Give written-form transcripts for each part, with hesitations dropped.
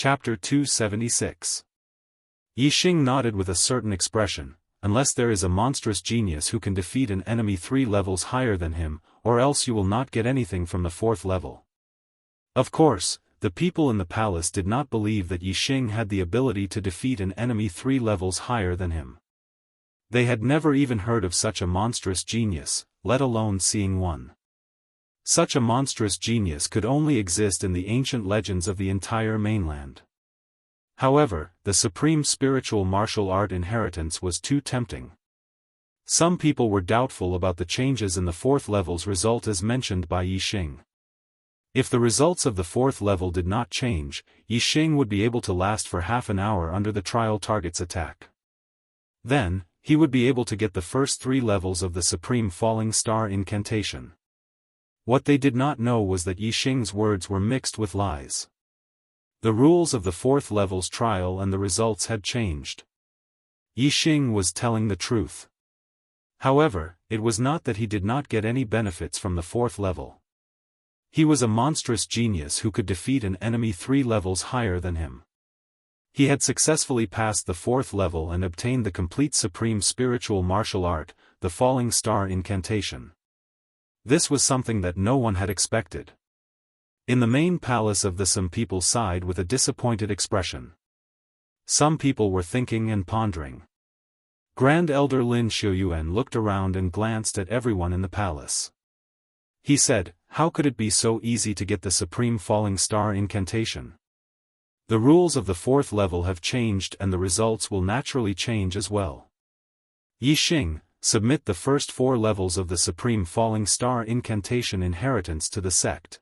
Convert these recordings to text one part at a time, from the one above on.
Chapter 276. Yixing nodded with a certain expression. Unless there is a monstrous genius who can defeat an enemy 3 levels higher than him, or else you will not get anything from the 4th level. Of course, the people in the palace did not believe that Yixing had the ability to defeat an enemy 3 levels higher than him. They had never even heard of such a monstrous genius, let alone seeing one. Such a monstrous genius could only exist in the ancient legends of the entire mainland. However, the supreme spiritual martial art inheritance was too tempting. Some people were doubtful about the changes in the 4th level's result as mentioned by Yixing. If the results of the 4th level did not change, Yixing would be able to last for half an hour under the trial target's attack. Then, he would be able to get the first 3 levels of the supreme falling star incantation. What they did not know was that Yixing's words were mixed with lies. The rules of the 4th level's trial and the results had changed. Yixing was telling the truth. However, it was not that he did not get any benefits from the 4th level. He was a monstrous genius who could defeat an enemy 3 levels higher than him. He had successfully passed the 4th level and obtained the complete supreme spiritual martial art, the falling star incantation. This was something that no one had expected. In the main palace of the some people sighed with a disappointed expression. Some people were thinking and pondering. Grand Elder Lin Xiaofan looked around and glanced at everyone in the palace. He said, "How could it be so easy to get the supreme falling star incantation? The rules of the 4th level have changed and the results will naturally change as well. Yixing, submit the first 4 levels of the supreme falling star incantation inheritance to the sect.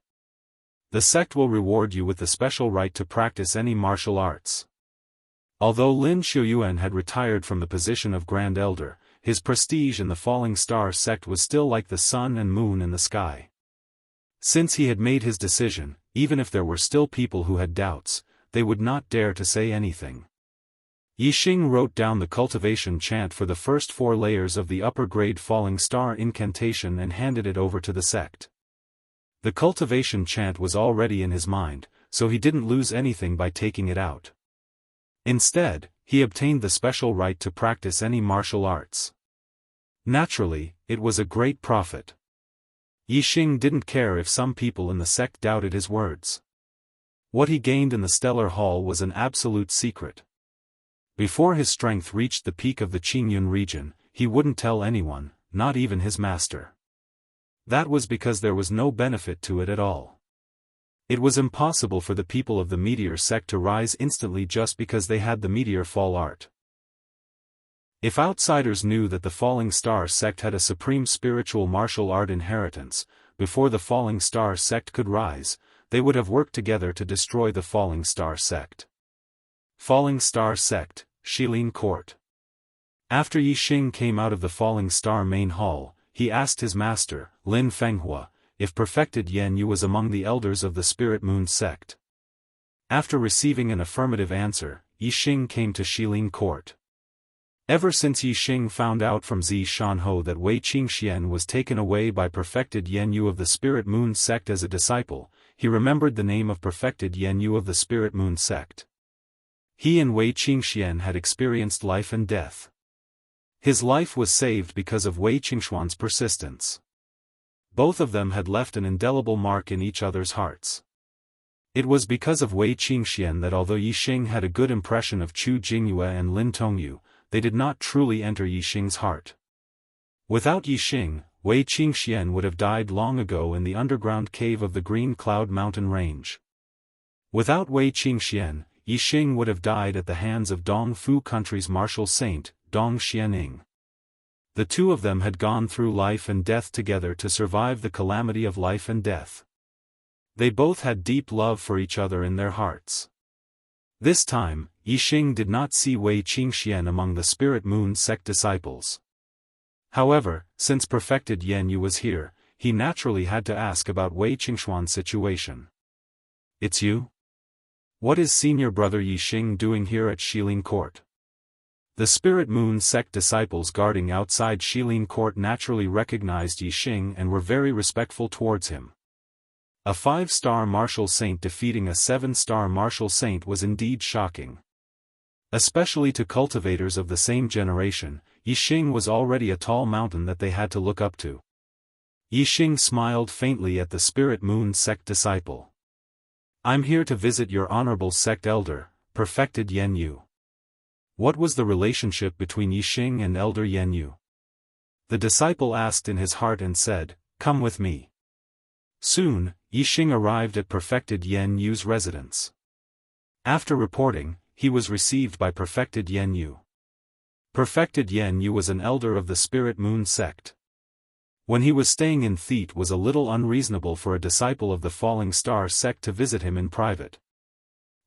The sect will reward you with the special right to practice any martial arts." Although Lin Xiaofan had retired from the position of Grand Elder, his prestige in the Falling Star sect was still like the sun and moon in the sky. Since he had made his decision, even if there were still people who had doubts, they would not dare to say anything. Yixing wrote down the cultivation chant for the first 4 layers of the upper-grade Falling Star incantation and handed it over to the sect. The cultivation chant was already in his mind, so he didn't lose anything by taking it out. Instead, he obtained the special right to practice any martial arts. Naturally, it was a great profit. Yixing didn't care if some people in the sect doubted his words. What he gained in the Stellar Hall was an absolute secret. Before his strength reached the peak of the Qingyun region, he wouldn't tell anyone, not even his master. That was because there was no benefit to it at all. It was impossible for the people of the Meteor sect to rise instantly just because they had the Meteor Fall art. If outsiders knew that the Falling Star sect had a supreme spiritual martial art inheritance, before the Falling Star sect could rise, they would have worked together to destroy the Falling Star sect. Falling Star sect, Shilin Court. After Yixing came out of the Falling Star main hall, he asked his master, Lin Fenghua, if perfected Yan Yu was among the elders of the Spirit Moon sect. After receiving an affirmative answer, Yixing came to Shilin Court. Ever since Yixing found out from Zi Shanho that Wei Qingxian was taken away by perfected Yan Yu of the Spirit Moon sect as a disciple, he remembered the name of perfected Yan Yu of the Spirit Moon sect. He and Wei Qingxian had experienced life and death. His life was saved because of Wei Qingshuan's persistence. Both of them had left an indelible mark in each other's hearts. It was because of Wei Qingxian that although Yixing had a good impression of Chu Jingyue and Lin Tongyu, they did not truly enter Yixing's heart. Without Yixing, Wei Qingxian would have died long ago in the underground cave of the Green Cloud Mountain Range. Without Wei Qingxian, Yixing would have died at the hands of Dong Fu country's martial saint, Dong Xianing. The two of them had gone through life and death together to survive the calamity of life and death. They both had deep love for each other in their hearts. This time, Yixing did not see Wei Qingxian among the Spirit Moon sect disciples. However, since perfected Yan Yu was here, he naturally had to ask about Wei Qingshuan's situation. "It's you? What is senior brother Yixing doing here at Shilin Court?" The Spirit Moon sect disciples guarding outside Shilin Court naturally recognized Yixing and were very respectful towards him. A 5-star martial saint defeating a 7-star martial saint was indeed shocking. Especially to cultivators of the same generation, Yixing was already a tall mountain that they had to look up to. Yixing smiled faintly at the Spirit Moon sect disciple. "I'm here to visit your honorable sect elder, perfected Yan Yu." What was the relationship between Yixing and elder Yan Yu? The disciple asked in his heart and said, "Come with me." Soon, Yixing arrived at perfected Yan Yu's residence. After reporting, he was received by perfected Yan Yu. Perfected Yan Yu was an elder of the Spirit Moon sect. When he was staying in Theet, it was a little unreasonable for a disciple of the Falling Star sect to visit him in private.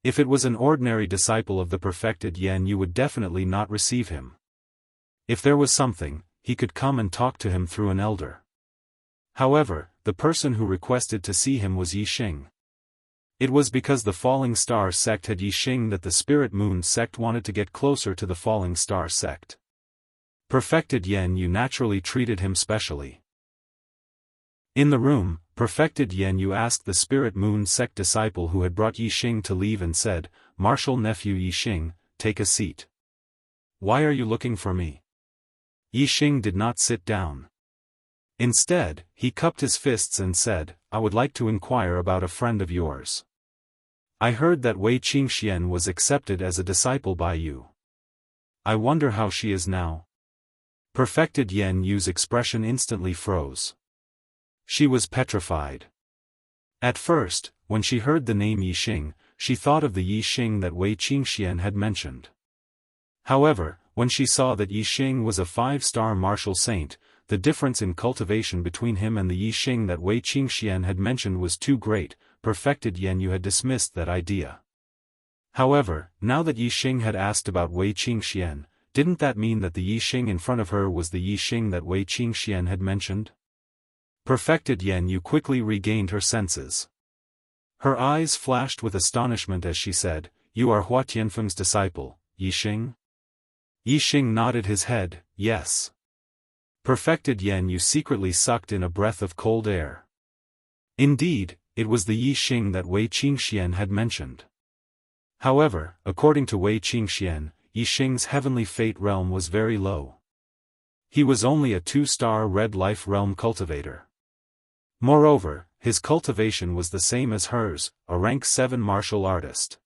If it was an ordinary disciple of the perfected Yan Yu would definitely not receive him. If there was something, he could come and talk to him through an elder. However, the person who requested to see him was Yixing. It was because the Falling Star sect had Yixing that the Spirit Moon sect wanted to get closer to the Falling Star sect. Perfected Yan Yu naturally treated him specially. In the room, perfected Yan Yu asked the Spirit Moon sect disciple who had brought Yixing to leave and said, "Martial nephew Yixing, take a seat." "Why are you looking for me?" Yixing did not sit down. Instead, he cupped his fists and said, "I would like to inquire about a friend of yours. I heard that Wei Qingxian was accepted as a disciple by you. I wonder how she is now." Perfected Yan Yu's expression instantly froze. She was petrified. At first, when she heard the name Yixing, she thought of the Yixing that Wei Qingxian had mentioned. However, when she saw that Yixing was a 5-star martial saint, the difference in cultivation between him and the Yixing that Wei Qingxian had mentioned was too great. Perfected Yan Yu had dismissed that idea. However, now that Yixing had asked about Wei Qingxian, didn't that mean that the Yixing in front of her was the Yixing that Wei Qingxian had mentioned? Perfected Yan Yu quickly regained her senses. Her eyes flashed with astonishment as she said, "You are Hua Tianfeng's disciple, Yixing?" Yixing nodded his head, "Yes." Perfected Yan Yu secretly sucked in a breath of cold air. Indeed, it was the Yixing that Wei Qingxian had mentioned. However, according to Wei Qingxian, Yixing's heavenly fate realm was very low. He was only a 2-star red life realm cultivator. Moreover, his cultivation was the same as hers, a rank 7 martial artist.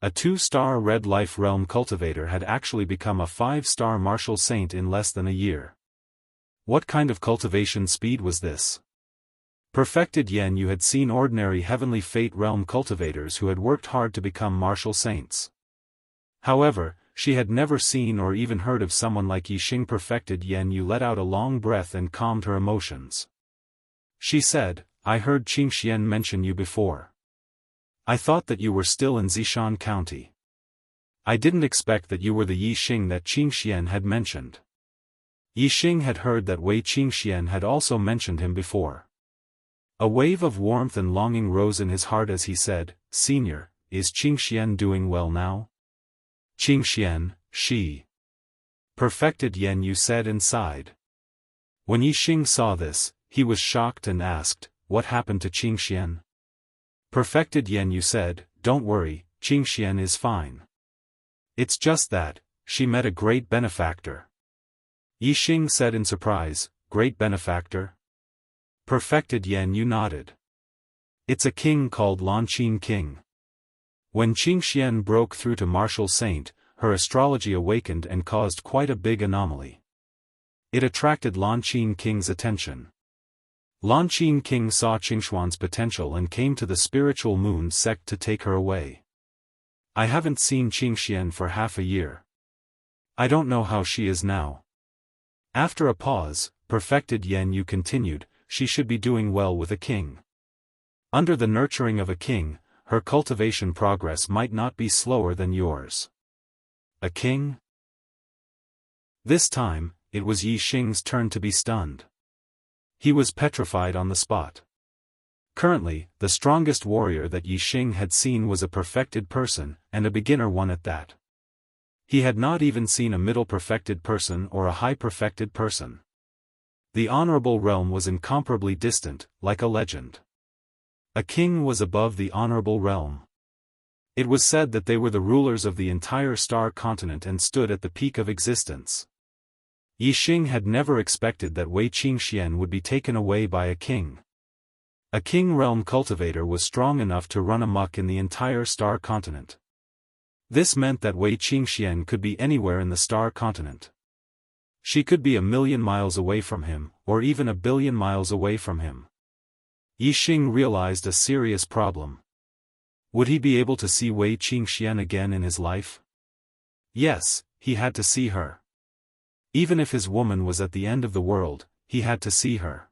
A 2-star red life realm cultivator had actually become a 5-star martial saint in less than a year. What kind of cultivation speed was this? Perfected Yan Yu had seen ordinary heavenly fate realm cultivators who had worked hard to become martial saints. However, she had never seen or even heard of someone like Yixing. Perfected Yan Yu let out a long breath and calmed her emotions. She said, "I heard Qingxian mention you before. I thought that you were still in Zishan County. I didn't expect that you were the Yixing that Qingxian had mentioned." Yixing had heard that Wei Qingxian had also mentioned him before. A wave of warmth and longing rose in his heart as he said, "Senior, is Qingxian doing well now?" "Qingxian, she." Perfected Yan Yu said and sighed. When Yixing saw this, he was shocked and asked, "What happened to Qingxian?" Perfected Yan Yu said, "Don't worry, Qingxian is fine. It's just that, she met a great benefactor." Yixing said in surprise, "Great benefactor?" Perfected Yan Yu nodded. "It's a king called Lanqin King. When Qingxian broke through to martial saint, her astrology awakened and caused quite a big anomaly. It attracted Lanqin King's attention. Lanqin King saw Qingxuan's potential and came to the Spiritual Moon sect to take her away. I haven't seen Qingxian for half a year. I don't know how she is now." After a pause, Perfected Yan Yu continued, "She should be doing well with a king. Under the nurturing of a king, her cultivation progress might not be slower than yours." A king? This time, it was Yixing's turn to be stunned. He was petrified on the spot. Currently, the strongest warrior that Yixing had seen was a perfected person, and a beginner one at that. He had not even seen a middle perfected person or a high perfected person. The honorable realm was incomparably distant, like a legend. A king was above the honorable realm. It was said that they were the rulers of the entire star continent and stood at the peak of existence. Yixing had never expected that Wei Qingxian would be taken away by a king. A king realm cultivator was strong enough to run amok in the entire star continent. This meant that Wei Qingxian could be anywhere in the star continent. She could be 1,000,000 miles away from him, or even 1,000,000,000 miles away from him. Yixing realized a serious problem. Would he be able to see Wei Qingxian again in his life? Yes, he had to see her. Even if his woman was at the end of the world, he had to see her.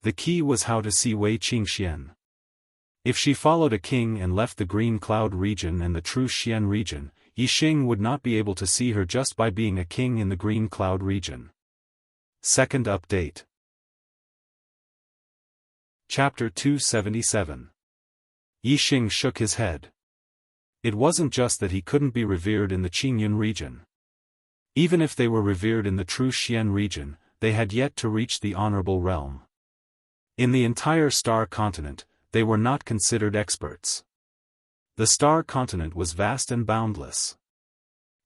The key was how to see Wei Qingxian. If she followed a king and left the Green Cloud region and the True Xian region, Yixing would not be able to see her just by being a king in the Green Cloud region. Second update. Chapter 277. Yixing shook his head. It wasn't just that he couldn't be revered in the Qingyun region. Even if they were revered in the True Xian region, they had yet to reach the honorable realm. In the entire star continent, they were not considered experts. The star continent was vast and boundless.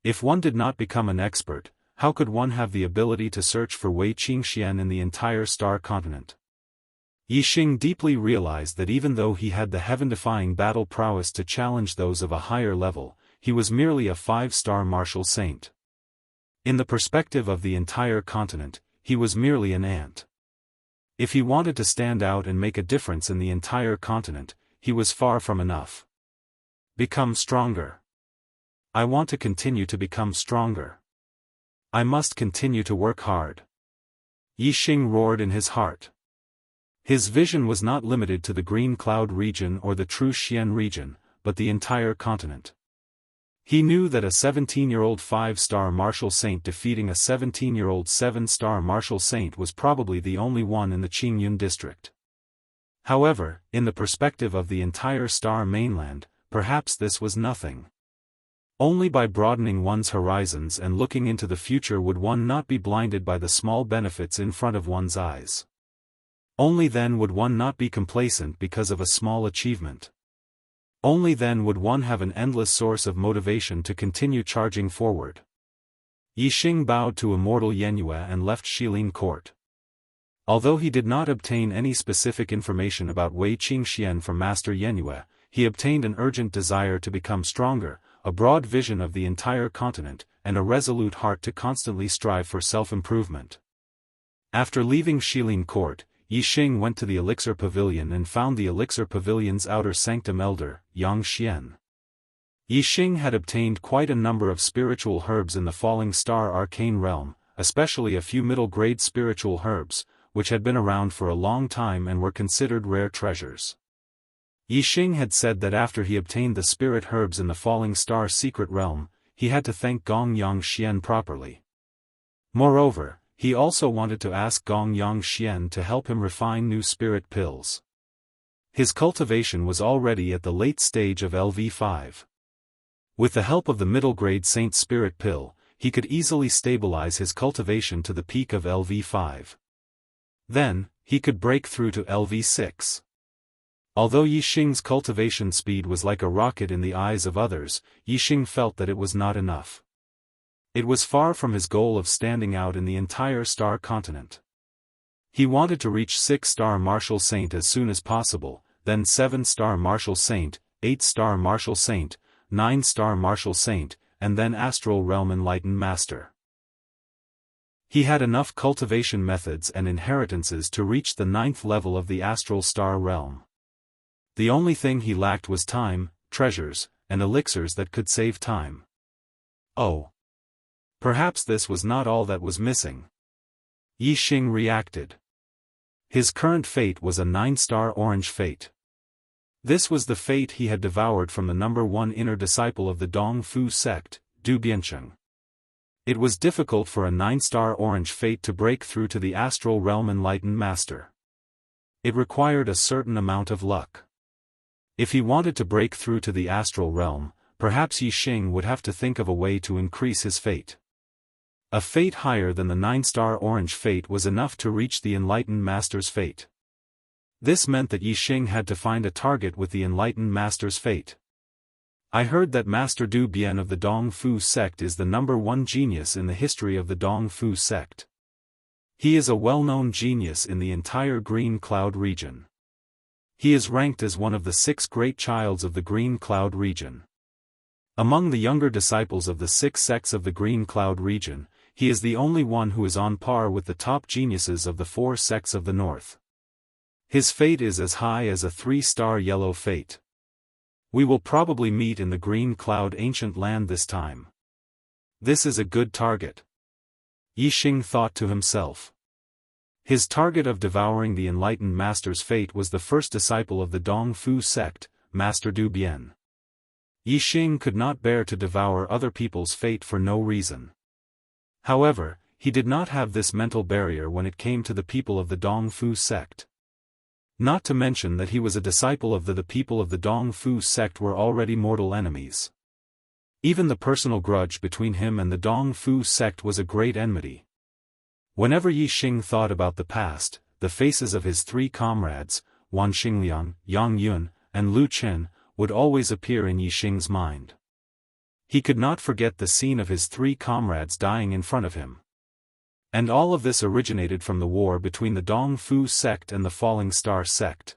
If one did not become an expert, how could one have the ability to search for Wei Qingxian in the entire star continent? Yixing deeply realized that even though he had the heaven-defying battle prowess to challenge those of a higher level, he was merely a 5-star martial saint. In the perspective of the entire continent, he was merely an ant. If he wanted to stand out and make a difference in the entire continent, he was far from enough. Become stronger. I want to continue to become stronger. I must continue to work hard. Yixing roared in his heart. His vision was not limited to the Green Cloud region or the True Xian region, but the entire continent. He knew that a 17-year-old 5-star martial saint defeating a 17-year-old 7-star martial saint was probably the only one in the Qingyun district. However, in the perspective of the entire star mainland, perhaps this was nothing. Only by broadening one's horizons and looking into the future would one not be blinded by the small benefits in front of one's eyes. Only then would one not be complacent because of a small achievement. Only then would one have an endless source of motivation to continue charging forward. Yixing bowed to Immortal Yenyue and left Shilin Court. Although he did not obtain any specific information about Wei Qingxian from Master Yenyue, he obtained an urgent desire to become stronger, a broad vision of the entire continent, and a resolute heart to constantly strive for self-improvement. After leaving Shilin Court, Yixing went to the Elixir Pavilion and found the Elixir Pavilion's outer sanctum elder, Yang Xian. Yixing had obtained quite a number of spiritual herbs in the Falling Star arcane realm, especially a few middle-grade spiritual herbs, which had been around for a long time and were considered rare treasures. Yixing had said that after he obtained the spirit herbs in the Falling Star secret realm, he had to thank Gong Yang Xian properly. Moreover, he also wanted to ask Gong Yang Xian to help him refine new spirit pills. His cultivation was already at the late stage of LV5. With the help of the middle-grade Saint Spirit Pill, he could easily stabilize his cultivation to the peak of LV5. Then, he could break through to LV6. Although Yixing's cultivation speed was like a rocket in the eyes of others, Yixing felt that it was not enough. It was far from his goal of standing out in the entire star continent. He wanted to reach 6-star Martial Saint as soon as possible, then 7-star Martial Saint, 8-star Martial Saint, 9-star Martial Saint, and then Astral Realm Enlightened Master. He had enough cultivation methods and inheritances to reach the 9th level of the Astral Star Realm. The only thing he lacked was time, treasures, and elixirs that could save time. Oh. Perhaps this was not all that was missing. Yixing reacted. His current fate was a 9-star orange fate. This was the fate he had devoured from the number 1 inner disciple of the Dong Fu sect, Du Biancheng. It was difficult for a 9-star orange fate to break through to the Astral Realm Enlightened Master. It required a certain amount of luck. If he wanted to break through to the Astral Realm, perhaps Yixing would have to think of a way to increase his fate. A fate higher than the 9-star orange fate was enough to reach the Enlightened Master's fate. This meant that Yi Xing had to find a target with the enlightened master's fate. I heard that Master Du Bian of the Dong Fu sect is the #1 genius in the history of the Dong Fu sect. He is a well-known genius in the entire Green Cloud region. He is ranked as one of the 6 great childs of the Green Cloud region. Among the younger disciples of the 6 sects of the Green Cloud region, he is the only one who is on par with the top geniuses of the 4 sects of the north. His fate is as high as a 3-star yellow fate. We will probably meet in the Green Cloud ancient land this time. This is a good target. Yi Xing thought to himself. His target of devouring the enlightened master's fate was the first disciple of the Dong Fu sect, Master Du Bian. Yi Xing could not bear to devour other people's fate for no reason. However, he did not have this mental barrier when it came to the people of the Dong Fu sect. Not to mention that he was a disciple of the people of the Dong Fu sect were already mortal enemies. Even the personal grudge between him and the Dong Fu sect was a great enmity. Whenever Yi Xing thought about the past, the faces of his 3 comrades, Wan Xingliang, Yang Yun, and Lu Chen, would always appear in Yi Xing's mind. He could not forget the scene of his 3 comrades dying in front of him. And all of this originated from the war between the Dong Fu sect and the Falling Star sect.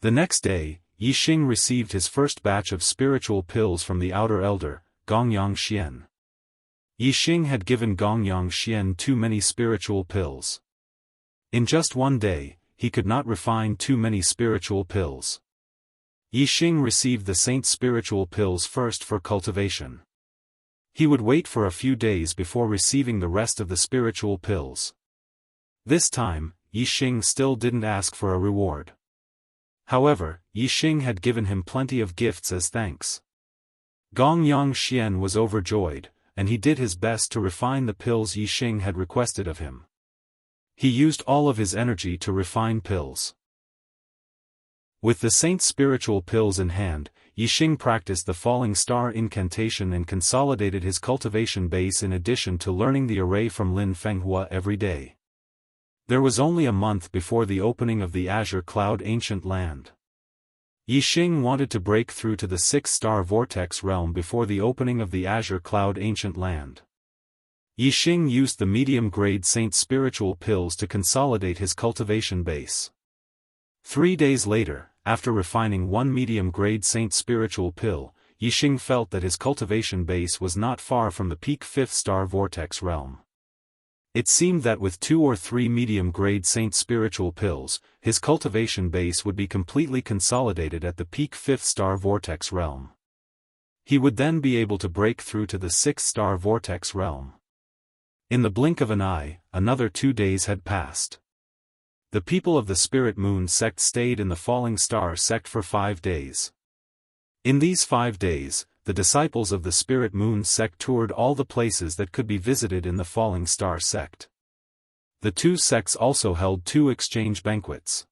The next day, Yi Xing received his first batch of spiritual pills from the outer elder, Gongyang Xian. Yi Xing had given Gongyang Xian too many spiritual pills. In just one day, he could not refine too many spiritual pills. Yi Xing received the saint's spiritual pills first for cultivation. He would wait for a few days before receiving the rest of the spiritual pills. This time, Yi Xing still didn't ask for a reward. However, Yi Xing had given him plenty of gifts as thanks. Gongyang Xian was overjoyed, and he did his best to refine the pills Yi Xing had requested of him. He used all of his energy to refine pills. With the saint's spiritual pills in hand, Yi Xing practiced the Falling Star incantation and consolidated his cultivation base in addition to learning the array from Lin Fenghua every day. There was only a month before the opening of the Azure Cloud ancient land. Yi Xing wanted to break through to the 6-star vortex realm before the opening of the Azure Cloud ancient land. Yi Xing used the medium-grade saint spiritual pills to consolidate his cultivation base. 3 days later, after refining 1 medium-grade saint spiritual pill, Yi Xing felt that his cultivation base was not far from the peak 5th-star vortex realm. It seemed that with 2 or 3 medium-grade saint spiritual pills, his cultivation base would be completely consolidated at the peak 5th-star vortex realm. He would then be able to break through to the 6th-star vortex realm. In the blink of an eye, another 2 days had passed. The people of the Spirit Moon sect stayed in the Falling Star sect for 5 days. In these 5 days, the disciples of the Spirit Moon sect toured all the places that could be visited in the Falling Star sect. The 2 sects also held 2 exchange banquets.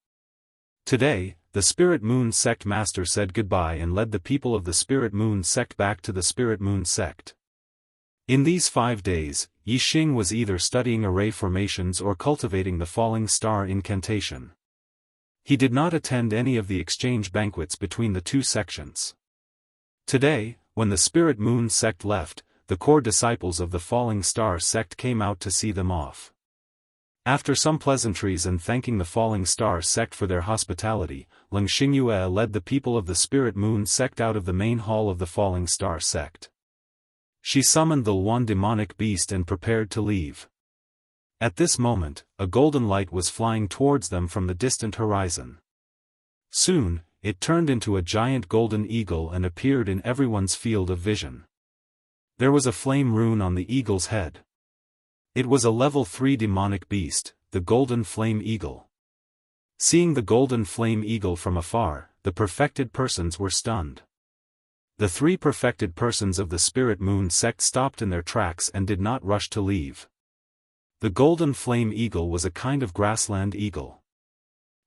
Today, the Spirit Moon sect master said goodbye and led the people of the Spirit Moon sect back to the Spirit Moon sect. In these 5 days, Yi Xing was either studying array formations or cultivating the Falling Star incantation. He did not attend any of the exchange banquets between the 2 sections. Today, when the Spirit Moon sect left, the core disciples of the Falling Star sect came out to see them off. After some pleasantries and thanking the Falling Star sect for their hospitality, Leng Xingyue led the people of the Spirit Moon sect out of the main hall of the Falling Star sect. She summoned the one demonic beast and prepared to leave. At this moment, a golden light was flying towards them from the distant horizon. Soon, it turned into a giant golden eagle and appeared in everyone's field of vision. There was a flame rune on the eagle's head. It was a level 3 demonic beast, the golden flame eagle. Seeing the golden flame eagle from afar, the perfected persons were stunned. The 3 perfected persons of the Spirit Moon sect stopped in their tracks and did not rush to leave. The golden flame eagle was a kind of grassland eagle.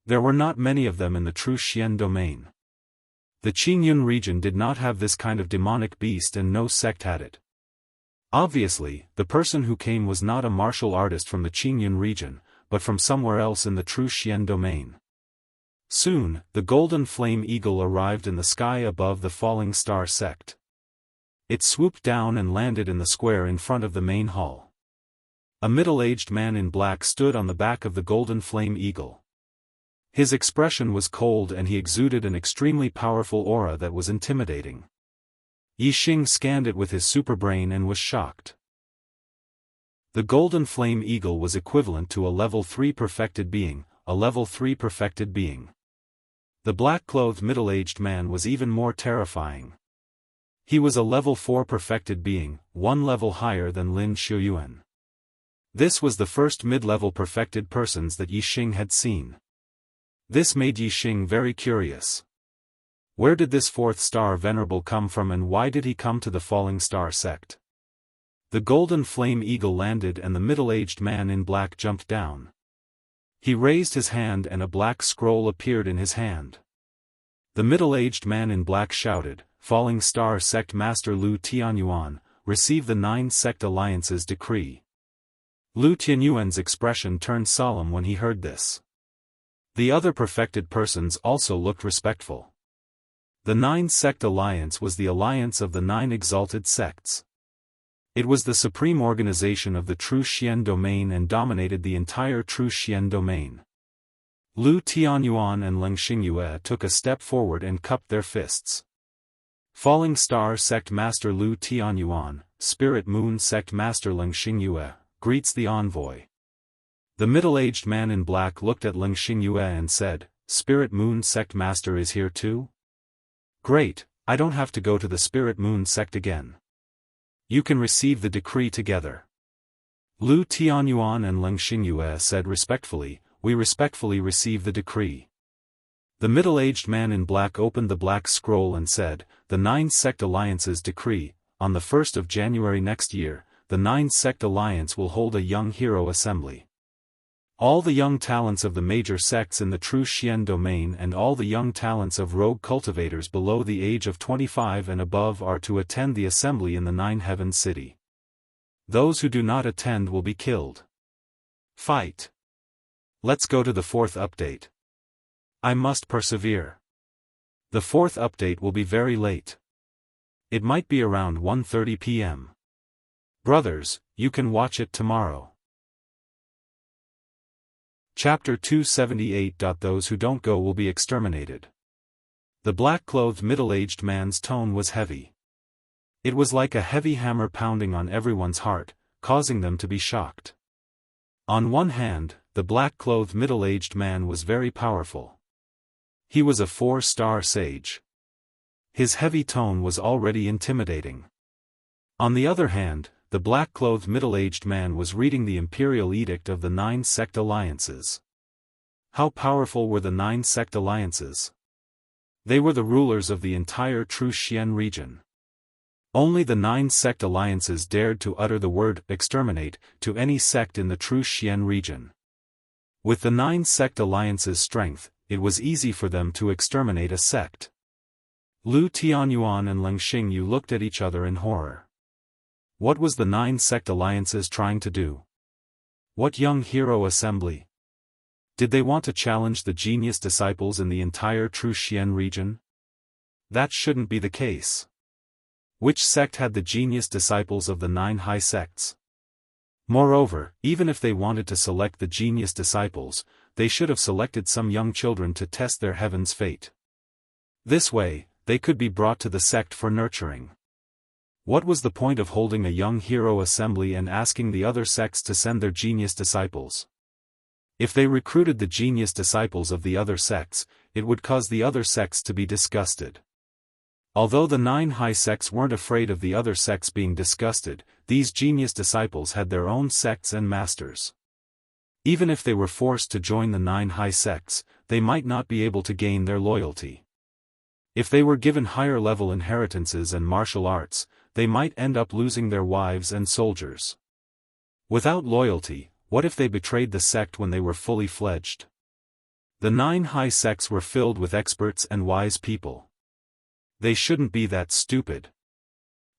There were not many of them in the true Xian domain. The Qingyun region did not have this kind of demonic beast and no sect had it. Obviously, the person who came was not a martial artist from the Qingyun region, but from somewhere else in the true Xian domain. Soon, the golden flame eagle arrived in the sky above the falling star sect. It swooped down and landed in the square in front of the main hall. A middle-aged man in black stood on the back of the golden flame eagle. His expression was cold and he exuded an extremely powerful aura that was intimidating. Yixing scanned it with his superbrain and was shocked. The golden flame eagle was equivalent to a level 3 perfected being, a level 3 perfected being. The black-clothed middle-aged man was even more terrifying. He was a level 4 perfected being, one level higher than Lin Shuyuan. This was the first mid-level perfected persons that Yixing had seen. This made Yixing very curious. Where did this fourth star venerable come from and why did he come to the falling star sect? The golden flame eagle landed and the middle-aged man in black jumped down. He raised his hand and a black scroll appeared in his hand. The middle-aged man in black shouted, "Falling Star Sect Master Lu Tianyuan, receive the 9 Sect Alliance's decree." Lu Tianyuan's expression turned solemn when he heard this. The other perfected persons also looked respectful. The 9 Sect Alliance was the alliance of the 9 exalted sects. It was the supreme organization of the True Xian domain and dominated the entire True Xian domain. Lu Tianyuan and Leng Xingyue took a step forward and cupped their fists. Falling Star Sect Master Lu Tianyuan, Spirit Moon Sect Master Leng Xingyue, greets the envoy. The middle-aged man in black looked at Leng Xingyue and said, "Spirit Moon Sect Master is here too? Great, I don't have to go to the Spirit Moon Sect again. You can receive the decree together." Lu Tianyuan and Leng Xingyue said respectfully, "We respectfully receive the decree." The middle-aged man in black opened the black scroll and said, "The 9 Sect Alliance's decree, on the 1st of January next year, the 9 Sect Alliance will hold a young hero assembly. All the young talents of the major sects in the True Xian domain and all the young talents of rogue cultivators below the age of 25 and above are to attend the assembly in the 9 Heaven City. Those who do not attend will be killed. Fight. Let's go to the 4th update. I must persevere. The 4th update will be very late. It might be around 1:30 p.m. Brothers, you can watch it tomorrow. Chapter 278. Those who don't go will be exterminated. The black-clothed middle-aged man's tone was heavy. It was like a heavy hammer pounding on everyone's heart, causing them to be shocked. On one hand, the black-clothed middle-aged man was very powerful. He was a 4-star sage. His heavy tone was already intimidating. On the other hand, the black-clothed middle-aged man was reading the imperial edict of the 9 Sect Alliances. How powerful were the 9 Sect Alliances? They were the rulers of the entire True Xian region. Only the 9 Sect Alliances dared to utter the word "exterminate" to any sect in the True Xian region. With the 9 Sect Alliances' strength, it was easy for them to exterminate a sect. Lu Tianyuan and Leng Xingyu looked at each other in horror. What was the 9 Sect Alliances trying to do? What young hero assembly? Did they want to challenge the genius disciples in the entire True Xian region? That shouldn't be the case. Which sect had the genius disciples of the 9 high sects? Moreover, even if they wanted to select the genius disciples, they should have selected some young children to test their heaven's fate. This way, they could be brought to the sect for nurturing. What was the point of holding a young hero assembly and asking the other sects to send their genius disciples? If they recruited the genius disciples of the other sects, it would cause the other sects to be disgusted. Although the 9 high sects weren't afraid of the other sects being disgusted, these genius disciples had their own sects and masters. Even if they were forced to join the 9 high sects, they might not be able to gain their loyalty. If they were given higher-level inheritances and martial arts, they might end up losing their wives and soldiers. Without loyalty, what if they betrayed the sect when they were fully fledged? The 9 high sects were filled with experts and wise people. They shouldn't be that stupid.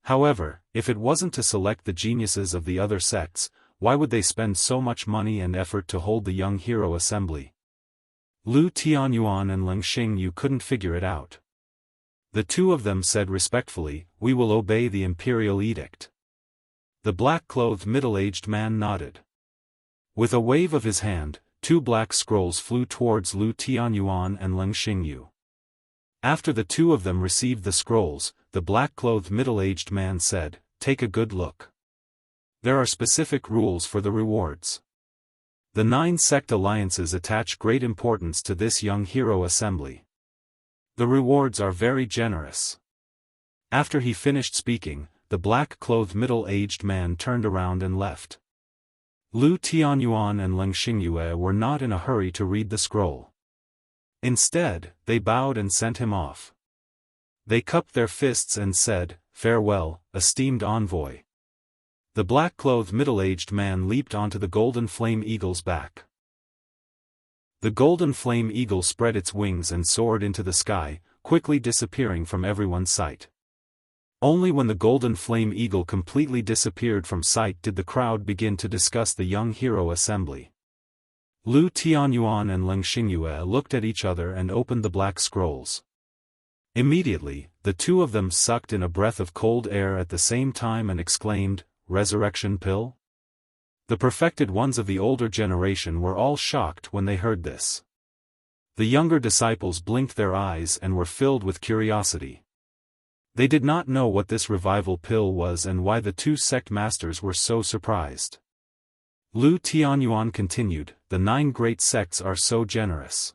However, if it wasn't to select the geniuses of the other sects, why would they spend so much money and effort to hold the young hero assembly? Lu Tianyuan and Leng Xingyu couldn't figure it out. The two of them said respectfully, "We will obey the imperial edict." The black-clothed middle-aged man nodded. With a wave of his hand, 2 black scrolls flew towards Lu Tianyuan and Leng Xingyu. After the two of them received the scrolls, the black-clothed middle-aged man said, "Take a good look. There are specific rules for the rewards. The 9 sect alliances attach great importance to this young hero assembly. The rewards are very generous." After he finished speaking, the black-clothed middle-aged man turned around and left. Lu Tianyuan and Leng Xingyu were not in a hurry to read the scroll. Instead, they bowed and sent him off. They cupped their fists and said, "Farewell, esteemed envoy." The black-clothed middle-aged man leaped onto the golden flame eagle's back. The golden flame eagle spread its wings and soared into the sky, quickly disappearing from everyone's sight. Only when the golden flame eagle completely disappeared from sight did the crowd begin to discuss the young hero assembly. Lu Tianyuan and Leng Xingyu looked at each other and opened the black scrolls. Immediately, the two of them sucked in a breath of cold air at the same time and exclaimed, "Resurrection pill?" The perfected ones of the older generation were all shocked when they heard this. The younger disciples blinked their eyes and were filled with curiosity. They did not know what this revival pill was and why the 2 sect masters were so surprised. Lu Tianyuan continued, "The 9 great sects are so generous.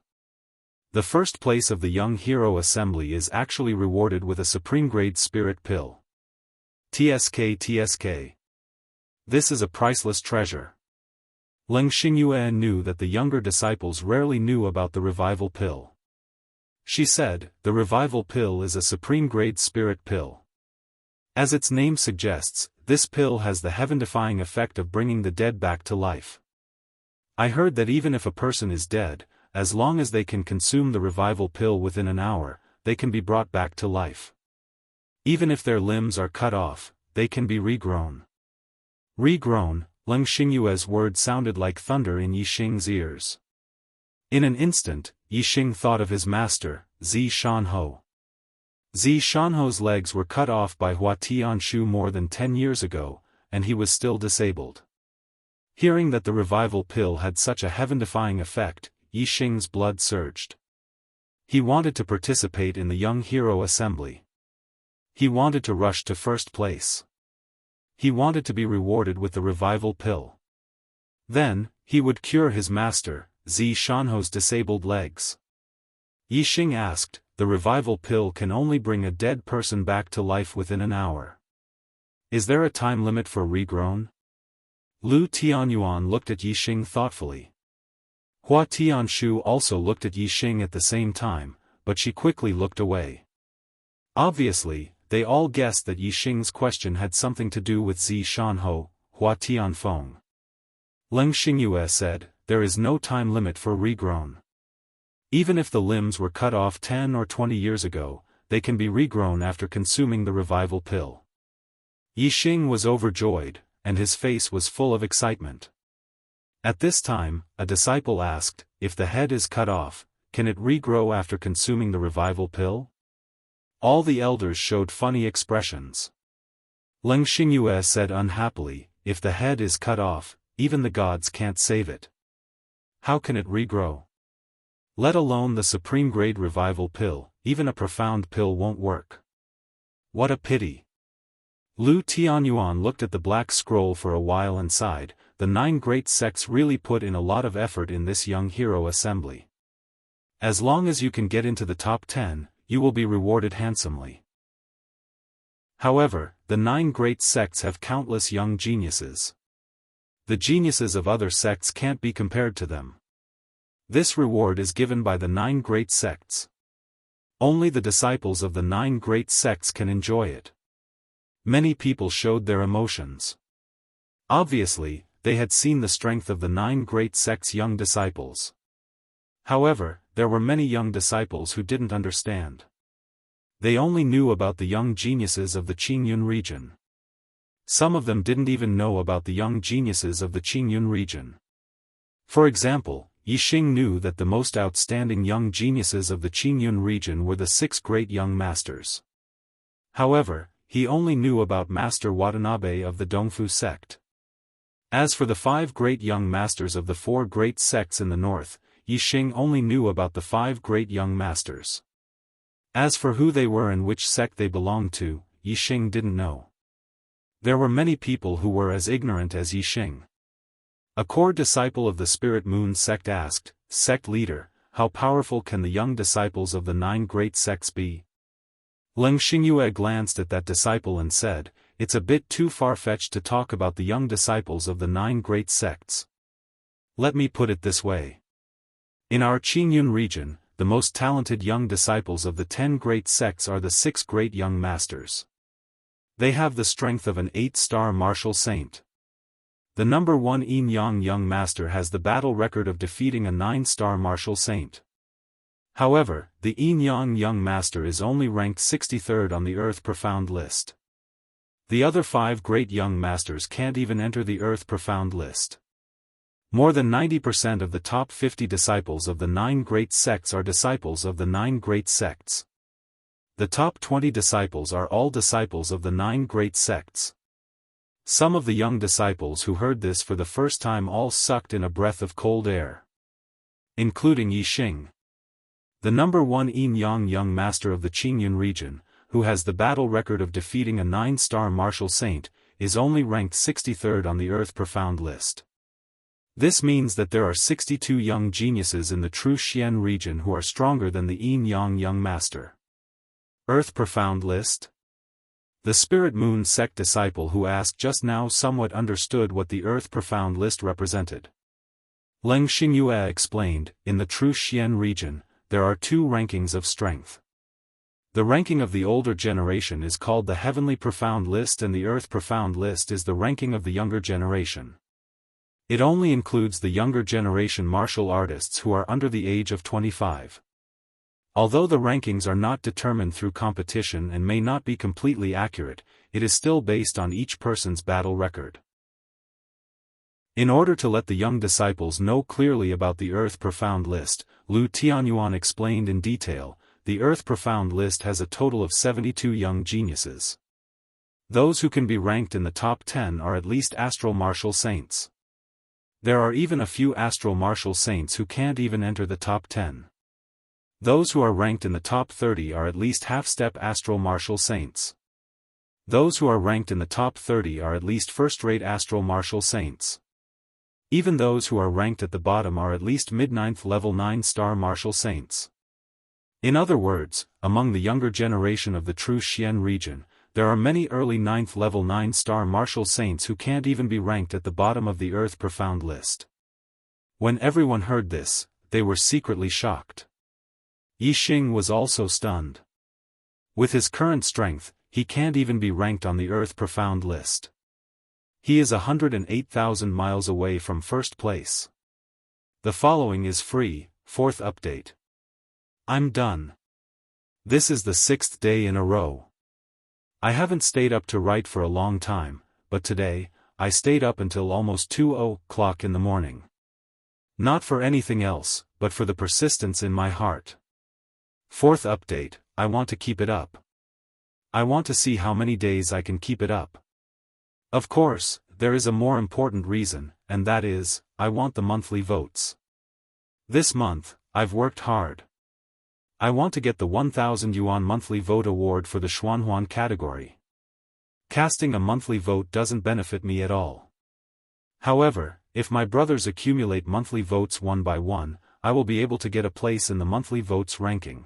The first place of the young hero assembly is actually rewarded with a supreme-grade spirit pill. TSK. This is a priceless treasure." Leng Xingyu knew that the younger disciples rarely knew about the revival pill. She said, "The revival pill is a supreme-grade spirit pill. As its name suggests, this pill has the heaven-defying effect of bringing the dead back to life. I heard that even if a person is dead, as long as they can consume the revival pill within an hour, they can be brought back to life. Even if their limbs are cut off, they can be regrown." Regrown, Leng Xingyu's words sounded like thunder in Yixing's ears. In an instant, Yixing thought of his master, Zi Shanhou. Zi Shanhou's legs were cut off by Hua Tianshu more than 10 years ago, and he was still disabled. Hearing that the revival pill had such a heaven-defying effect, Yixing's blood surged. He wanted to participate in the young hero assembly. He wanted to rush to first place. He wanted to be rewarded with the revival pill. Then, he would cure his master, Zi Shanhou's disabled legs. Yixing asked, "The revival pill can only bring a dead person back to life within an hour. Is there a time limit for regrown?" Lu Tianyuan looked at Yixing thoughtfully. Hua Tianshu also looked at Yixing at the same time, but she quickly looked away. Obviously, they all guessed that Yixing's question had something to do with Zi Shanhou, Hua Tianfeng. Leng Xingyu said, "There is no time limit for regrown. Even if the limbs were cut off 10 or 20 years ago, they can be regrown after consuming the revival pill." Yixing was overjoyed, and his face was full of excitement. At this time, a disciple asked, "If the head is cut off, can it regrow after consuming the revival pill?" All the elders showed funny expressions. Leng Xingyu said unhappily, "If the head is cut off, even the gods can't save it. How can it regrow? Let alone the supreme-grade revival pill, even a profound pill won't work. What a pity." Lu Tianyuan looked at the black scroll for a while and sighed, "The 9 great sects really put in a lot of effort in this young hero assembly. As long as you can get into the top 10, you will be rewarded handsomely. However, the 9 great sects have countless young geniuses. The geniuses of other sects can't be compared to them. This reward is given by the 9 great sects. Only the disciples of the 9 great sects can enjoy it." Many people showed their emotions. Obviously, they had seen the strength of the 9 great sects' young disciples. However, there were many young disciples who didn't understand. They only knew about the young geniuses of the Qingyun region. Some of them didn't even know about the young geniuses of the Qingyun region. For example, Yixing knew that the most outstanding young geniuses of the Qingyun region were the 6 great young masters. However, he only knew about Master Watanabe of the Dongfu sect. As for the 5 great young masters of the 4 great sects in the north, Yixing only knew about the 5 great young masters. As for who they were and which sect they belonged to, Yixing didn't know. There were many people who were as ignorant as Yixing. A core disciple of the Spirit Moon sect asked, "Sect leader, how powerful can the young disciples of the 9 great sects be?" Leng Xingyue glanced at that disciple and said, "It's a bit too far-fetched to talk about the young disciples of the 9 great sects. Let me put it this way. In our Qingyun region, the most talented young disciples of the 10 great sects are the 6 great young masters. They have the strength of an 8-star martial saint. The number 1 Yin Yang young master has the battle record of defeating a 9-star martial saint. However, the Yin Yang young master is only ranked 63rd on the Earth Profound list. The other 5 great young masters can't even enter the Earth Profound list. More than 90% of the top 50 disciples of the 9 great sects are disciples of the 9 great sects. The top 20 disciples are all disciples of the 9 great sects." Some of the young disciples who heard this for the first time all sucked in a breath of cold air. Including Yixing. The number 1 Yin Yang young master of the Qingyun region, who has the battle record of defeating a 9-star martial saint, is only ranked 63rd on the Earth Profound list. This means that there are 62 young geniuses in the true Xian region who are stronger than the Yin Yang young master. Earth Profound list? The Spirit Moon sect disciple who asked just now somewhat understood what the Earth Profound list represented. Leng Xingyue explained, in the true Xian region, there are 2 rankings of strength. The ranking of the older generation is called the Heavenly Profound list and the Earth Profound list is the ranking of the younger generation. It only includes the younger generation martial artists who are under the age of 25. Although the rankings are not determined through competition and may not be completely accurate, it is still based on each person's battle record. In order to let the young disciples know clearly about the Earth Profound list, Lu Tianyuan explained in detail, the Earth Profound list has a total of 72 young geniuses. Those who can be ranked in the top 10 are at least astral martial saints. There are even a few astral martial saints who can't even enter the top 10. Those who are ranked in the top 30 are at least half-step astral martial saints. Those who are ranked in the top 30 are at least first-rate astral martial saints. Even those who are ranked at the bottom are at least mid-9th level 9-star martial saints. In other words, among the younger generation of the true Xian region, there are many early 9th level 9-star martial saints who can't even be ranked at the bottom of the Earth Profound list. When everyone heard this, they were secretly shocked. Yixing was also stunned. With his current strength, he can't even be ranked on the Earth Profound list. He is 108,000 miles away from first place. The following is free, 4th update. I'm done. This is the 6th day in a row. I haven't stayed up to write for a long time, but today, I stayed up until almost 2:00 in the morning. Not for anything else, but for the persistence in my heart. 4th update, I want to keep it up. I want to see how many days I can keep it up. Of course, there is a more important reason, and that is, I want the monthly votes. This month, I've worked hard. I want to get the 1,000 yuan monthly vote award for the Xuanhuan category. Casting a monthly vote doesn't benefit me at all. However, if my brothers accumulate monthly votes one by one, I will be able to get a place in the monthly votes ranking.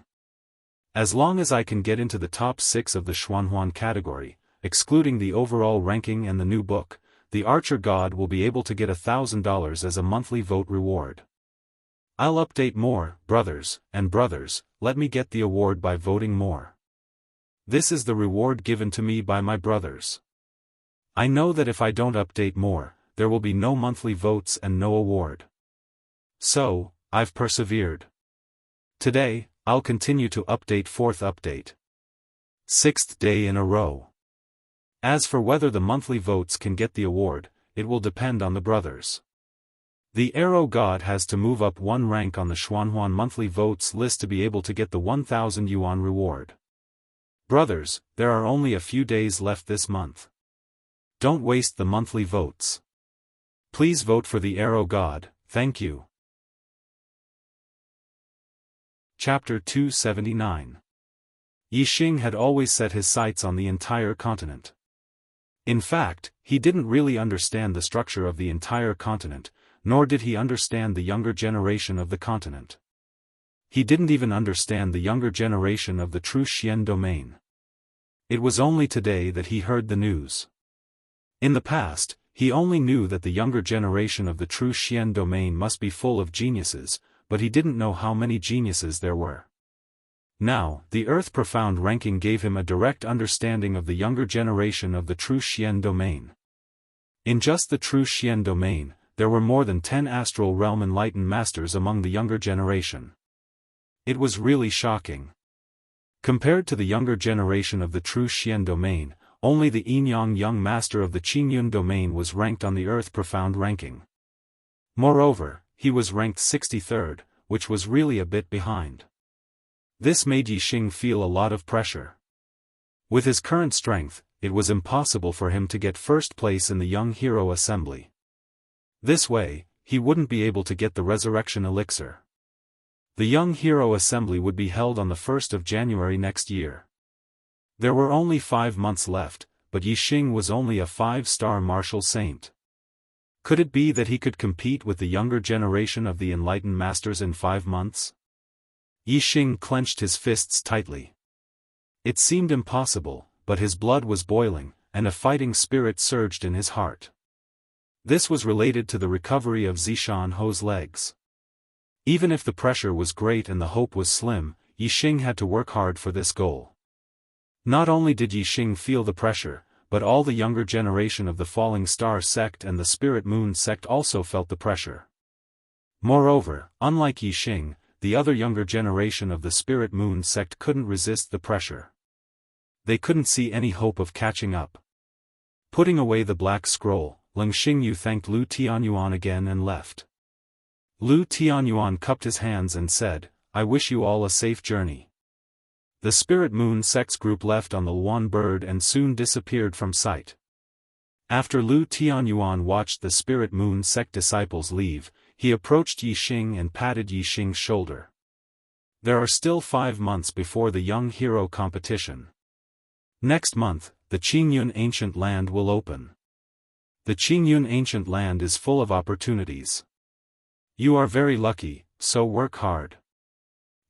As long as I can get into the top 6 of the Xuanhuan category, excluding the overall ranking and the new book, the Archer God will be able to get $1,000 as a monthly vote reward. I'll update more, brothers, let me get the award by voting more. This is the reward given to me by my brothers. I know that if I don't update more, there will be no monthly votes and no award. So, I've persevered. Today, I'll continue to update 4th update. 6th day in a row. As for whether the monthly votes can get the award, it will depend on the brothers. The Arrow God has to move up one rank on the Xuanhuan monthly votes list to be able to get the 1,000 yuan reward. Brothers, there are only a few days left this month. Don't waste the monthly votes. Please vote for the Arrow God, thank you. Chapter 279. Yixing had always set his sights on the entire continent. In fact, he didn't really understand the structure of the entire continent, nor did he understand the younger generation of the continent. He didn't even understand the younger generation of the true Xian domain. It was only today that he heard the news. In the past, he only knew that the younger generation of the true Xian domain must be full of geniuses, but he didn't know how many geniuses there were. Now, the Earth Profound ranking gave him a direct understanding of the younger generation of the true Xian domain. In just the true Xian domain, there were more than 10 astral realm enlightened masters among the younger generation. It was really shocking. Compared to the younger generation of the true Xian domain, only the Yin-Yang young master of the Qingyun domain was ranked on the Earth Profound ranking. Moreover, he was ranked 63rd, which was really a bit behind. This made Yixing feel a lot of pressure. With his current strength, it was impossible for him to get first place in the Young Hero Assembly. This way, he wouldn't be able to get the Resurrection Elixir. The Young Hero Assembly would be held on the 1st of January next year. There were only 5 months left, but Yixing was only a 5-star martial saint. Could it be that he could compete with the younger generation of the enlightened masters in 5 months? Yixing clenched his fists tightly. It seemed impossible, but his blood was boiling, and a fighting spirit surged in his heart. This was related to the recovery of Zishan Ho's legs. Even if the pressure was great and the hope was slim, Yixing had to work hard for this goal. Not only did Yixing feel the pressure, but all the younger generation of the Falling Star sect and the Spirit Moon sect also felt the pressure. Moreover, unlike Yixing, the other younger generation of the Spirit Moon sect couldn't resist the pressure. They couldn't see any hope of catching up. Putting away the black scroll, Leng Xingyu thanked Lu Tianyuan again and left. Lu Tianyuan cupped his hands and said, "I wish you all a safe journey." The Spirit Moon sect's group left on the Luan bird and soon disappeared from sight. After Lu Tianyuan watched the Spirit Moon sect disciples leave, he approached Yixing and patted Yixing's shoulder. There are still 5 months before the Young Hero competition. Next month, the Qingyun Ancient Land will open. The Qingyun Ancient Land is full of opportunities. You are very lucky, so work hard.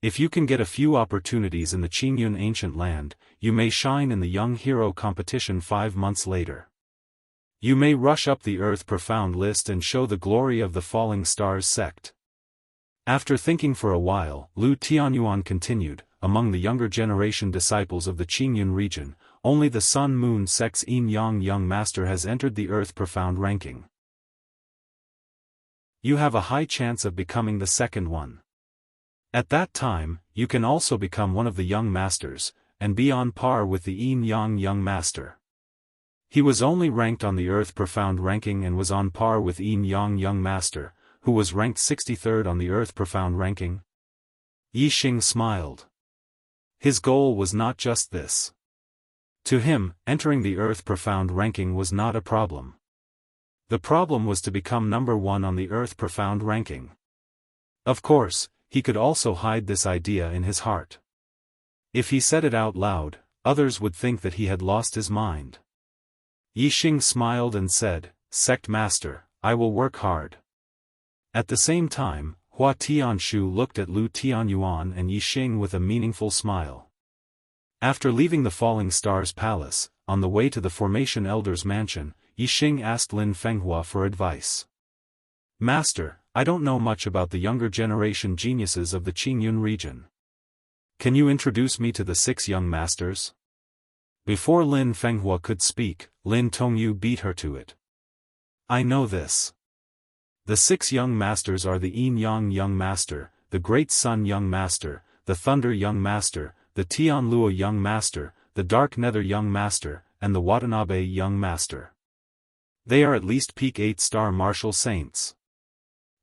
If you can get a few opportunities in the Qingyun Ancient Land, you may shine in the Young Hero competition 5 months later. You may rush up the Earth Profound list and show the glory of the Falling Stars sect. After thinking for a while, Lu Tianyuan continued, among the younger generation disciples of the Qingyun region, only the Sun Moon sect's Yin-Yang young master has entered the Earth Profound ranking. You have a high chance of becoming the second one. At that time, you can also become one of the young masters, and be on par with the Yin-Yang young master. He was only ranked on the Earth Profound ranking and was on par with Yin-Yang young master, who was ranked 63rd on the Earth Profound ranking. Yixing smiled. His goal was not just this. To him, entering the Earth Profound ranking was not a problem. The problem was to become number 1 on the Earth Profound ranking. Of course, he could also hide this idea in his heart. If he said it out loud, others would think that he had lost his mind. Yixing smiled and said, "Sect Master, I will work hard." At the same time, Hua Tianshu looked at Lu Tianyuan and Yixing with a meaningful smile. After leaving the Falling Stars Palace, on the way to the Formation Elder's mansion, Yixing asked Lin Fenghua for advice. "Master, I don't know much about the younger generation geniuses of the Qingyun region. Can you introduce me to the 6 young masters?" Before Lin Fenghua could speak, Lin Tongyu beat her to it. "I know this. The 6 young masters are the Yin-Yang young master, the Great Sun young master, the Thunder young master, the Tianlua young master, the Dark Nether young master, and the Watanabe young master. They are at least peak 8-star martial saints.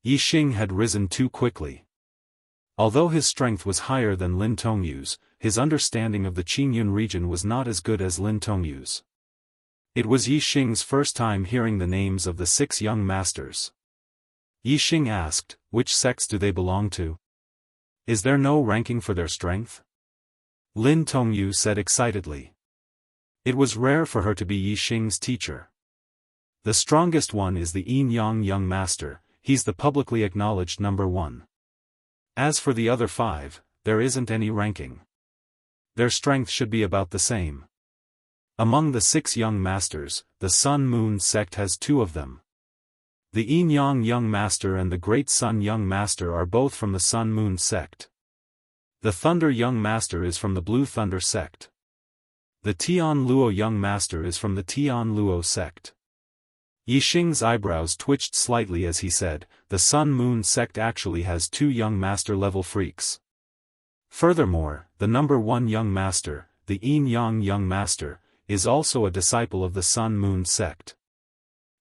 Yixing had risen too quickly. Although his strength was higher than Lin Tongyu's, his understanding of the Qingyun region was not as good as Lin Tongyu's. It was Yixing's first time hearing the names of the 6 young masters. Yixing asked, which sects do they belong to? Is there no ranking for their strength? Lin Tongyu said excitedly. It was rare for her to be Yixing's teacher. The strongest one is the Yin Yang young master, he's the publicly acknowledged number 1. As for the other 5, there isn't any ranking. Their strength should be about the same. Among the 6 young masters, the Sun-Moon sect has 2 of them. The Yin Yang young master and the Great Sun young master are both from the Sun-Moon sect. The Thunder young master is from the Blue Thunder sect. The Tian Luo young master is from the Tian Luo sect. Yixing's eyebrows twitched slightly as he said, the Sun-Moon sect actually has 2 young master-level freaks. Furthermore, the number 1 young master, the Yin Yang young master, is also a disciple of the Sun-Moon sect.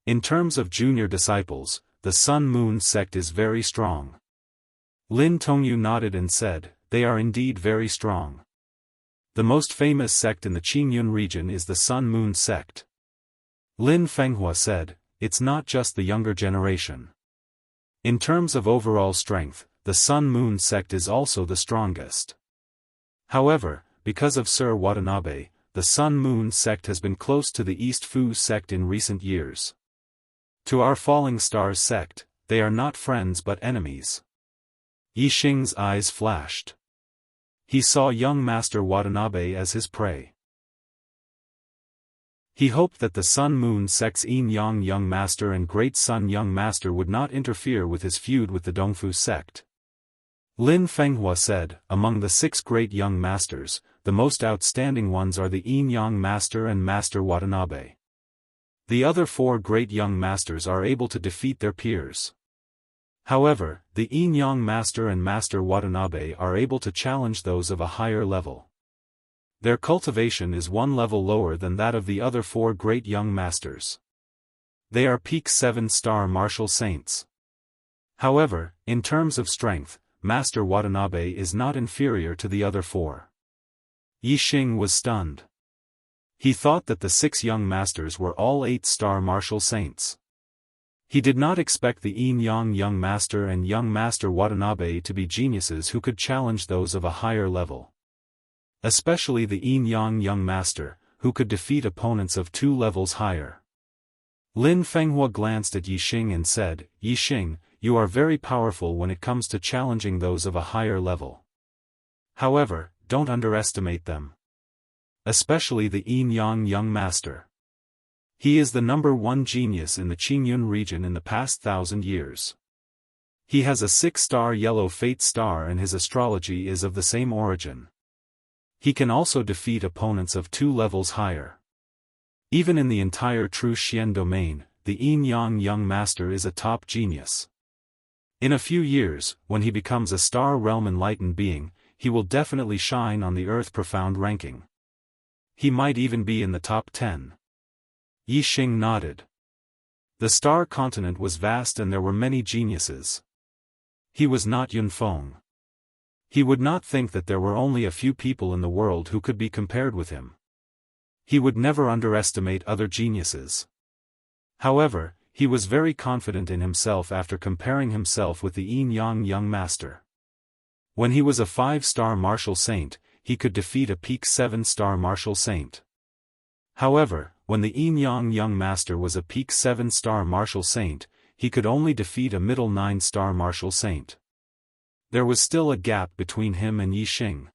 In terms of junior disciples, the Sun-Moon sect is very strong. Lin Tongyu nodded and said, they are indeed very strong. The most famous sect in the Qingyun region is the Sun-Moon sect. Lin Fenghua said, it's not just the younger generation. In terms of overall strength, the Sun-Moon sect is also the strongest. However, because of Sir Watanabe, the Sun-Moon sect has been close to the East Fu sect in recent years. To our Falling Stars sect, they are not friends but enemies. Yixing's eyes flashed. He saw young Master Watanabe as his prey. He hoped that the Sun-Moon sect's Yin Yang young master and Great Sun young master would not interfere with his feud with the Dongfu sect. Lin Fenghua said, among the 6 great young masters, the most outstanding ones are the Yin Yang master and Master Watanabe. The other 4 great young masters are able to defeat their peers. However, the Yin Yang master and Master Watanabe are able to challenge those of a higher level. Their cultivation is 1 level lower than that of the other 4 great young masters. They are peak 7-star martial saints. However, in terms of strength, Master Watanabe is not inferior to the other 4. Yixing was stunned. He thought that the 6 young masters were all 8-star martial saints. He did not expect the Yin Yang young master and young Master Watanabe to be geniuses who could challenge those of a higher level. Especially the Yin Yang young master, who could defeat opponents of 2 levels higher. Lin Fenghua glanced at Yixing and said, Yixing, you are very powerful when it comes to challenging those of a higher level. However, don't underestimate them. Especially the Yin Yang young master. He is the number 1 genius in the Qingyun region in the past 1,000 years. He has a 6-star yellow fate star and his astrology is of the same origin. He can also defeat opponents of 2 levels higher. Even in the entire True Xian domain, the Yin Yang young master is a top genius. In a few years, when he becomes a star realm enlightened being, he will definitely shine on the Earth profound ranking. He might even be in the top 10. Yixing nodded. The star continent was vast and there were many geniuses. He was not Yunfeng. He would not think that there were only a few people in the world who could be compared with him. He would never underestimate other geniuses. However, he was very confident in himself after comparing himself with the Yin Yang young master. When he was a 5-star martial saint, he could defeat a peak 7-star martial saint. However, when the Yin Yang young master was a peak 7-star martial saint, he could only defeat a middle 9-star martial saint. There was still a gap between him and Yixing.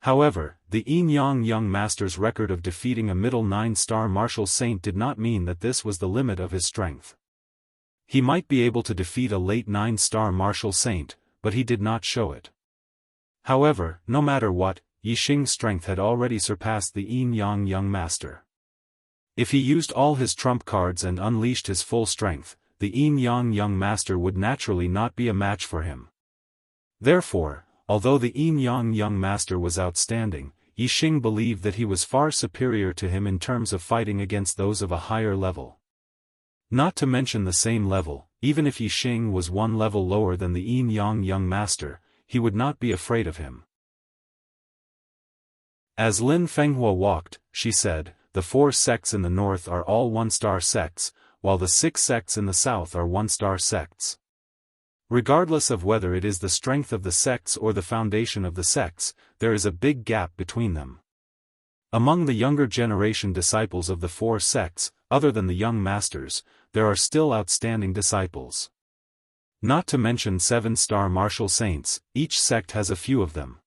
However, the Yin Yang young master's record of defeating a middle 9-star martial saint did not mean that this was the limit of his strength. He might be able to defeat a late 9-star martial saint, but he did not show it. However, no matter what, Yixing's strength had already surpassed the Yin Yang young master. If he used all his trump cards and unleashed his full strength, the Yin Yang young master would naturally not be a match for him. Therefore, although the Yin Yang young master was outstanding, Yixing believed that he was far superior to him in terms of fighting against those of a higher level. Not to mention the same level, even if Yixing was one level lower than the Yin Yang young master, he would not be afraid of him. As Lin Fenghua walked, she said, the 4 sects in the north are all 1-star sects, while the 6 sects in the south are 1-star sects. Regardless of whether it is the strength of the sects or the foundation of the sects, there is a big gap between them. Among the younger generation disciples of the 4 sects, other than the young masters, there are still outstanding disciples. Not to mention 7-star martial saints, each sect has a few of them.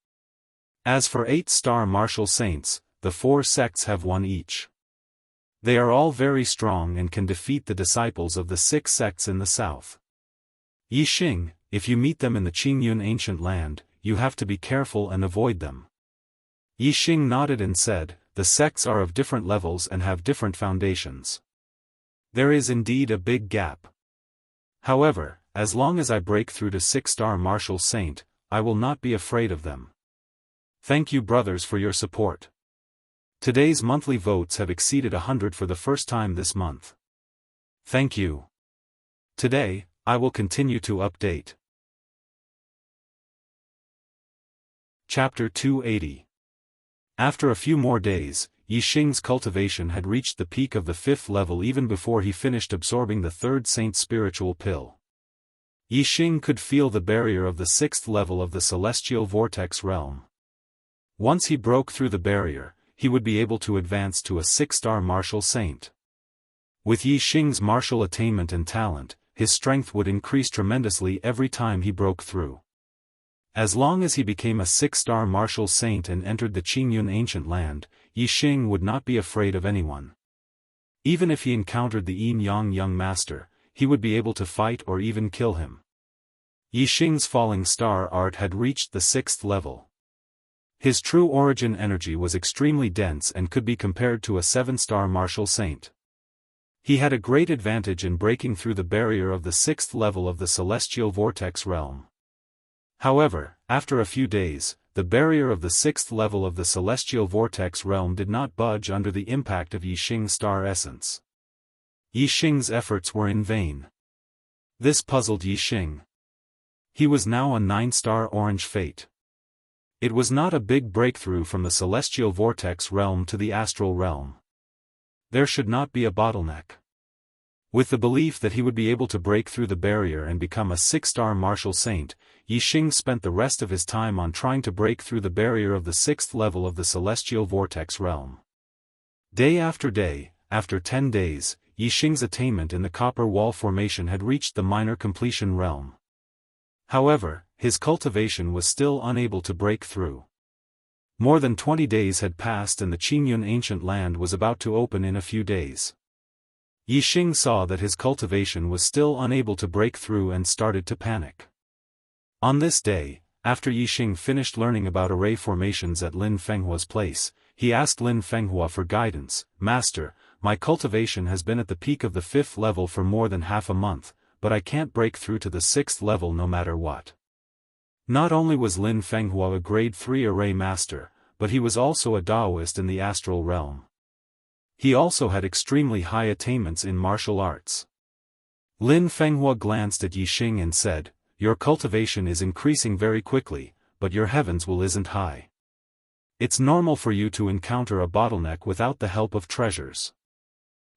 As for 8-star martial saints, the 4 sects have 1 each. They are all very strong and can defeat the disciples of the 6 sects in the south. Yixing, if you meet them in the Qingyun ancient land, you have to be careful and avoid them. Yixing nodded and said, the sects are of different levels and have different foundations. There is indeed a big gap. However, as long as I break through to 6-star martial saint, I will not be afraid of them. Thank you brothers for your support. Today's monthly votes have exceeded 100 for the first time this month. Thank you. Today, I will continue to update. Chapter 280. After a few more days, Yixing's cultivation had reached the peak of the 5th level even before he finished absorbing the 3rd saint spiritual pill. Yixing could feel the barrier of the 6th level of the celestial vortex realm. Once he broke through the barrier, he would be able to advance to a 6-star martial saint. With Yixing's martial attainment and talent, his strength would increase tremendously every time he broke through. As long as he became a 6-star martial saint and entered the Qingyun ancient land, Yixing would not be afraid of anyone. Even if he encountered the Yin Yang young master, he would be able to fight or even kill him. Yixing's falling star art had reached the 6th level. His true origin energy was extremely dense and could be compared to a 7-star martial saint. He had a great advantage in breaking through the barrier of the 6th level of the celestial vortex realm. However, after a few days, the barrier of the 6th level of the celestial vortex realm did not budge under the impact of Yixing's star essence. Yixing's efforts were in vain. This puzzled Yixing. He was now a 9-star orange fate. It was not a big breakthrough from the celestial vortex realm to the astral realm. There should not be a bottleneck. With the belief that he would be able to break through the barrier and become a 6-star martial saint, Yixing spent the rest of his time on trying to break through the barrier of the 6th level of the celestial vortex realm. Day after day, after 10 days, Yixing's attainment in the copper wall formation had reached the minor completion realm. However, his cultivation was still unable to break through. More than 20 days had passed and the Qingyun ancient land was about to open in a few days. Yixing saw that his cultivation was still unable to break through and started to panic. On this day, after Yixing finished learning about array formations at Lin Fenghua's place, he asked Lin Fenghua for guidance. Master, my cultivation has been at the peak of the 5th level for more than half a month, but I can't break through to the 6th level no matter what. Not only was Lin Fenghua a grade 3 array master, but he was also a Taoist in the astral realm. He also had extremely high attainments in martial arts. Lin Fenghua glanced at Yixing and said, your cultivation is increasing very quickly, but your heavens will isn't high. It's normal for you to encounter a bottleneck without the help of treasures.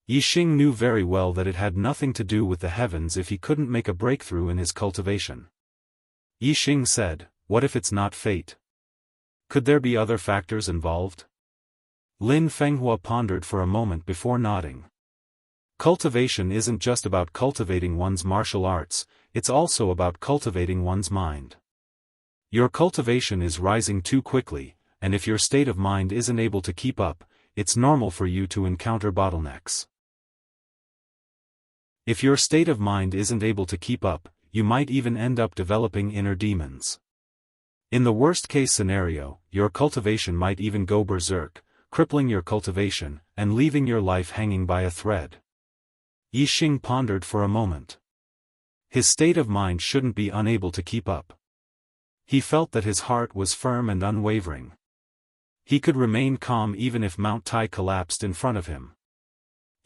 Yixing knew very well that it had nothing to do with the heavens if he couldn't make a breakthrough in his cultivation. Yixing said, what if it's not fate? Could there be other factors involved? Lin Fenghua pondered for a moment before nodding. Cultivation isn't just about cultivating one's martial arts, it's also about cultivating one's mind. Your cultivation is rising too quickly, and if your state of mind isn't able to keep up, it's normal for you to encounter bottlenecks. If your state of mind isn't able to keep up, you might even end up developing inner demons. In the worst-case scenario, your cultivation might even go berserk, crippling your cultivation, and leaving your life hanging by a thread. Yixing pondered for a moment. His state of mind shouldn't be unable to keep up. He felt that his heart was firm and unwavering. He could remain calm even if Mount Tai collapsed in front of him.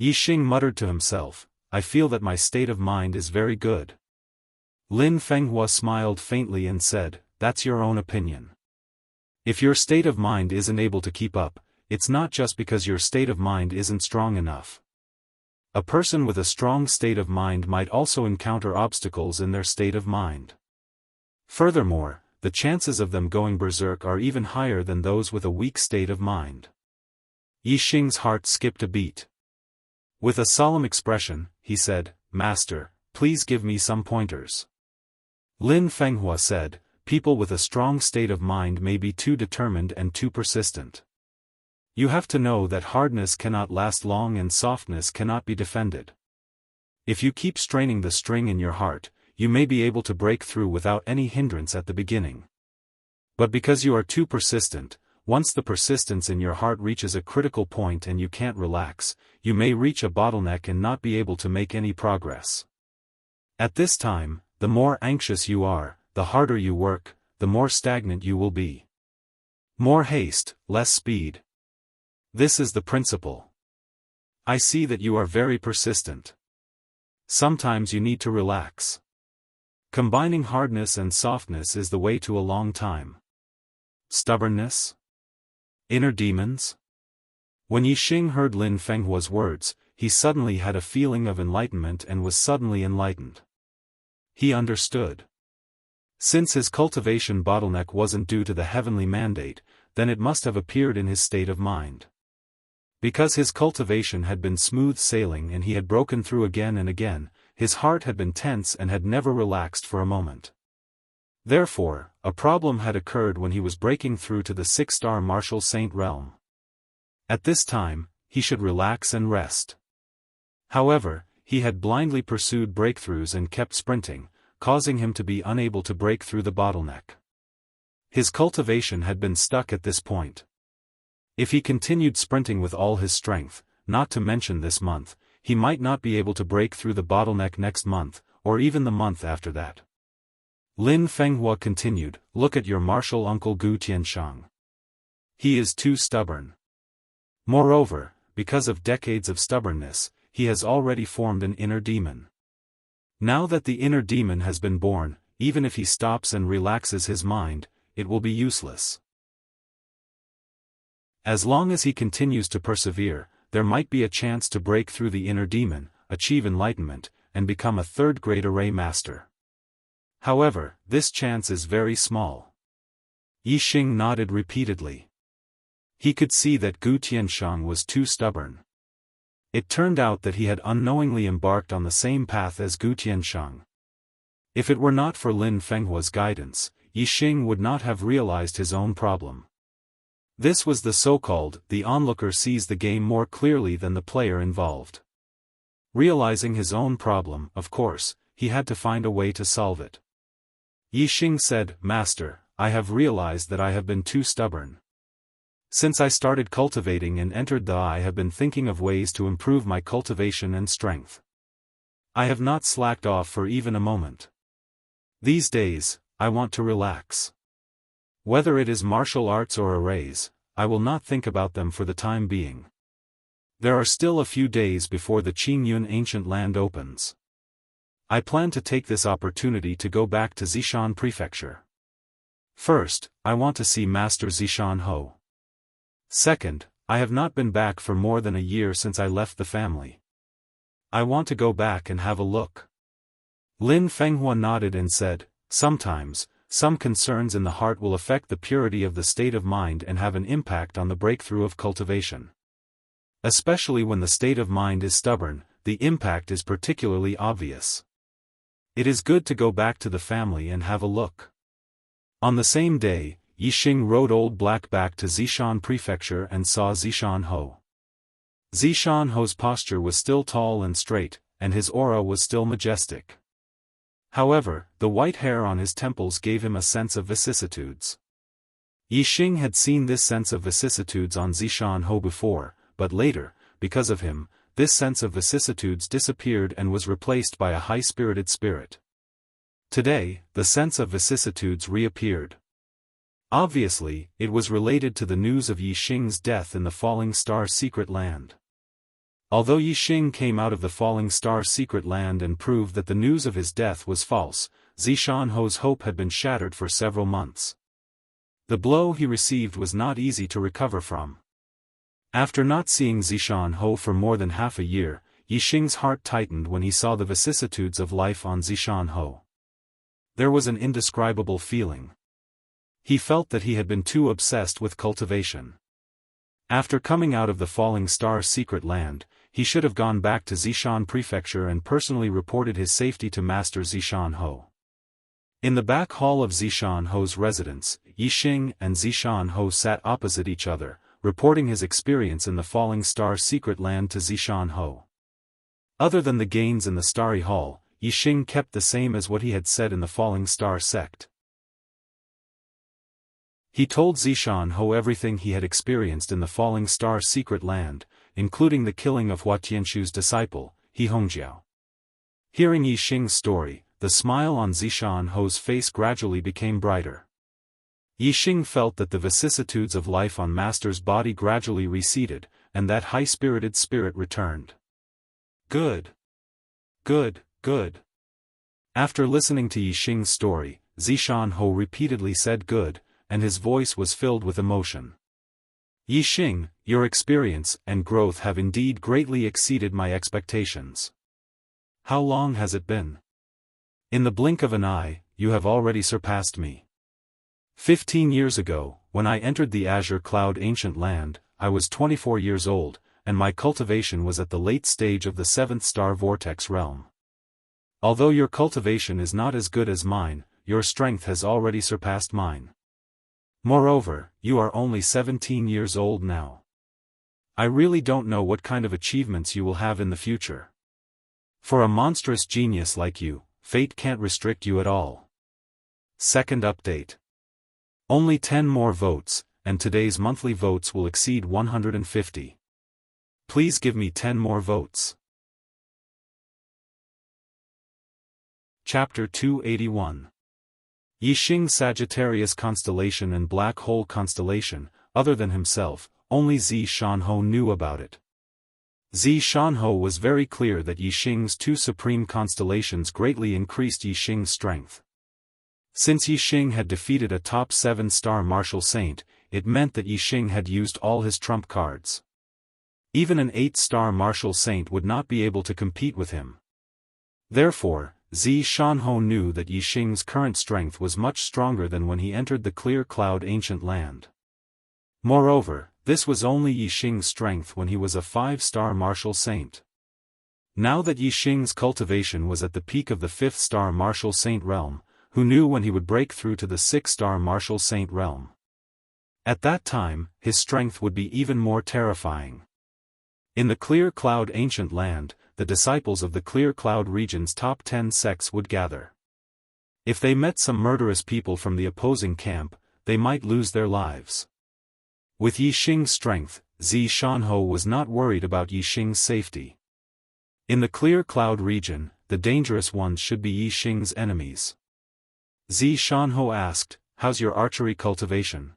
Yixing muttered to himself, I feel that my state of mind is very good. Lin Fenghua smiled faintly and said, that's your own opinion. If your state of mind isn't able to keep up, it's not just because your state of mind isn't strong enough. A person with a strong state of mind might also encounter obstacles in their state of mind. Furthermore, the chances of them going berserk are even higher than those with a weak state of mind. Yixing's heart skipped a beat. With a solemn expression, he said, Master, please give me some pointers. Lin Fenghua said, people with a strong state of mind may be too determined and too persistent. You have to know that hardness cannot last long and softness cannot be defended. If you keep straining the string in your heart, you may be able to break through without any hindrance at the beginning. But because you are too persistent, once the persistence in your heart reaches a critical point and you can't relax, you may reach a bottleneck and not be able to make any progress. At this time, the more anxious you are, the harder you work, the more stagnant you will be. More haste, less speed. This is the principle. I see that you are very persistent. Sometimes you need to relax. Combining hardness and softness is the way to a long time. Stubbornness? Inner demons? When Yixing heard Lin Fenghua's words, he suddenly had a feeling of enlightenment and was suddenly enlightened. He understood. Since his cultivation bottleneck wasn't due to the heavenly mandate, then it must have appeared in his state of mind. Because his cultivation had been smooth sailing and he had broken through again and again, his heart had been tense and had never relaxed for a moment. Therefore, a problem had occurred when he was breaking through to the 6-star martial saint realm. At this time, he should relax and rest. However, he had blindly pursued breakthroughs and kept sprinting, causing him to be unable to break through the bottleneck. His cultivation had been stuck at this point. If he continued sprinting with all his strength, not to mention this month, he might not be able to break through the bottleneck next month, or even the month after that. Lin Fenghua continued, look at your martial uncle Gu Tianshang. He is too stubborn. Moreover, because of decades of stubbornness, he has already formed an inner demon. Now that the inner demon has been born, even if he stops and relaxes his mind, it will be useless. As long as he continues to persevere, there might be a chance to break through the inner demon, achieve enlightenment, and become a third-grade array master. However, this chance is very small. Yixing nodded repeatedly. He could see that Gu Tianshang was too stubborn. It turned out that he had unknowingly embarked on the same path as Gu Tianshang. If it were not for Lin Fenghua's guidance, Yixing would not have realized his own problem. This was the so-called, the onlooker sees the game more clearly than the player involved. Realizing his own problem, of course, he had to find a way to solve it. Yixing said, Master, I have realized that I have been too stubborn. Since I started cultivating and entered the I have been thinking of ways to improve my cultivation and strength. I have not slacked off for even a moment. These days, I want to relax. Whether it is martial arts or arrays, I will not think about them for the time being. There are still a few days before the Qingyun ancient land opens. I plan to take this opportunity to go back to Zishan Prefecture. First, I want to see Master Zishan Ho. Second, I have not been back for more than a year since I left the family. I want to go back and have a look. Lin Fenghua nodded and said, sometimes, some concerns in the heart will affect the purity of the state of mind and have an impact on the breakthrough of cultivation. Especially when the state of mind is stubborn, the impact is particularly obvious. It is good to go back to the family and have a look. On the same day, Yixing rode Old Black back to Zishan Prefecture and saw Zishan Ho. Zishan Ho's posture was still tall and straight, and his aura was still majestic. However, the white hair on his temples gave him a sense of vicissitudes. Yixing had seen this sense of vicissitudes on Zishan Ho before, but later, because of him, this sense of vicissitudes disappeared and was replaced by a high-spirited spirit. Today, the sense of vicissitudes reappeared. Obviously, it was related to the news of Yixing's death in the Falling Star secret land. Although Yixing came out of the falling star secret land and proved that the news of his death was false, Zishanho's hope had been shattered for several months. The blow he received was not easy to recover from. After not seeing Zishanho for more than half a year, Yixing's heart tightened when he saw the vicissitudes of life on Zishanho. There was an indescribable feeling. He felt that he had been too obsessed with cultivation. After coming out of the falling star secret land, he should have gone back to Zishan Prefecture and personally reported his safety to Master Zishanho. In the back hall of Zishanho's residence, Yixing and Zishanho sat opposite each other, reporting his experience in the falling star secret land to Zishanho. Other than the gains in the starry hall, Yixing kept the same as what he had said in the falling star sect. He told Zishanho everything he had experienced in the falling star secret land, including the killing of Hua Tianshu's disciple, He Hongjiao. Hearing Yixing's story, the smile on Zishanho's face gradually became brighter. Yixing felt that the vicissitudes of life on Master's body gradually receded, and that high-spirited spirit returned. Good. Good, good. After listening to Yixing's story, Zishanho repeatedly said good, and his voice was filled with emotion. Yixing, your experience and growth have indeed greatly exceeded my expectations. How long has it been? In the blink of an eye, you have already surpassed me. 15 years ago, when I entered the Azure Cloud Ancient Land, I was 24 years old, and my cultivation was at the late stage of the 7th Star Vortex realm. Although your cultivation is not as good as mine, your strength has already surpassed mine. Moreover, you are only 17 years old now. I really don't know what kind of achievements you will have in the future. For a monstrous genius like you, fate can't restrict you at all. Second update. Only 10 more votes, and today's monthly votes will exceed 150. Please give me 10 more votes. Chapter 281. Yixing Sagittarius Constellation and Black Hole Constellation. Other than himself, only Zishanho knew about it. Zishanho was very clear that Yixing's two supreme constellations greatly increased Yixing's strength. Since Yixing had defeated a top 7-star martial saint, it meant that Yixing had used all his trump cards. Even an 8-star martial saint would not be able to compete with him. Therefore, Zishanho knew that Yixing's current strength was much stronger than when he entered the Clear Cloud Ancient Land. Moreover, this was only Yixing's strength when he was a 5-star martial saint. Now that Yixing's cultivation was at the peak of the 5th-star martial saint realm, who knew when he would break through to the 6-star martial saint realm? At that time, his strength would be even more terrifying. In the Clear Cloud Ancient Land, the disciples of the Clear Cloud region's top 10 sects would gather. If they met some murderous people from the opposing camp, they might lose their lives. With Yixing's strength, Zishanho was not worried about Yixing's safety. In the Clear Cloud region, the dangerous ones should be Yixing's enemies. Zishanho asked, "How's your archery cultivation?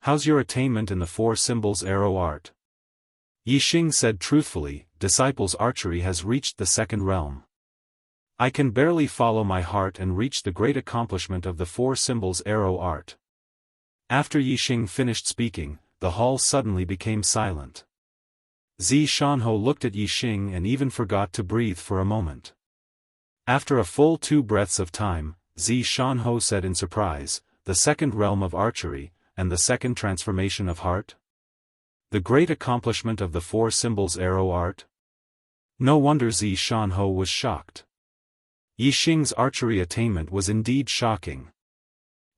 How's your attainment in the 4 symbols arrow art?" Yixing said truthfully, "Disciples' archery has reached the 2nd realm. I can barely follow my heart and reach the great accomplishment of the 4 symbols arrow art." After Yixing finished speaking, the hall suddenly became silent. Zishanho looked at Yixing and even forgot to breathe for a moment. After a full 2 breaths of time, Zishanho said in surprise, "The 2nd realm of archery, and the 2nd transformation of heart? The great accomplishment of the 4 symbols arrow art?" No wonder Zishanho was shocked. Yixing's archery attainment was indeed shocking.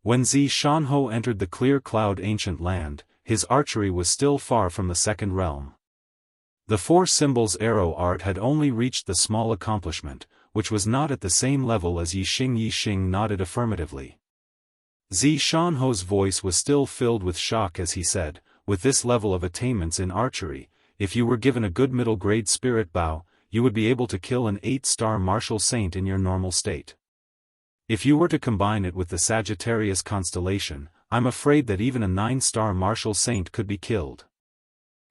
When Zishanho entered the Clear Cloud Ancient Land, his archery was still far from the 2nd realm. The 4 symbols arrow art had only reached the small accomplishment, which was not at the same level as Yixing. Yixing nodded affirmatively. Zishanho's voice was still filled with shock as he said, "With this level of attainments in archery, if you were given a good middle-grade spirit bow, you would be able to kill an 8-star martial saint in your normal state. If you were to combine it with the Sagittarius constellation, I'm afraid that even a 9-star martial saint could be killed."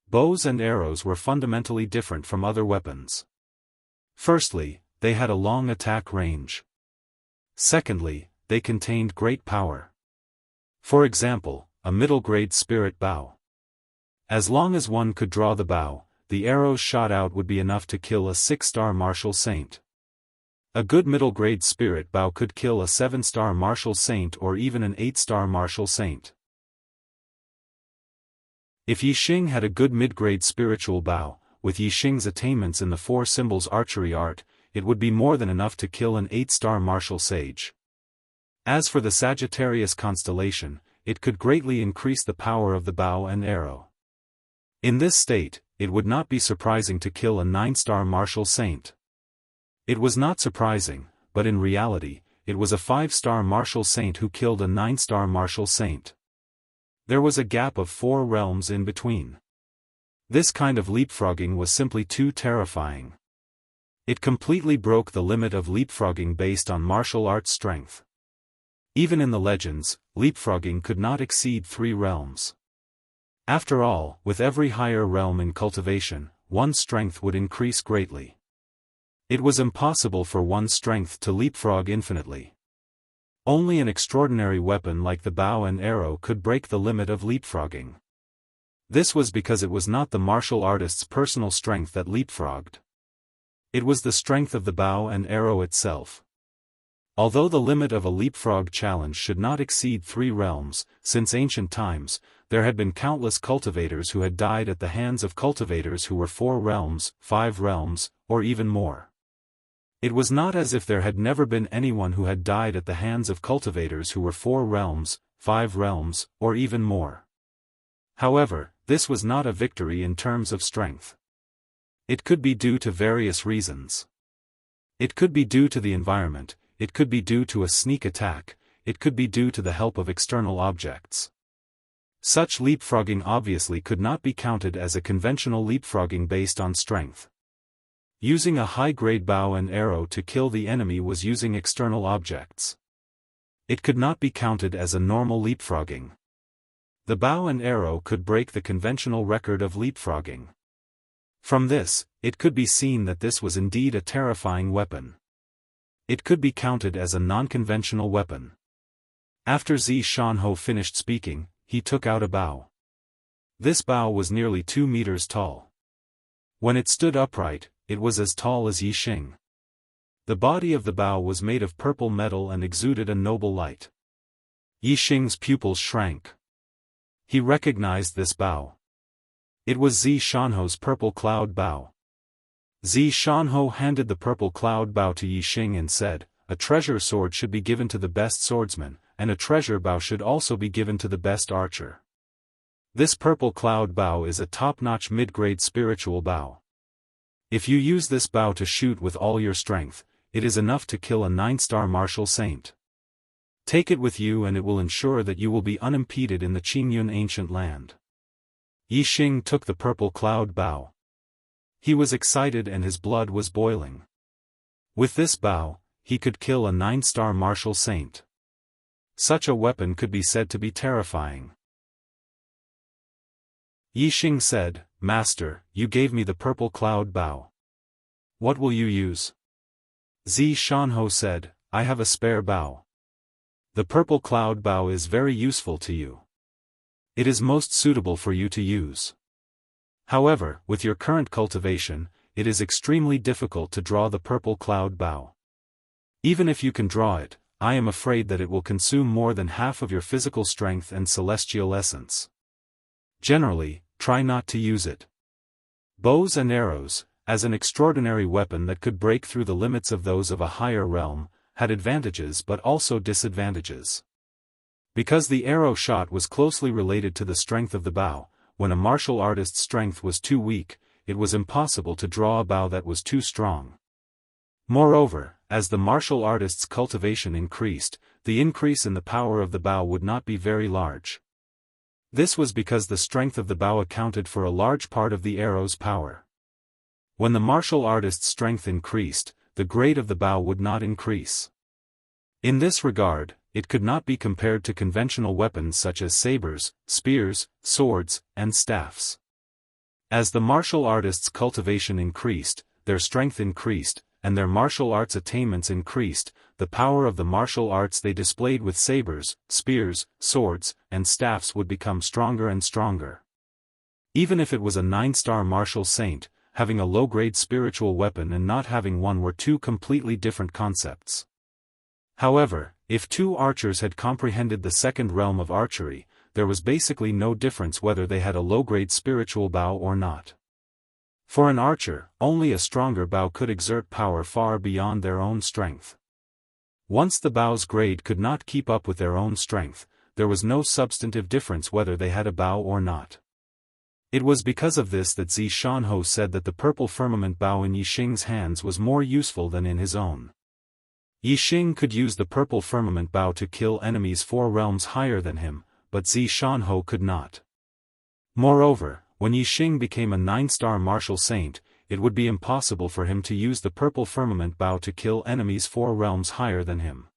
Bows and arrows were fundamentally different from other weapons. Firstly, they had a long attack range. Secondly, they contained great power. For example, a middle-grade spirit bow. As long as one could draw the bow, the arrows shot out would be enough to kill a 6-star martial saint. A good middle-grade spirit bow could kill a 7-star martial saint or even an 8-star martial saint. If Yixing had a good mid-grade spiritual bow, with Yixing's attainments in the 4 symbols archery art, it would be more than enough to kill an 8-star martial sage. As for the Sagittarius constellation, it could greatly increase the power of the bow and arrow. In this state, it would not be surprising to kill a 9-star martial saint. It was not surprising, but in reality, it was a 5-star martial saint who killed a 9-star martial saint. There was a gap of 4 realms in between. This kind of leapfrogging was simply too terrifying. It completely broke the limit of leapfrogging based on martial arts strength. Even in the legends, leapfrogging could not exceed 3 realms. After all, with every higher realm in cultivation, one's strength would increase greatly. It was impossible for one's strength to leapfrog infinitely. Only an extraordinary weapon like the bow and arrow could break the limit of leapfrogging. This was because it was not the martial artist's personal strength that leapfrogged. It was the strength of the bow and arrow itself. Although the limit of a leapfrog challenge should not exceed 3 realms, since ancient times, there had been countless cultivators who had died at the hands of cultivators who were 4 realms, 5 realms, or even more. It was not as if there had never been anyone who had died at the hands of cultivators who were 4 realms, 5 realms, or even more. However, this was not a victory in terms of strength. It could be due to various reasons. It could be due to the environment, it could be due to a sneak attack, it could be due to the help of external objects. Such leapfrogging obviously could not be counted as a conventional leapfrogging based on strength. Using a high-grade bow and arrow to kill the enemy was using external objects. It could not be counted as a normal leapfrogging. The bow and arrow could break the conventional record of leapfrogging. From this, it could be seen that this was indeed a terrifying weapon. It could be counted as a non-conventional weapon. After Xiaofan finished speaking, he took out a bow. This bow was nearly 2 meters tall. When it stood upright, it was as tall as Yixing. The body of the bow was made of purple metal and exuded a noble light. Yixing's pupils shrank. He recognized this bow. It was Xiaofan's purple cloud bow. Xiaofan handed the purple cloud bow to Yixing and said, "A treasure sword should be given to the best swordsman, and a treasure bow should also be given to the best archer. This purple cloud bow is a top-notch mid-grade spiritual bow. If you use this bow to shoot with all your strength, it is enough to kill a 9-star martial saint. Take it with you and it will ensure that you will be unimpeded in the Qingyun ancient land." Yixing took the purple cloud bow. He was excited and his blood was boiling. With this bow, he could kill a 9-star martial saint. Such a weapon could be said to be terrifying. Yixing said, "Master, you gave me the purple cloud bow. What will you use?" Xiaofan said, "I have a spare bow. The purple cloud bow is very useful to you. It is most suitable for you to use. However, with your current cultivation, it is extremely difficult to draw the purple cloud bow. Even if you can draw it, I am afraid that it will consume more than half of your physical strength and celestial essence. Generally, try not to use it." Bows and arrows, as an extraordinary weapon that could break through the limits of those of a higher realm, had advantages but also disadvantages. Because the arrow shot was closely related to the strength of the bow, when a martial artist's strength was too weak, it was impossible to draw a bow that was too strong. Moreover, as the martial artist's cultivation increased, the increase in the power of the bow would not be very large. This was because the strength of the bow accounted for a large part of the arrow's power. When the martial artist's strength increased, the grade of the bow would not increase. In this regard, it could not be compared to conventional weapons such as sabers, spears, swords, and staffs. As the martial artists' cultivation increased, their strength increased, and their martial arts attainments increased, the power of the martial arts they displayed with sabers, spears, swords, and staffs would become stronger and stronger. Even if it was a 9-star martial saint, having a low-grade spiritual weapon and not having one were two completely different concepts. However, if two archers had comprehended the second realm of archery, there was basically no difference whether they had a low-grade spiritual bow or not. For an archer, only a stronger bow could exert power far beyond their own strength. Once the bow's grade could not keep up with their own strength, there was no substantive difference whether they had a bow or not. It was because of this that Zi Shanho said that the purple firmament bow in Yixing's hands was more useful than in his own. Yixing could use the purple firmament bow to kill enemies 4 realms higher than him, but Zi Shanho could not. Moreover, when Yixing became a 9-star martial saint, it would be impossible for him to use the purple firmament bow to kill enemies 4 realms higher than him.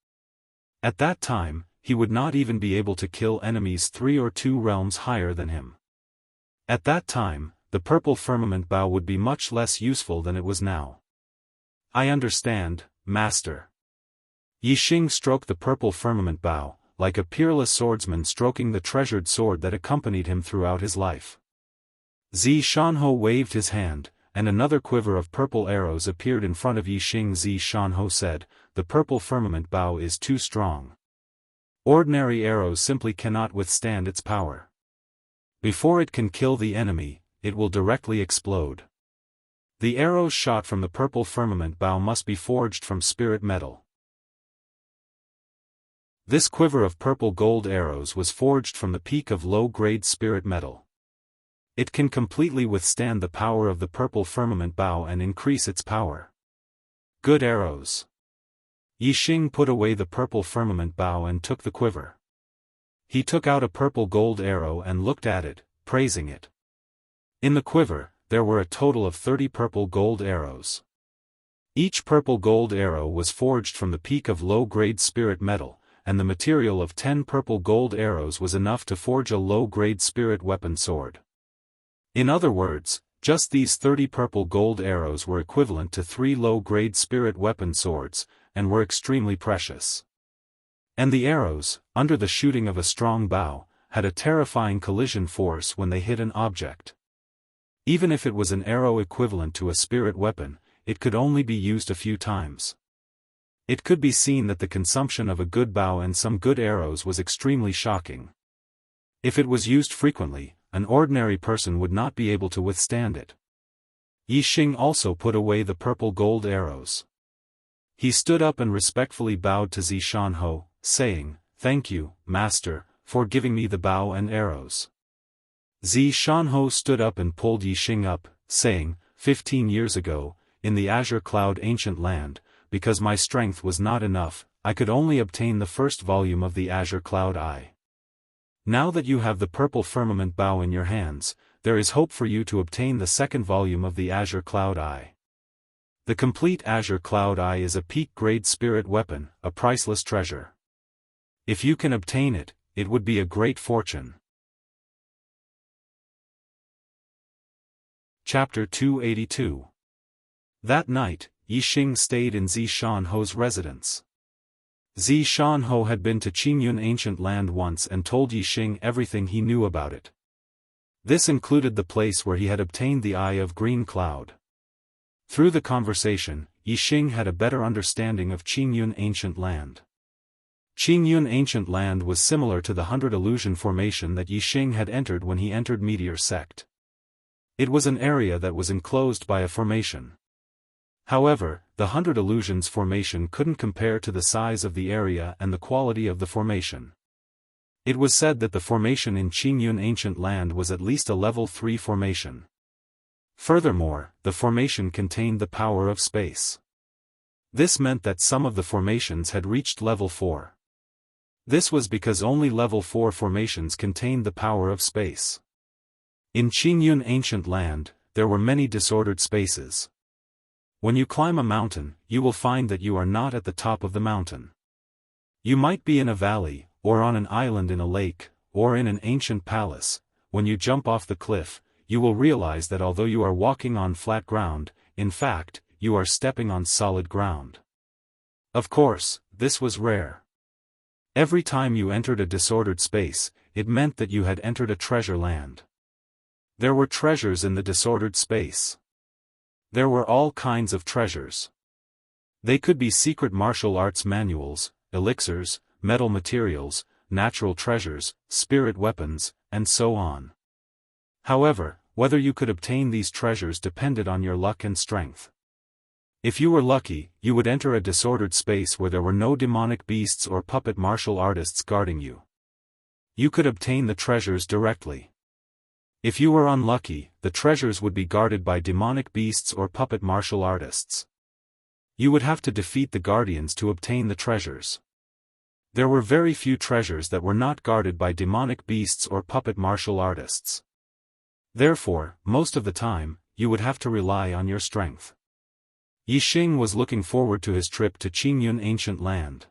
At that time, he would not even be able to kill enemies 3 or 2 realms higher than him. At that time, the purple firmament bow would be much less useful than it was now. I understand, Master. Yixing stroked the purple firmament bow, like a peerless swordsman stroking the treasured sword that accompanied him throughout his life. Zi Shanho waved his hand, and another quiver of purple arrows appeared in front of Yixing. Zi Shanho said, "The purple firmament bow is too strong. Ordinary arrows simply cannot withstand its power. Before it can kill the enemy, it will directly explode. The arrows shot from the purple firmament bow must be forged from spirit metal." This quiver of purple gold arrows was forged from the peak of low-grade spirit metal. It can completely withstand the power of the purple firmament bow and increase its power. Good arrows. Yixing put away the purple firmament bow and took the quiver. He took out a purple gold arrow and looked at it, praising it. In the quiver, there were a total of 30 purple gold arrows. Each purple gold arrow was forged from the peak of low-grade spirit metal, and the material of 10 purple gold arrows was enough to forge a low-grade spirit weapon sword. In other words, just these 30 purple gold arrows were equivalent to 3 low-grade spirit weapon swords, and were extremely precious. And the arrows, under the shooting of a strong bow, had a terrifying collision force when they hit an object. Even if it was an arrow equivalent to a spirit weapon, it could only be used a few times. It could be seen that the consumption of a good bow and some good arrows was extremely shocking. If it was used frequently, an ordinary person would not be able to withstand it. Yixing also put away the purple gold arrows. He stood up and respectfully bowed to Zi Shanho, saying, "Thank you, Master, for giving me the bow and arrows." Zi Shanho stood up and pulled Yixing up, saying, 15 years ago, in the Azure Cloud ancient land, because my strength was not enough, I could only obtain the first volume of the Azure Cloud Eye. Now that you have the purple firmament bow in your hands, there is hope for you to obtain the second volume of the Azure Cloud Eye. The complete Azure Cloud Eye is a peak-grade spirit weapon, a priceless treasure. If you can obtain it, it would be a great fortune. Chapter 282. That night, Yixing stayed in Zi Shanho's residence. Zi Shanho had been to Qingyun ancient land once and told Yixing everything he knew about it. This included the place where he had obtained the Eye of Green Cloud. Through the conversation, Yixing had a better understanding of Qingyun ancient land. Qingyun ancient land was similar to the 100 illusion formation that Yixing had entered when he entered Meteor Sect. It was an area that was enclosed by a formation. However, the 100 illusions formation couldn't compare to the size of the area and the quality of the formation. It was said that the formation in Qingyun ancient land was at least a level 3 formation. Furthermore, the formation contained the power of space. This meant that some of the formations had reached level 4. This was because only level 4 formations contained the power of space. In Qingyun ancient land, there were many disordered spaces. When you climb a mountain, you will find that you are not at the top of the mountain. You might be in a valley, or on an island in a lake, or in an ancient palace. When you jump off the cliff, you will realize that although you are walking on flat ground, in fact, you are stepping on solid ground. Of course, this was rare. Every time you entered a disordered space, it meant that you had entered a treasure land. There were treasures in the disordered space. There were all kinds of treasures. They could be secret martial arts manuals, elixirs, metal materials, natural treasures, spirit weapons, and so on. However, whether you could obtain these treasures depended on your luck and strength. If you were lucky, you would enter a disordered space where there were no demonic beasts or puppet martial artists guarding you. You could obtain the treasures directly. If you were unlucky, the treasures would be guarded by demonic beasts or puppet martial artists. You would have to defeat the guardians to obtain the treasures. There were very few treasures that were not guarded by demonic beasts or puppet martial artists. Therefore, most of the time, you would have to rely on your strength. Yixing was looking forward to his trip to Qingyun ancient land.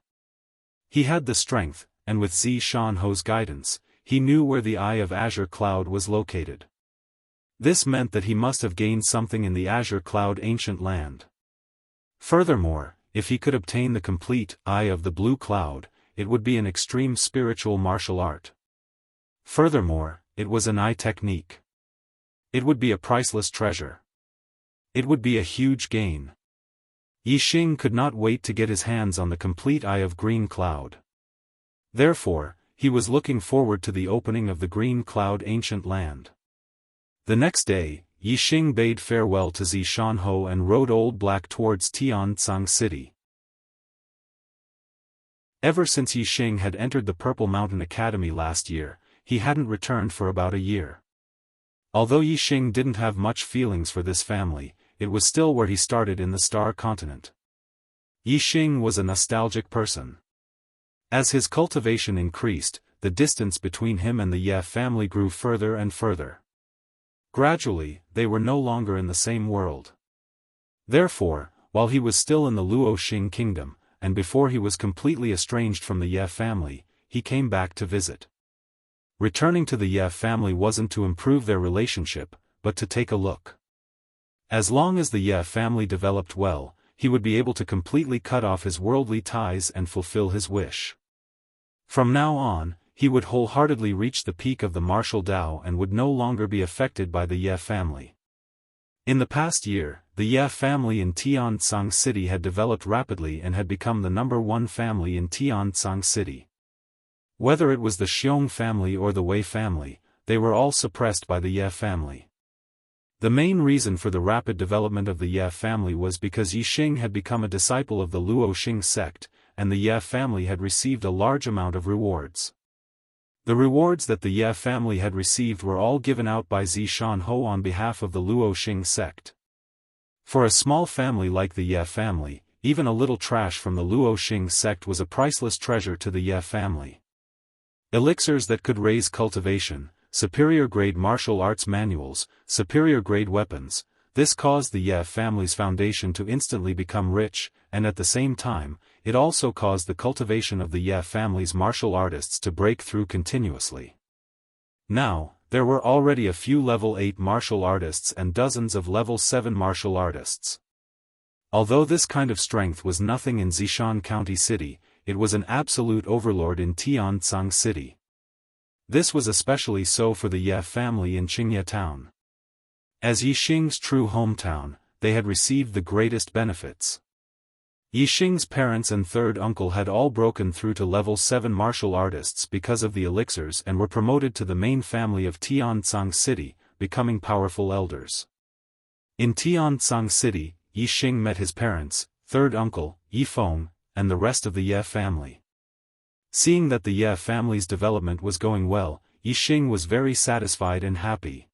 He had the strength, and with Zishanho's guidance, he knew where the Eye of Azure Cloud was located. This meant that he must have gained something in the Azure Cloud ancient land. Furthermore, if he could obtain the complete Eye of the Blue Cloud, it would be an extreme spiritual martial art. Furthermore, it was an eye technique. It would be a priceless treasure. It would be a huge gain. Yixing could not wait to get his hands on the complete Eye of Green Cloud. Therefore, he was looking forward to the opening of the Green Cloud ancient land. The next day, Yixing bade farewell to Zishanho and rode Old Black towards Tianzang City. Ever since Yixing had entered the Purple Mountain Academy last year, he hadn't returned for about a year. Although Yixing didn't have much feelings for this family, it was still where he started in the Star Continent. Yixing was a nostalgic person. As his cultivation increased, the distance between him and the Ye family grew further and further. Gradually, they were no longer in the same world. Therefore, while he was still in the Luoxing kingdom, and before he was completely estranged from the Ye family, he came back to visit. Returning to the Ye family wasn't to improve their relationship, but to take a look. As long as the Ye family developed well, he would be able to completely cut off his worldly ties and fulfill his wish. From now on, he would wholeheartedly reach the peak of the martial Tao and would no longer be affected by the Ye family. In the past year, the Ye family in Tianzang City had developed rapidly and had become the #1 family in Tianzang City. Whether it was the Xiong family or the Wei family, they were all suppressed by the Ye family. The main reason for the rapid development of the Ye family was because Yixing had become a disciple of the Luoxing sect, and the Ye family had received a large amount of rewards. The rewards that the Ye family had received were all given out by Zishanho on behalf of the Luoxing sect. For a small family like the Ye family, even a little trash from the Luoxing sect was a priceless treasure to the Ye family. Elixirs that could raise cultivation, superior-grade martial arts manuals, superior-grade weapons, this caused the Ye family's foundation to instantly become rich, and at the same time, it also caused the cultivation of the Ye family's martial artists to break through continuously. Now, there were already a few level 8 martial artists and dozens of level 7 martial artists. Although this kind of strength was nothing in Zishan County City, it was an absolute overlord in Tianzang City. This was especially so for the Ye family in Qingye Town. As Yixing's true hometown, they had received the greatest benefits. Yixing's parents and third uncle had all broken through to level 7 martial artists because of the elixirs and were promoted to the main family of Tianzang City, becoming powerful elders. In Tianzang City, Yixing met his parents, third uncle, Yifeng, and the rest of the Ye family. Seeing that the Ye family's development was going well, Yixing was very satisfied and happy.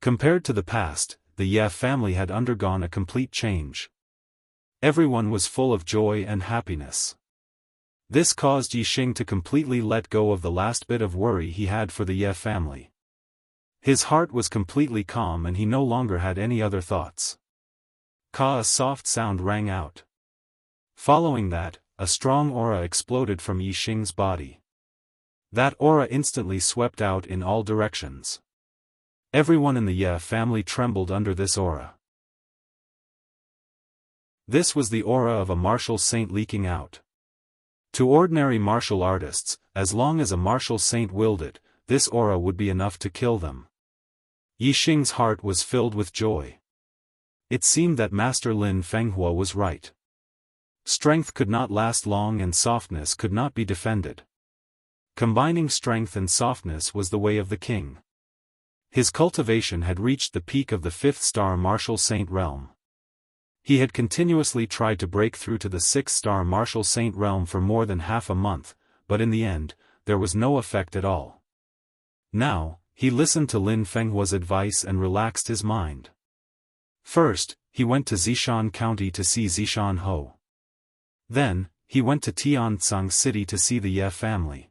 Compared to the past, the Ye family had undergone a complete change. Everyone was full of joy and happiness. This caused Yixing to completely let go of the last bit of worry he had for the Ye family. His heart was completely calm and he no longer had any other thoughts. A soft sound rang out. Following that, a strong aura exploded from Yixing's body. That aura instantly swept out in all directions. Everyone in the Ye family trembled under this aura. This was the aura of a martial saint leaking out. To ordinary martial artists, as long as a martial saint willed it, this aura would be enough to kill them. Yixing's heart was filled with joy. It seemed that Master Lin Fenghua was right. Strength could not last long and softness could not be defended. Combining strength and softness was the way of the king. His cultivation had reached the peak of the 5th-star martial saint realm. He had continuously tried to break through to the 6th-star martial saint realm for more than half a month, but in the end, there was no effect at all. Now, he listened to Lin Fenghua's advice and relaxed his mind. First, he went to Zishan County to see Zishan Ho. Then, he went to Tianzang City to see the Ye family.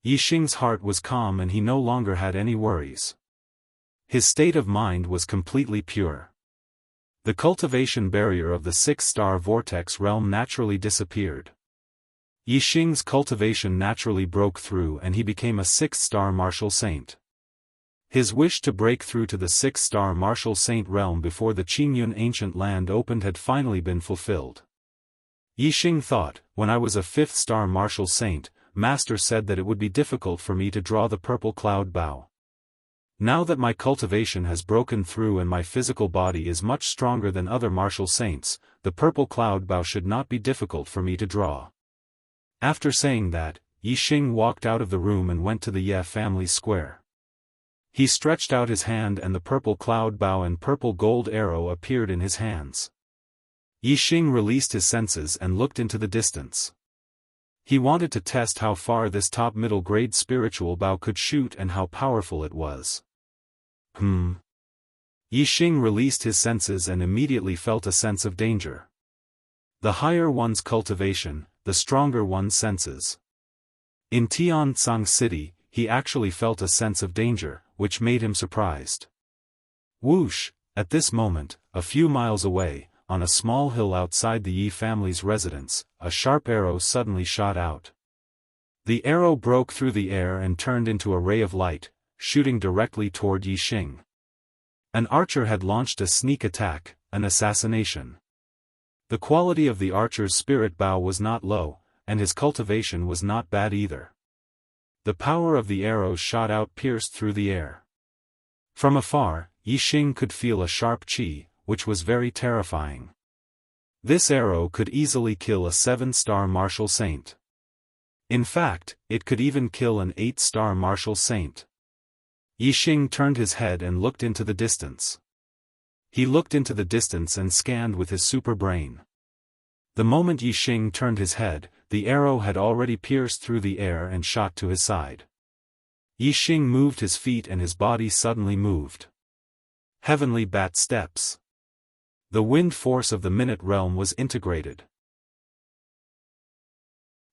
Yixing's heart was calm and he no longer had any worries. His state of mind was completely pure. The cultivation barrier of the 6th-star vortex realm naturally disappeared. Yixing's cultivation naturally broke through and he became a 6th-star martial saint. His wish to break through to the 6th-star martial saint realm before the Qingyun ancient land opened had finally been fulfilled. Yixing thought, when I was a 5th-star martial saint, Master said that it would be difficult for me to draw the purple cloud bow. Now that my cultivation has broken through and my physical body is much stronger than other martial saints, the purple cloud bow should not be difficult for me to draw. After saying that, Yixing walked out of the room and went to the Ye family square. He stretched out his hand and the purple cloud bow and purple gold arrow appeared in his hands. Yixing released his senses and looked into the distance. He wanted to test how far this top middle grade spiritual bow could shoot and how powerful it was. Yixing released his senses and immediately felt a sense of danger. The higher one's cultivation, the stronger one's senses. In Tianzang City, he actually felt a sense of danger, which made him surprised. Whoosh! At this moment, a few miles away, on a small hill outside the Yi family's residence, a sharp arrow suddenly shot out. The arrow broke through the air and turned into a ray of light, shooting directly toward Yixing. An archer had launched a sneak attack, an assassination. The quality of the archer's spirit bow was not low, and his cultivation was not bad either. The power of the arrow shot out pierced through the air. From afar, Yixing could feel a sharp qi, which was very terrifying. This arrow could easily kill a 7-star martial saint. In fact, it could even kill an 8-star martial saint. Yixing turned his head and looked into the distance. He looked into the distance and scanned with his super brain. The moment Yixing turned his head, the arrow had already pierced through the air and shot to his side. Yixing moved his feet and his body suddenly moved. Heavenly bat steps. The wind force of the minute realm was integrated.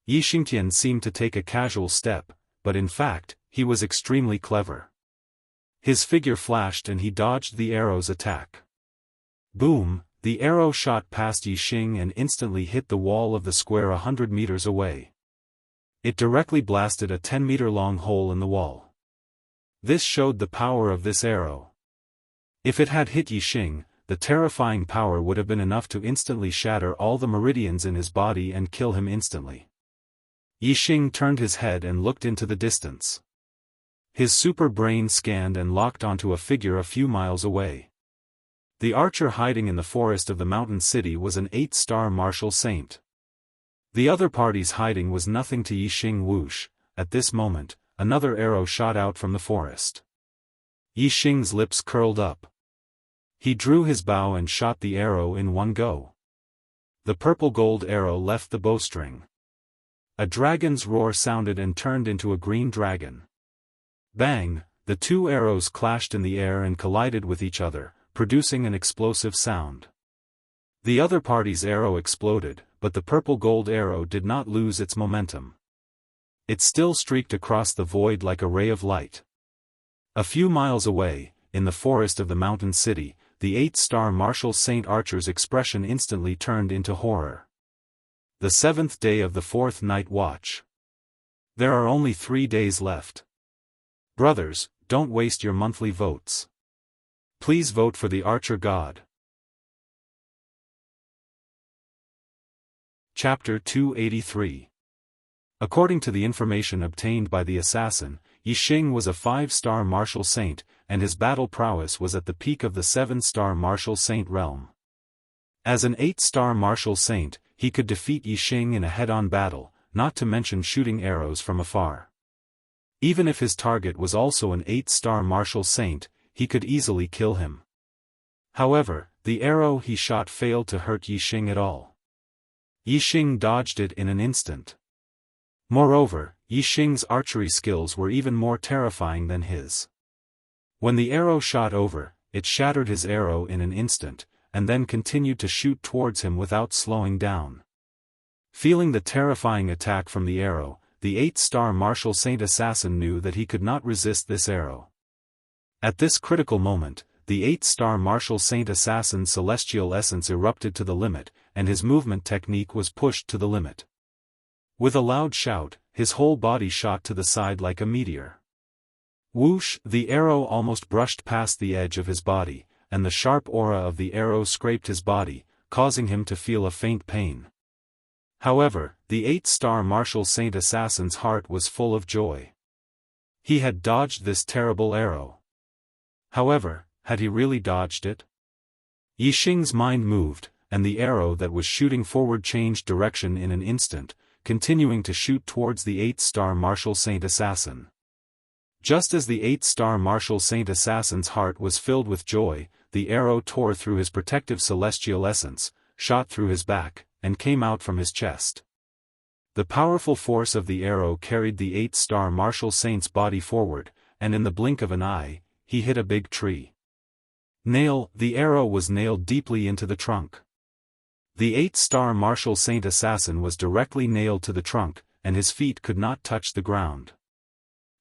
Yixingtian seemed to take a casual step, but in fact, he was extremely clever. His figure flashed and he dodged the arrow's attack. Boom! The arrow shot past Yixing and instantly hit the wall of the square 100 meters away. It directly blasted a 10-meter-long hole in the wall. This showed the power of this arrow. If it had hit Yixing, the terrifying power would have been enough to instantly shatter all the meridians in his body and kill him instantly. Yixing turned his head and looked into the distance. His super brain scanned and locked onto a figure a few miles away. The archer hiding in the forest of the mountain city was an 8-star martial saint. The other party's hiding was nothing to Yixing. Whoosh! At this moment, another arrow shot out from the forest. Yixing's lips curled up. He drew his bow and shot the arrow in one go. The purple gold arrow left the bowstring. A dragon's roar sounded and turned into a green dragon. Bang! The two arrows clashed in the air and collided with each other, producing an explosive sound. The other party's arrow exploded, but the purple gold arrow did not lose its momentum. It still streaked across the void like a ray of light. A few miles away, in the forest of the mountain city, the 8-star martial saint archer's expression instantly turned into horror. The 7th day of the 4th night watch. There are only 3 days left. Brothers, don't waste your monthly votes. Please vote for the Archer God. Chapter 283. According to the information obtained by the assassin, Yixing was a 5-star martial saint, and his battle prowess was at the peak of the 7-star martial saint realm. As an 8-star martial saint, he could defeat Yixing in a head-on battle, not to mention shooting arrows from afar. Even if his target was also an 8-star martial saint, he could easily kill him. However, the arrow he shot failed to hurt Yixing at all. Yixing dodged it in an instant. Moreover, Yixing's archery skills were even more terrifying than his. When the arrow shot over, it shattered his arrow in an instant, and then continued to shoot towards him without slowing down. Feeling the terrifying attack from the arrow, the 8-star martial saint assassin knew that he could not resist this arrow. At this critical moment, the 8-star martial saint assassin's celestial essence erupted to the limit, and his movement technique was pushed to the limit. With a loud shout, his whole body shot to the side like a meteor. Whoosh! The arrow almost brushed past the edge of his body, and the sharp aura of the arrow scraped his body, causing him to feel a faint pain. However, the 8-star martial saint assassin's heart was full of joy. He had dodged this terrible arrow. However, had he really dodged it? Yixing's mind moved, and the arrow that was shooting forward changed direction in an instant, continuing to shoot towards the 8-star martial saint assassin. Just as the 8-star martial saint assassin's heart was filled with joy, the arrow tore through his protective celestial essence, shot through his back, and came out from his chest. The powerful force of the arrow carried the 8-star martial saint's body forward, and in the blink of an eye, he hit a big tree. The arrow was nailed deeply into the trunk. The 8-star martial saint assassin was directly nailed to the trunk, and his feet could not touch the ground.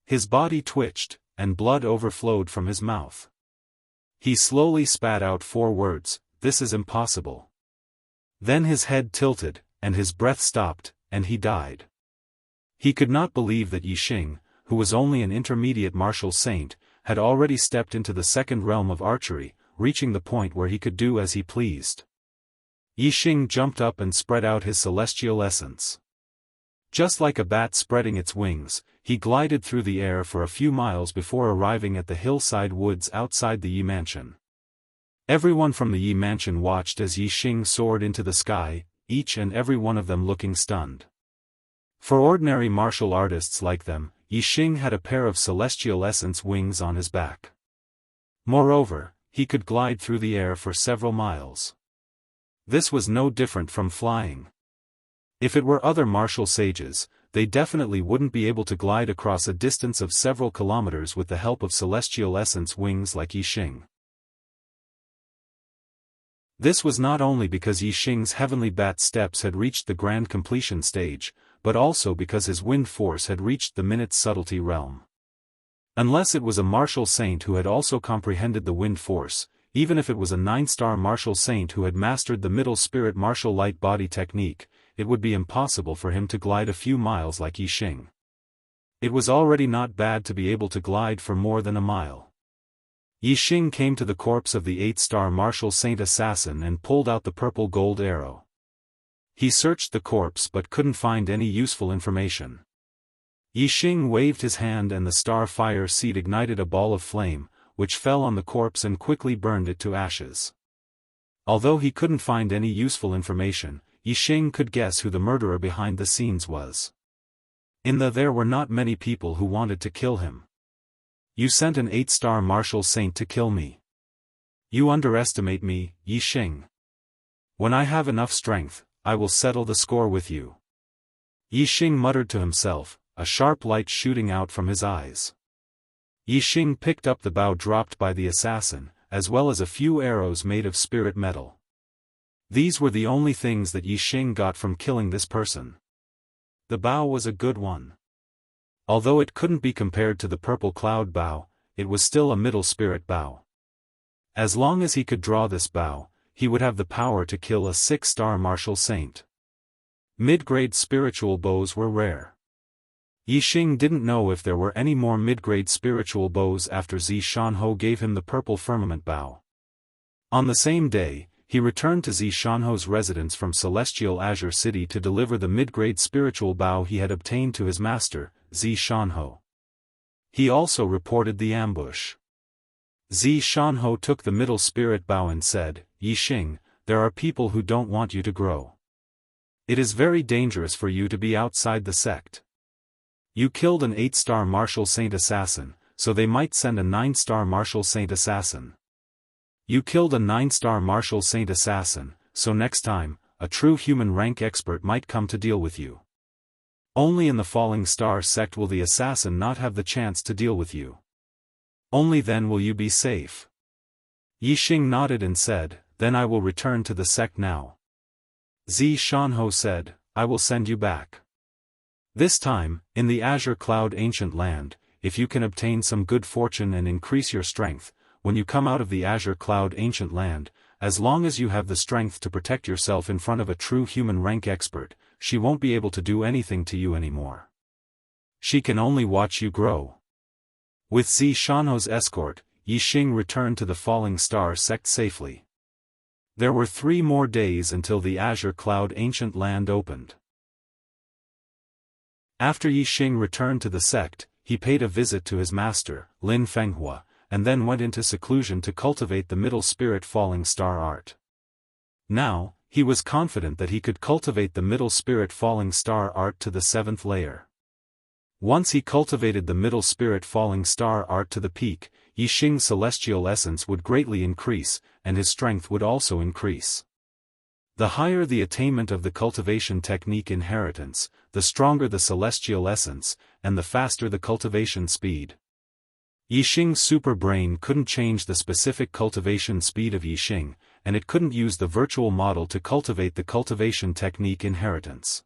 His body twitched, and blood overflowed from his mouth. He slowly spat out 4 words, "This is impossible." Then his head tilted, and his breath stopped, and he died. He could not believe that Yixing, who was only an intermediate martial saint, had already stepped into the 2nd realm of archery, reaching the point where he could do as he pleased. Yixing jumped up and spread out his celestial essence. Just like a bat spreading its wings, he glided through the air for a few miles before arriving at the hillside woods outside the Yi mansion. Everyone from the Yi mansion watched as Yixing soared into the sky, each and every one of them looking stunned. For ordinary martial artists like them, Yixing had a pair of celestial essence wings on his back. Moreover, he could glide through the air for several miles. This was no different from flying. If it were other martial sages, they definitely wouldn't be able to glide across a distance of several kilometers with the help of celestial essence wings like Yixing. This was not only because Yixing's heavenly bat steps had reached the grand completion stage, but also because his wind force had reached the minute subtlety realm. Unless it was a martial saint who had also comprehended the wind force, even if it was a 9-star martial saint who had mastered the middle spirit martial light body technique, it would be impossible for him to glide a few miles like Yixing. It was already not bad to be able to glide for more than a mile. Yixing came to the corpse of the 8-star martial saint assassin and pulled out the purple gold arrow. He searched the corpse but couldn't find any useful information. Yixing waved his hand and the star fire seed ignited a ball of flame, which fell on the corpse and quickly burned it to ashes. Although he couldn't find any useful information, Yixing could guess who the murderer behind the scenes was. There were not many people who wanted to kill him. "You sent an 8-star martial saint to kill me. You underestimate me, Yixing. When I have enough strength, I will settle the score with you." Yixing muttered to himself, a sharp light shooting out from his eyes. Yixing picked up the bow dropped by the assassin, as well as a few arrows made of spirit metal. These were the only things that Yixing got from killing this person. The bow was a good one. Although it couldn't be compared to the purple cloud bow, it was still a middle spirit bow. As long as he could draw this bow, he would have the power to kill a 6-star martial saint. Mid-grade spiritual bows were rare. Yixing didn't know if there were any more mid-grade spiritual bows after Zi Shanho gave him the purple firmament bow. On the same day, he returned to Zi Shanho's residence from Celestial Azure City to deliver the mid-grade spiritual bow he had obtained to his master, Zi Shanho. He also reported the ambush. Zi Shanho took the middle spirit bow and said, Yixing, there are people who don't want you to grow. It is very dangerous for you to be outside the sect. You killed an 8-star martial saint assassin, so they might send a 9-star martial saint assassin. You killed a 9-star martial saint assassin, so next time, a true human rank expert might come to deal with you. Only in the Falling Star sect will the assassin not have the chance to deal with you. Only then will you be safe. Yixing nodded and said, then I will return to the sect now. Zi Shanho said, I will send you back. This time, in the Azure Cloud Ancient Land, if you can obtain some good fortune and increase your strength, when you come out of the Azure Cloud Ancient Land, as long as you have the strength to protect yourself in front of a true human rank expert, she won't be able to do anything to you anymore. She can only watch you grow. With Zi Shanho's escort, Yixing returned to the Falling Star sect safely. There were 3 more days until the Azure Cloud Ancient Land opened. After Yixing returned to the sect, he paid a visit to his master, Lin Fenghua, and then went into seclusion to cultivate the middle spirit Falling Star art. Now, he was confident that he could cultivate the middle spirit Falling Star art to the 7th layer. Once he cultivated the middle spirit Falling Star art to the peak, Yixing's celestial essence would greatly increase, and his strength would also increase. The higher the attainment of the cultivation technique inheritance, the stronger the celestial essence, and the faster the cultivation speed. Yixing's super brain couldn't change the specific cultivation speed of Yixing, and it couldn't use the virtual model to cultivate the cultivation technique inheritance.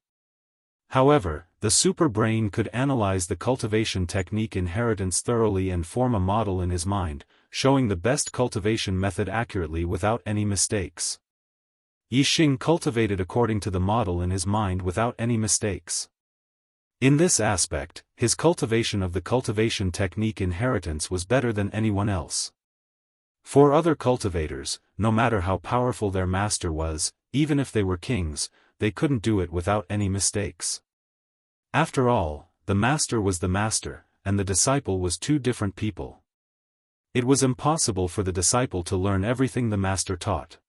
However, the super brain could analyze the cultivation technique inheritance thoroughly and form a model in his mind, showing the best cultivation method accurately without any mistakes. Yixing cultivated according to the model in his mind without any mistakes. In this aspect, his cultivation of the cultivation technique inheritance was better than anyone else. For other cultivators, no matter how powerful their master was, even if they were kings, they couldn't do it without any mistakes. After all, the master was the master, and the disciple was 2 different people. It was impossible for the disciple to learn everything the master taught.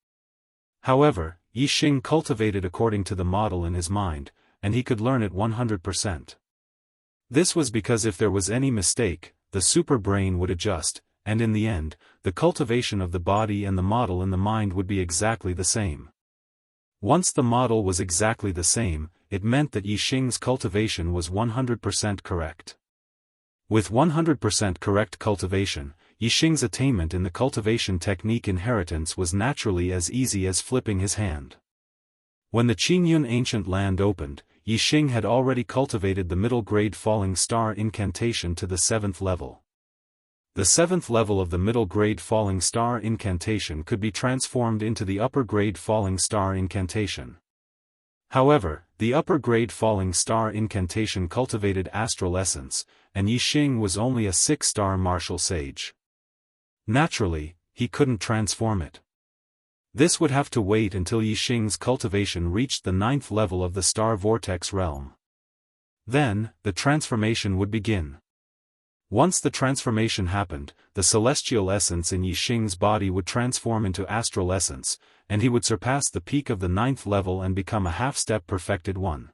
However, Yixing cultivated according to the model in his mind, and he could learn it 100%. This was because if there was any mistake, the super brain would adjust, and in the end, the cultivation of the body and the model in the mind would be exactly the same. Once the model was exactly the same, it meant that Yixing's cultivation was 100% correct. With 100% correct cultivation, Yixing's attainment in the cultivation technique inheritance was naturally as easy as flipping his hand. When the Qingyun Ancient Land opened, Yixing had already cultivated the middle grade Falling Star incantation to the 7th level. The 7th level of the middle grade Falling Star incantation could be transformed into the upper grade Falling Star incantation. However, the upper grade Falling Star incantation cultivated astral essence, and Yixing was only a 6-star martial sage. Naturally, he couldn't transform it. This would have to wait until Yixing's cultivation reached the 9th level of the Star Vortex realm. Then, the transformation would begin. Once the transformation happened, the celestial essence in Yixing's body would transform into astral essence, and he would surpass the peak of the 9th level and become a half-step perfected one.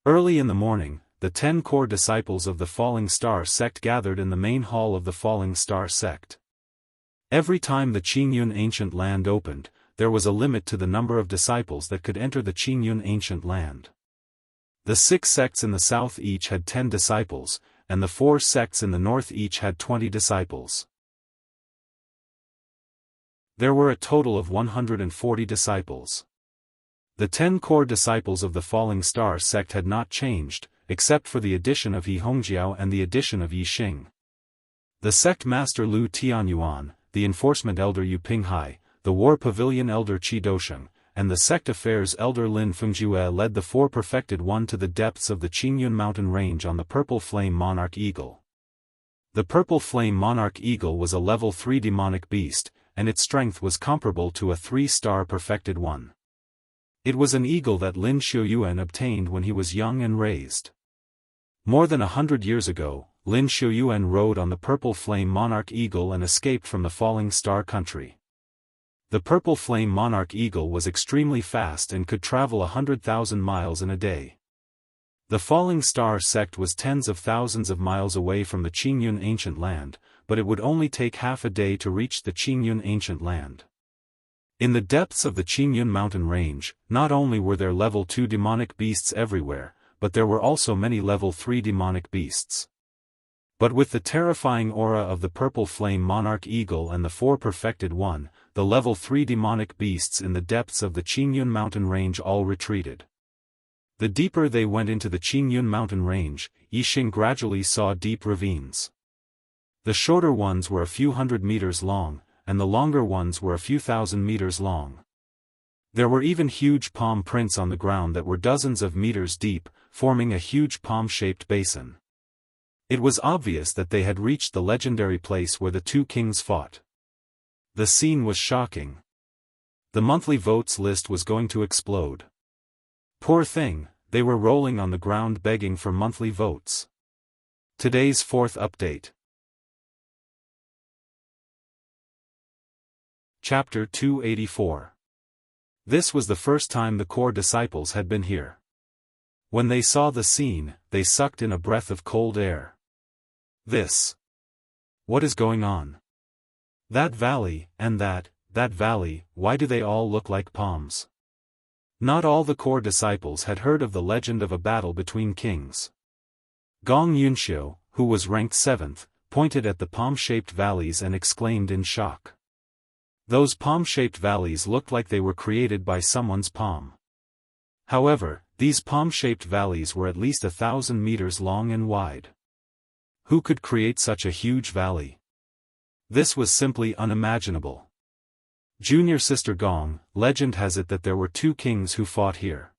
Early in the morning, the 10 core disciples of the Falling Star sect gathered in the main hall of the Falling Star sect. Every time the Qingyun Ancient Land opened, there was a limit to the number of disciples that could enter the Qingyun Ancient Land. The 6 sects in the south each had 10 disciples, and the 4 sects in the north each had 20 disciples. There were a total of 140 disciples. The 10 core disciples of the Falling Star sect had not changed, except for the addition of He Hongjiao and the addition of Yixing. The sect master Lu Tianyuan, the enforcement elder Yu Pinghai, the war pavilion elder Qi Dosheng, and the sect affairs elder Lin Fengjue led the 4 perfected one to the depths of the Qingyun mountain range on the purple flame monarch eagle. The purple flame monarch eagle was a level 3 demonic beast, and its strength was comparable to a 3-star perfected one. It was an eagle that Lin Xiaoyuan obtained when he was young and raised. More than 100 years ago, Lin Xiaoyuan rode on the purple flame monarch eagle and escaped from the falling star country. The purple flame monarch eagle was extremely fast and could travel 100,000 miles in a day. The falling star sect was tens of thousands of miles away from the Qingyun ancient land, but it would only take half a day to reach the Qingyun ancient land. In the depths of the Qingyun mountain range, not only were there level 2 demonic beasts everywhere, but there were also many level 3 demonic beasts. But with the terrifying aura of the purple flame monarch eagle and the 4 perfected one, the level 3 demonic beasts in the depths of the Qingyun mountain range all retreated. The deeper they went into the Qingyun mountain range, Yixing gradually saw deep ravines. The shorter ones were a few hundred meters long, and the longer ones were a few thousand meters long. There were even huge palm prints on the ground that were dozens of meters deep, forming a huge palm-shaped basin. It was obvious that they had reached the legendary place where the 2 kings fought. The scene was shocking. The monthly votes list was going to explode. Poor thing, they were rolling on the ground begging for monthly votes. Today's 4th update. Chapter 284. This was the first time the core disciples had been here. When they saw the scene, they sucked in a breath of cold air. What is going on? That valley, and that valley, why do they all look like palms? Not all the core disciples had heard of the legend of a battle between kings. Gong Yunxiu, who was ranked 7th, pointed at the palm-shaped valleys and exclaimed in shock. Those palm-shaped valleys looked like they were created by someone's palm. However, these palm-shaped valleys were at least 1,000 meters long and wide. Who could create such a huge valley? This was simply unimaginable. Junior sister Gong, legend has it that there were 2 kings who fought here.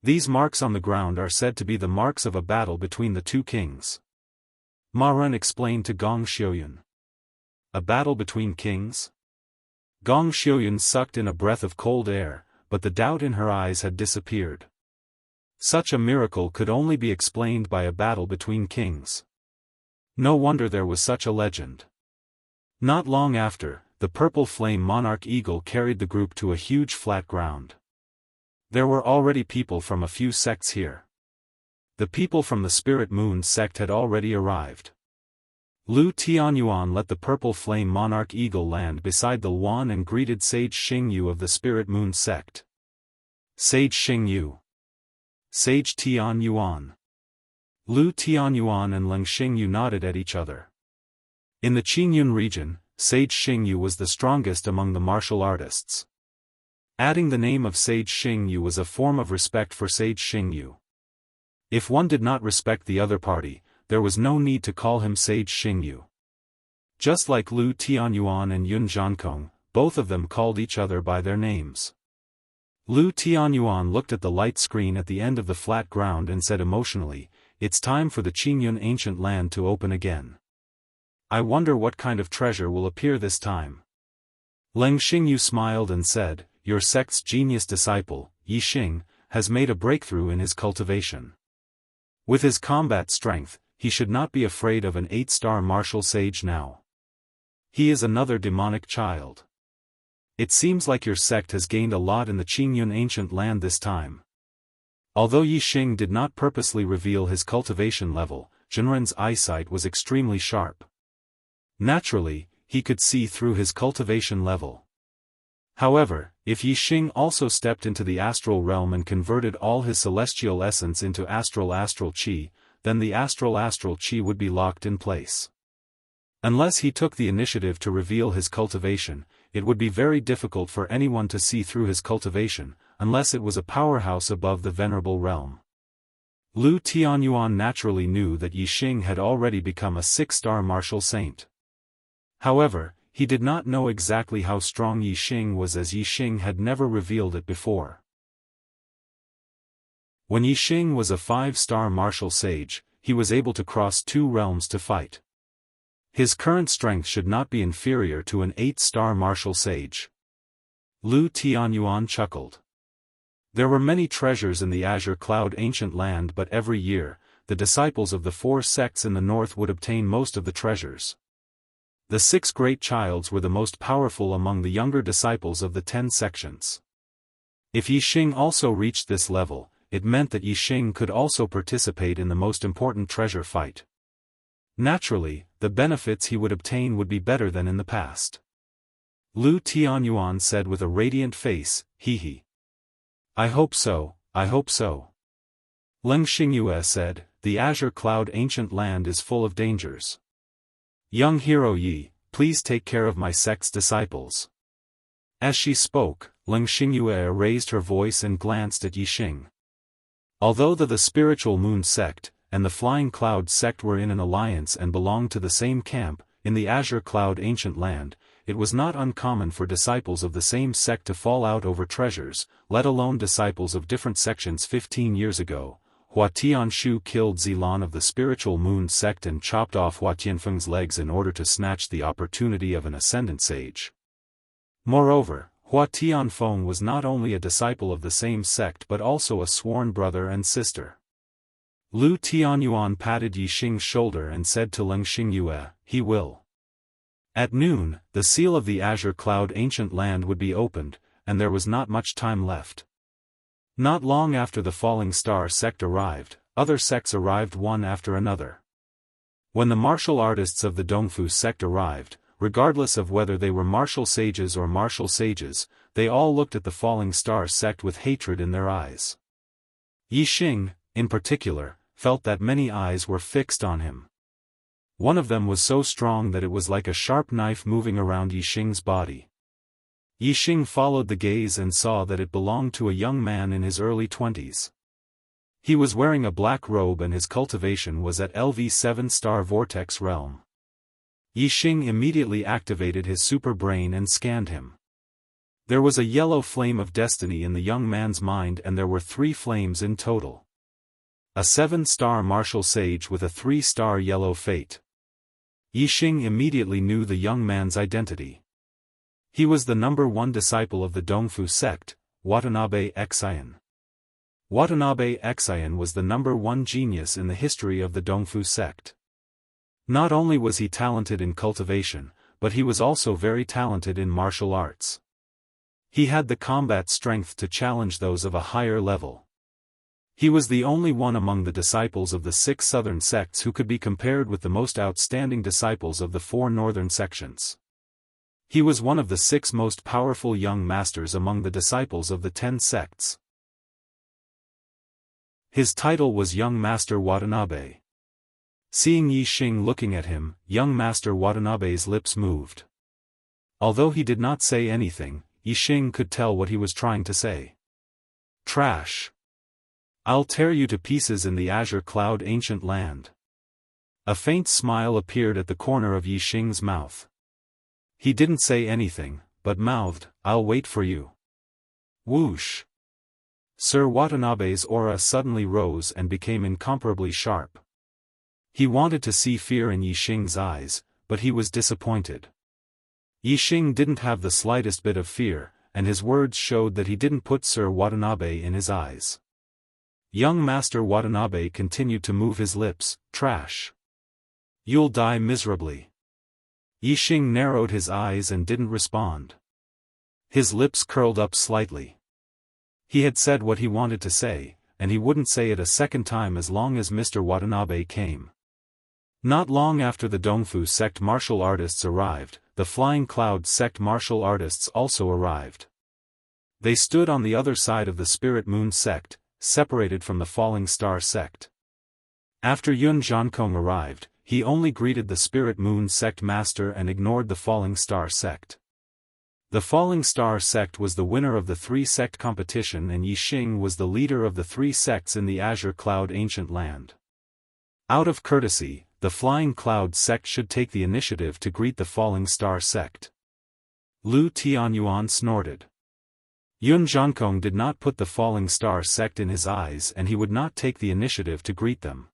These marks on the ground are said to be the marks of a battle between the 2 kings. Ma Run explained to Gong Xiaoyun. A battle between kings? Gong Xiaoyun sucked in a breath of cold air, but the doubt in her eyes had disappeared. Such a miracle could only be explained by a battle between kings. No wonder there was such a legend. Not long after, the purple flame monarch eagle carried the group to a huge flat ground. There were already people from a few sects here. The people from the Spirit Moon sect had already arrived. Lu Tianyuan let the purple flame monarch eagle land beside the Luan and greeted Sage Xingyu of the Spirit Moon sect. Sage Xingyu. Sage Tianyuan. Lu Tianyuan and Leng Xingyu nodded at each other. In the Qingyun region, Sage Xingyu was the strongest among the martial artists. Adding the name of Sage Xingyu was a form of respect for Sage Xingyu. If one did not respect the other party, there was no need to call him Sage Xingyu. Just like Lu Tianyuan and Yun Zhankong, both of them called each other by their names. Lu Tianyuan looked at the light screen at the end of the flat ground and said emotionally, "It's time for the Qingyun ancient land to open again. I wonder what kind of treasure will appear this time." Leng Xingyu smiled and said, "Your sect's genius disciple, Yixing, has made a breakthrough in his cultivation. With his combat strength, he should not be afraid of an 8-star martial sage now. He is another demonic child. It seems like your sect has gained a lot in the Qingyun ancient land this time." Although Yixing did not purposely reveal his cultivation level, Jinren's eyesight was extremely sharp. Naturally, he could see through his cultivation level. However, if Yixing also stepped into the astral realm and converted all his celestial essence into astral qi, then the astral qi would be locked in place. Unless he took the initiative to reveal his cultivation, it would be very difficult for anyone to see through his cultivation, unless it was a powerhouse above the venerable realm. Lu Tianyuan naturally knew that Yixing had already become a 6-star martial saint. However, he did not know exactly how strong Yixing was, as Yixing had never revealed it before. When Yixing was a 5-star martial sage, he was able to cross 2 realms to fight. His current strength should not be inferior to an 8-star martial sage. Lu Tianyuan chuckled. There were many treasures in the Azure Cloud ancient land, but every year, the disciples of the 4 sects in the north would obtain most of the treasures. The 6 great childs were the most powerful among the younger disciples of the 10 sections. If Yixing also reached this level, it meant that Yixing could also participate in the most important treasure fight. Naturally, the benefits he would obtain would be better than in the past. Lu Tianyuan said with a radiant face, "He. I hope so, I hope so." Leng Xingyue said, "The Azure Cloud ancient land is full of dangers. Young hero Yi, please take care of my sect's disciples." As she spoke, Leng Xingyue raised her voice and glanced at Yixing. Although the Spiritual Moon sect and the Flying Cloud sect were in an alliance and belonged to the same camp, in the Azure Cloud ancient land, it was not uncommon for disciples of the same sect to fall out over treasures, let alone disciples of different sections. 15 years ago, Hua Tianshu killed Zilan of the Spiritual Moon sect and chopped off Hua Tianfeng's legs in order to snatch the opportunity of an ascendant sage. Moreover, Hua Tianfeng was not only a disciple of the same sect but also a sworn brother and sister. Lu Tianyuan patted Yixing's shoulder and said to Leng Xingyue, "He will." At noon, the seal of the Azure Cloud ancient land would be opened, and there was not much time left. Not long after the Falling Star sect arrived, other sects arrived one after another. When the martial artists of the Dongfu sect arrived, regardless of whether they were martial sages or martial sages, they all looked at the Falling Star sect with hatred in their eyes. Yixing, in particular, felt that many eyes were fixed on him. One of them was so strong that it was like a sharp knife moving around Yixing's body. Yixing followed the gaze and saw that it belonged to a young man in his early 20s. He was wearing a black robe and his cultivation was at LV 7-star vortex realm. Yixing immediately activated his super brain and scanned him. There was a yellow flame of destiny in the young man's mind, and there were 3 flames in total. A 7-star martial sage with a 3-star yellow fate. Yixing immediately knew the young man's identity. He was the number 1 disciple of the Dongfu sect, Watanabe Xian. Watanabe Xian was the number 1 genius in the history of the Dongfu sect. Not only was he talented in cultivation, but he was also very talented in martial arts. He had the combat strength to challenge those of a higher level. He was the only one among the disciples of the 6 southern sects who could be compared with the most outstanding disciples of the 4 northern sections. He was one of the 6 most powerful young masters among the disciples of the 10 sects. His title was Young Master Watanabe. Seeing Yixing looking at him, young Master Watanabe's lips moved. Although he did not say anything, Yixing could tell what he was trying to say. "Trash. I'll tear you to pieces in the Azure Cloud ancient land." A faint smile appeared at the corner of Yixing's mouth. He didn't say anything, but mouthed, "I'll wait for you." Whoosh! Sir Watanabe's aura suddenly rose and became incomparably sharp. He wanted to see fear in Yixing's eyes, but he was disappointed. Yixing didn't have the slightest bit of fear, and his words showed that he didn't put Sir Watanabe in his eyes. Young Master Watanabe continued to move his lips, "Trash. You'll die miserably." Yixing narrowed his eyes and didn't respond. His lips curled up slightly. He had said what he wanted to say, and he wouldn't say it a second time as long as Mr. Watanabe came. Not long after the Dongfu sect martial artists arrived, the Flying Cloud sect martial artists also arrived. They stood on the other side of the Spirit Moon sect, separated from the Falling Star sect. After Yun Zhankong arrived, he only greeted the Spirit Moon sect master and ignored the Falling Star sect. The Falling Star sect was the winner of the 3-sect competition, and Yixing was the leader of the 3 sects in the Azure Cloud ancient land. Out of courtesy, the Flying Cloud sect should take the initiative to greet the Falling Star sect. Lu Tianyuan snorted. Yun Zhankong did not put the Falling Star sect in his eyes, and he would not take the initiative to greet them.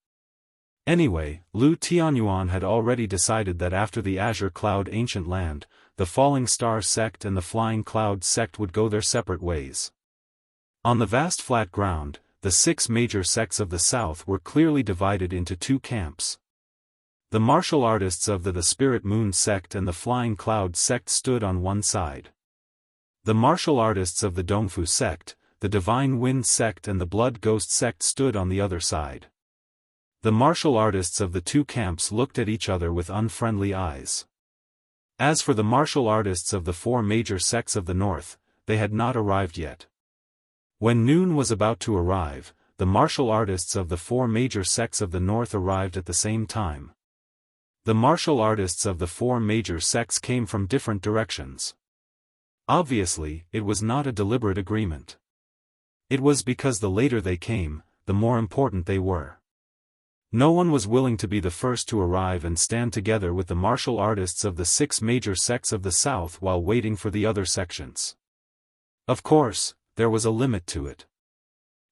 Anyway, Lu Tianyuan had already decided that after the Azure Cloud Ancient Land, the Falling Star sect and the Flying Cloud sect would go their separate ways. On the vast flat ground, the 6 major sects of the south were clearly divided into 2 camps. The martial artists of the Spirit Moon sect and the Flying Cloud sect stood on one side. The martial artists of the Dongfu sect, the Divine Wind sect and the Blood Ghost sect stood on the other side. The martial artists of the 2 camps looked at each other with unfriendly eyes. As for the martial artists of the 4 major sects of the north, they had not arrived yet. When noon was about to arrive, the martial artists of the 4 major sects of the north arrived at the same time. The martial artists of the 4 major sects came from different directions. Obviously, it was not a deliberate agreement. It was because the later they came, the more important they were. No one was willing to be the first to arrive and stand together with the martial artists of the 6 major sects of the south while waiting for the other sections. Of course, there was a limit to it.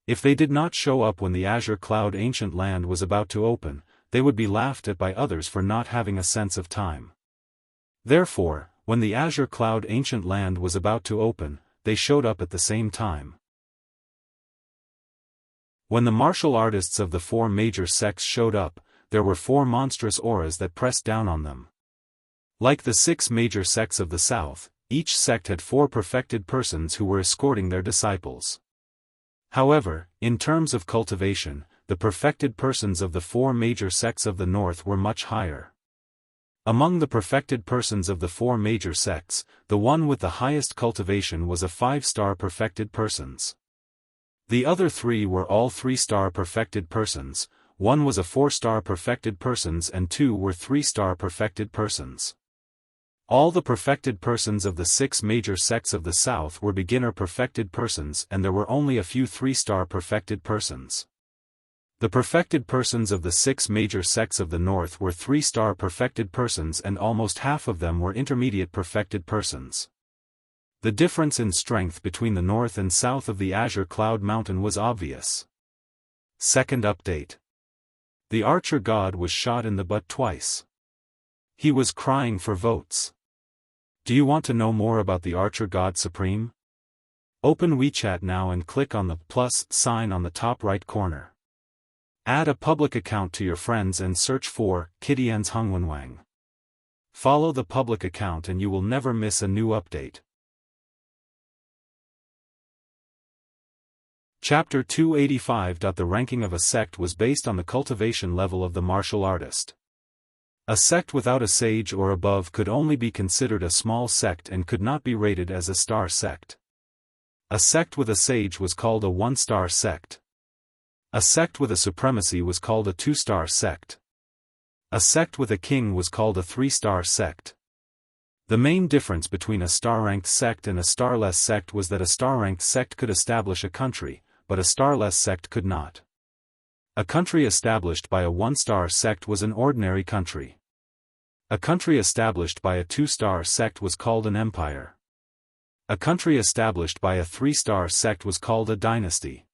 If they did not show up when the Azure Cloud Ancient Land was about to open, they would be laughed at by others for not having a sense of time. Therefore, when the Azure Cloud Ancient Land was about to open, they showed up at the same time. When the martial artists of the 4 major sects showed up, there were 4 monstrous auras that pressed down on them. Like the 6 major sects of the south, each sect had 4 perfected persons who were escorting their disciples. However, in terms of cultivation, the perfected persons of the 4 major sects of the north were much higher. Among the perfected persons of the 4 major sects, the one with the highest cultivation was a 5-star perfected persons. The other 3 were all 3-star perfected persons, 1 was a 4-star perfected persons and 2 were 3-star perfected persons. All the perfected persons of the 6 major sects of the south were beginner perfected persons and there were only a few 3-star perfected persons. The perfected persons of the 6 major sects of the north were 3-star perfected persons and almost half of them were intermediate perfected persons. The difference in strength between the north and south of the Azure Cloud Mountain was obvious. Second update. The archer god was shot in the butt twice. He was crying for votes. Do you want to know more about the archer god supreme? Open WeChat now and click on the plus sign on the top right corner. Add a public account to your friends and search for Kittian's Hungwenwang. Follow the public account and you will never miss a new update. Chapter 285. The ranking of a sect was based on the cultivation level of the martial artist. A sect without a sage or above could only be considered a small sect and could not be rated as a star sect. A sect with a sage was called a 1-star sect. A sect with a supremacy was called a 2-star sect. A sect with a king was called a 3-star sect. The main difference between a star-ranked sect and a starless sect was that a star-ranked sect could establish a country, but a starless sect could not. A country established by a 1-star sect was an ordinary country. A country established by a 2-star sect was called an empire. A country established by a 3-star sect was called a dynasty.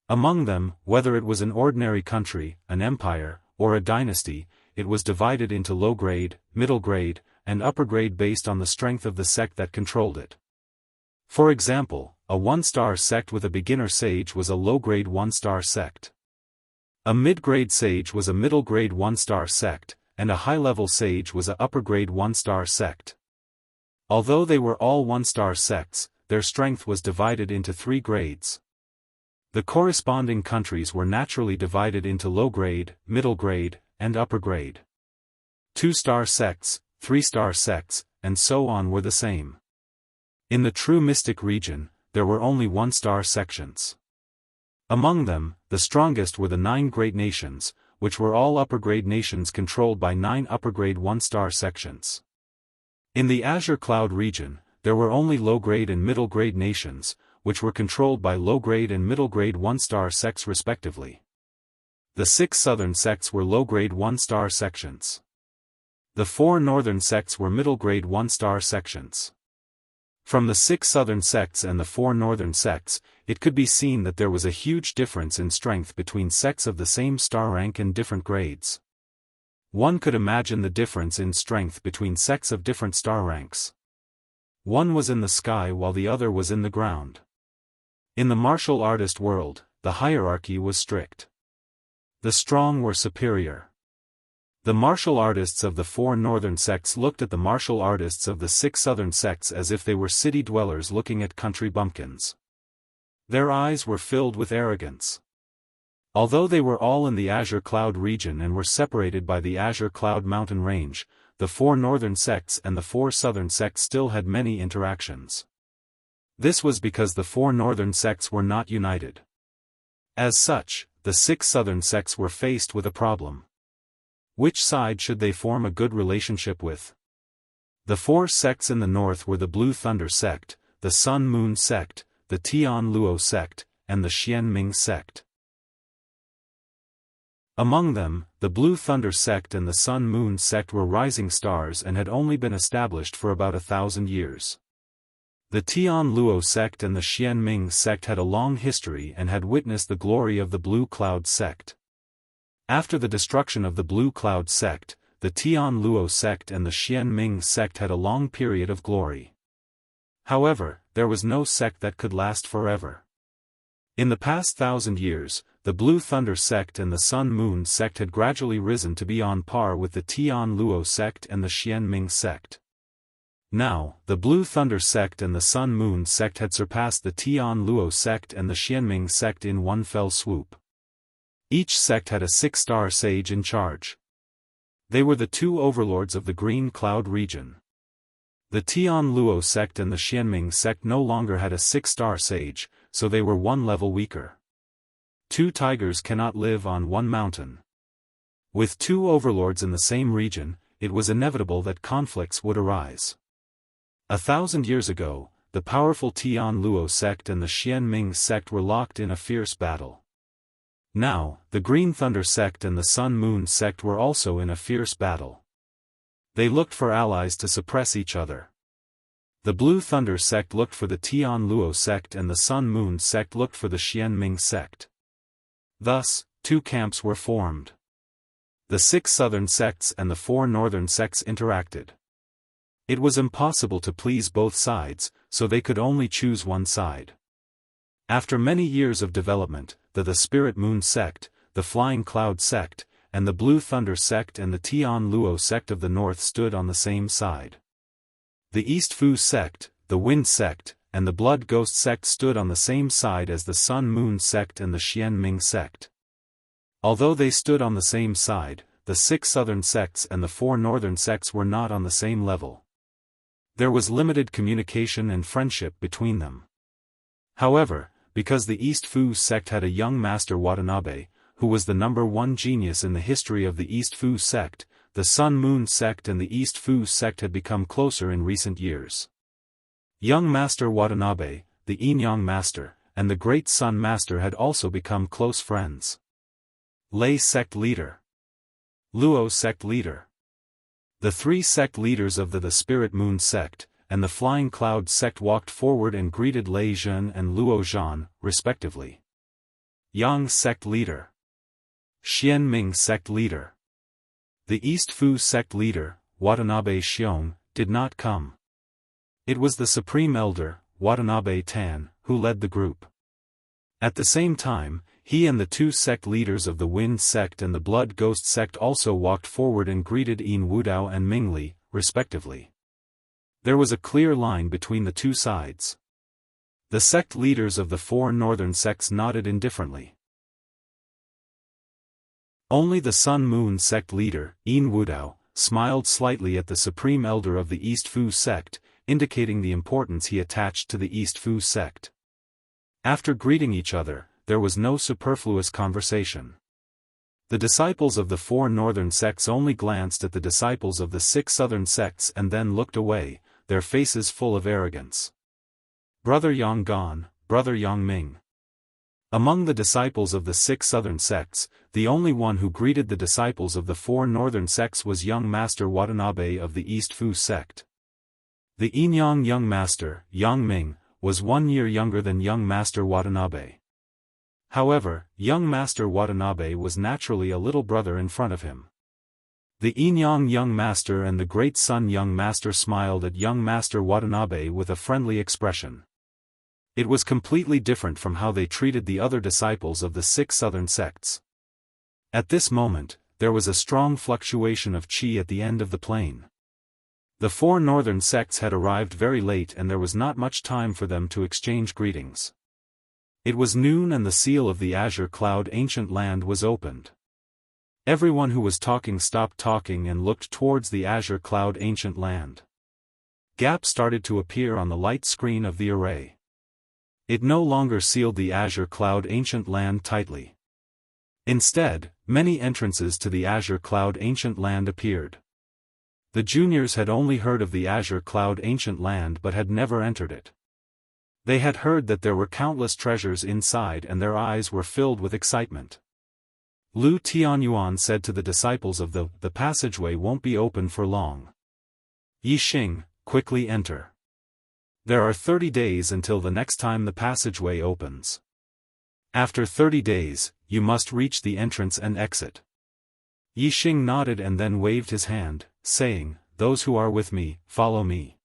Among them, whether it was an ordinary country, an empire, or a dynasty, it was divided into low grade, middle grade, and upper grade based on the strength of the sect that controlled it. For example, a 1-star sect with a beginner sage was a low-grade 1-star sect. A mid-grade sage was a middle-grade 1-star sect, and a high-level sage was a upper-grade 1-star sect. Although they were all 1-star sects, their strength was divided into 3 grades. The corresponding countries were naturally divided into low-grade, middle-grade, and upper-grade. 2-star sects, 3-star sects, and so on were the same. In the true mystic region, there were only 1-star sections. Among them, the strongest were the 9 great nations, which were all upper-grade nations controlled by 9 upper-grade 1-star sections. In the Azure Cloud region, there were only low-grade and middle-grade nations, which were controlled by low-grade and middle-grade 1-star sects respectively. The 6 southern sects were low-grade 1-star sections. The 4 northern sects were middle-grade 1-star sections. From the 6 southern sects and the 4 northern sects, it could be seen that there was a huge difference in strength between sects of the same star rank and different grades. One could imagine the difference in strength between sects of different star ranks. One was in the sky while the other was in the ground. In the martial artist world, the hierarchy was strict. The strong were superior. The martial artists of the 4 northern sects looked at the martial artists of the 6 southern sects as if they were city dwellers looking at country bumpkins. Their eyes were filled with arrogance. Although they were all in the Azure Cloud region and were separated by the Azure Cloud mountain range, the 4 northern sects and the 4 southern sects still had many interactions. This was because the 4 northern sects were not united. As such, the 6 southern sects were faced with a problem. Which side should they form a good relationship with? The 4 sects in the north were the Blue Thunder sect, the Sun Moon sect, the Tian Luo sect, and the Xian Ming sect. Among them, the Blue Thunder sect and the Sun Moon sect were rising stars and had only been established for about 1,000 years. The Tian Luo sect and the Xian Ming sect had a long history and had witnessed the glory of the Blue Cloud sect. After the destruction of the Blue Cloud sect, the Tian Luo sect and the Xian Ming sect had a long period of glory. However, there was no sect that could last forever. In the past 1,000 years, the Blue Thunder sect and the Sun Moon sect had gradually risen to be on par with the Tian Luo sect and the Xian Ming sect. Now, the Blue Thunder sect and the Sun Moon sect had surpassed the Tian Luo sect and the Xian Ming sect in one fell swoop. Each sect had a 6-star sage in charge. They were the 2 overlords of the Green Cloud region. The Tian Luo sect and the Xian Ming sect no longer had a 6-star sage, so they were 1 level weaker. 2 tigers cannot live on one mountain. With 2 overlords in the same region, it was inevitable that conflicts would arise. 1,000 years ago, the powerful Tian Luo sect and the Xian Ming sect were locked in a fierce battle. Now, the Green Thunder sect and the Sun Moon sect were also in a fierce battle. They looked for allies to suppress each other. The Blue Thunder sect looked for the Tian Luo sect and the Sun Moon sect looked for the Xian Ming sect. Thus, 2 camps were formed. The 6 southern sects and the 4 northern sects interacted. It was impossible to please both sides, so they could only choose one side. After many years of development, the Spirit Moon sect, the Flying Cloud sect, and the Blue Thunder sect and the Tian Luo sect of the north stood on the same side. The East Fu sect, the Wind sect, and the Blood Ghost sect stood on the same side as the Sun Moon sect and the Xian Ming sect. Although they stood on the same side, the 6 southern sects and the 4 northern sects were not on the same level. There was limited communication and friendship between them. However, because the East Fu sect had a young master Watanabe, who was the #1 genius in the history of the East Fu sect, the Sun Moon sect and the East Fu sect had become closer in recent years. Young Master Watanabe, the Yin-Yang Master, and the Great Sun Master had also become close friends. Lei Sect Leader. Luo Sect Leader. The 3 sect leaders of the Spirit Moon sect, and the Flying Cloud sect walked forward and greeted Lei Zhen and Luo Zhan, respectively. Yang Sect Leader. Xian Ming Sect Leader. The East Fu sect leader, Watanabe Xiong, did not come. It was the Supreme Elder, Watanabe Tan, who led the group. At the same time, he and the 2 sect leaders of the Wind sect and the Blood Ghost sect also walked forward and greeted Yin Wudao and Mingli, respectively. There was a clear line between the 2 sides. The sect leaders of the 4 northern sects nodded indifferently. Only the Sun Moon sect leader, Yin Wudao, smiled slightly at the Supreme Elder of the East Fu sect, indicating the importance he attached to the East Fu sect. After greeting each other, there was no superfluous conversation. The disciples of the 4 northern sects only glanced at the disciples of the 6 southern sects and then looked away, their faces full of arrogance. Brother Yang gone, Brother Yang Ming. Among the disciples of the 6 southern sects, the only one who greeted the disciples of the 4 northern sects was young Master Watanabe of the East Fu sect. The Enyang young master, Yang Ming, was 1 year younger than young Master Watanabe. However, young Master Watanabe was naturally a little brother in front of him. The Enyang young master and the great son young master smiled at young Master Watanabe with a friendly expression. It was completely different from how they treated the other disciples of the 6 southern sects. At this moment, there was a strong fluctuation of qi at the end of the plain. The 4 northern sects had arrived very late and there was not much time for them to exchange greetings. It was noon and the seal of the azure cloud ancient land was opened. Everyone who was talking stopped talking and looked towards the azure cloud ancient land. Gaps started to appear on the light screen of the array. It no longer sealed the azure cloud ancient land tightly. Instead, many entrances to the azure cloud ancient land appeared. The juniors had only heard of the azure cloud ancient land but had never entered it. They had heard that there were countless treasures inside and their eyes were filled with excitement. Lu Tianyuan said to the disciples of the passageway won't be open for long. Yixing, quickly enter. There are 30 days until the next time the passageway opens. After 30 days, you must reach the entrance and exit. Yixing nodded and then waved his hand, saying, "Those who are with me, follow me."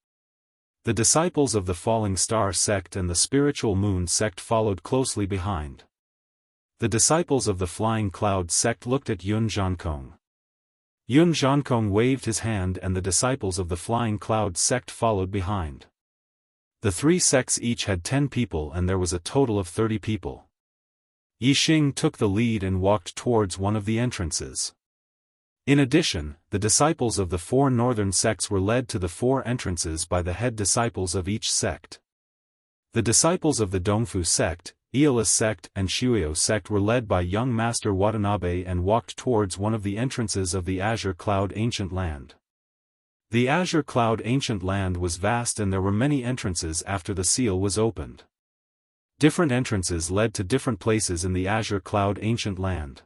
The disciples of the Falling Star sect and the Spiritual Moon sect followed closely behind. The disciples of the Flying Cloud sect looked at Yun Zhankong. Yun Zhankong waved his hand and the disciples of the Flying Cloud sect followed behind. The 3 sects each had 10 people and there was a total of 30 people. Yixing took the lead and walked towards one of the entrances. In addition, the disciples of the 4 northern sects were led to the 4 entrances by the head disciples of each sect. The disciples of the Dongfu sect, Peerless sect and Shuyo sect were led by young Master Watanabe and walked towards one of the entrances of the Azure Cloud Ancient Land. The Azure Cloud Ancient Land was vast and there were many entrances after the seal was opened. Different entrances led to different places in the Azure Cloud Ancient Land.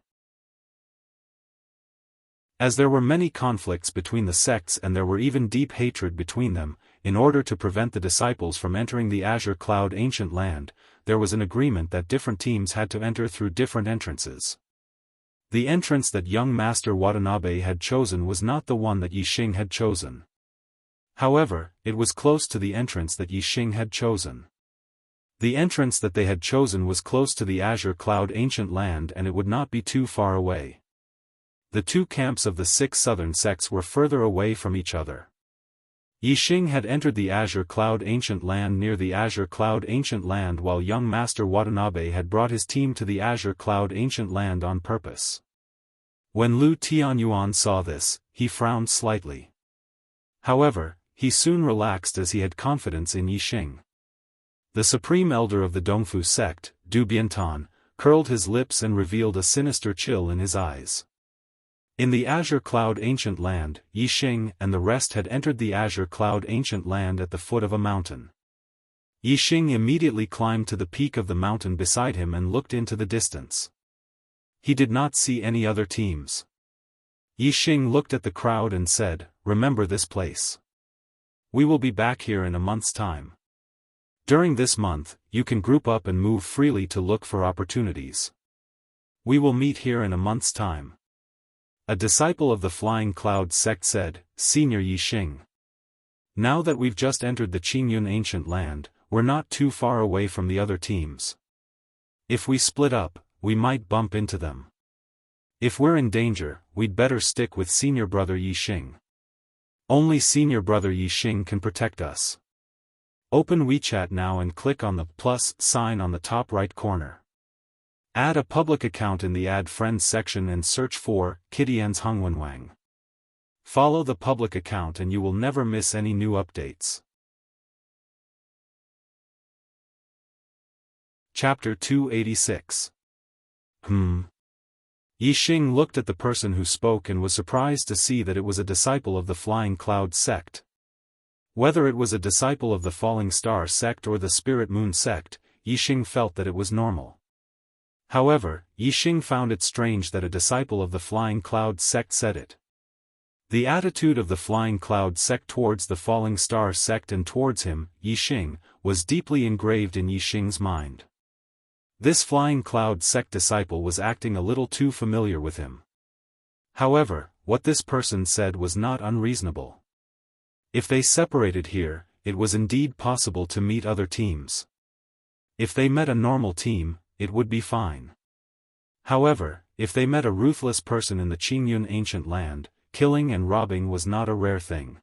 As there were many conflicts between the sects and there were even deep hatred between them, in order to prevent the disciples from entering the Azure Cloud Ancient Land, there was an agreement that different teams had to enter through different entrances. The entrance that young Master Watanabe had chosen was not the one that Yixing had chosen. However, it was close to the entrance that Yixing had chosen. The entrance that they had chosen was close to the Azure Cloud Ancient Land and it would not be too far away. The 2 camps of the 6 southern sects were further away from each other. Yixing had entered the Azure Cloud Ancient Land near the Azure Cloud Ancient Land while young Master Watanabe had brought his team to the Azure Cloud Ancient Land on purpose. When Lu Tianyuan saw this, he frowned slightly. However, he soon relaxed as he had confidence in Yixing. The supreme elder of the Dongfu sect, Du Biantan, curled his lips and revealed a sinister chill in his eyes. In the Azure Cloud Ancient Land, Yixing and the rest had entered the Azure Cloud Ancient Land at the foot of a mountain. Yixing immediately climbed to the peak of the mountain beside him and looked into the distance. He did not see any other teams. Yixing looked at the crowd and said, "Remember this place. We will be back here in a month's time. During this month, you can group up and move freely to look for opportunities. We will meet here in a month's time." A disciple of the Flying Cloud sect said, "Senior Yixing. Now that we've just entered the Qingyun Ancient Land, we're not too far away from the other teams. If we split up, we might bump into them. If we're in danger, we'd better stick with Senior Brother Yixing. Only Senior Brother Yixing can protect us. Open WeChat now and click on the plus sign on the top right corner. Add a public account in the Add Friends section and search for Kittian's Hongwenwang. Follow the public account and you will never miss any new updates." Chapter 286. Yixing looked at the person who spoke and was surprised to see that it was a disciple of the Flying Cloud sect. Whether it was a disciple of the Falling Star sect or the Spirit Moon sect, Yixing felt that it was normal. However, Yixing found it strange that a disciple of the Flying Cloud sect said it. The attitude of the Flying Cloud sect towards the Falling Star sect and towards him, Yixing, was deeply engraved in Yixing's mind. This Flying Cloud sect disciple was acting a little too familiar with him. However, what this person said was not unreasonable. If they separated here, it was indeed possible to meet other teams. If they met a normal team, it would be fine. However, if they met a ruthless person in the Qingyun ancient land, killing and robbing was not a rare thing.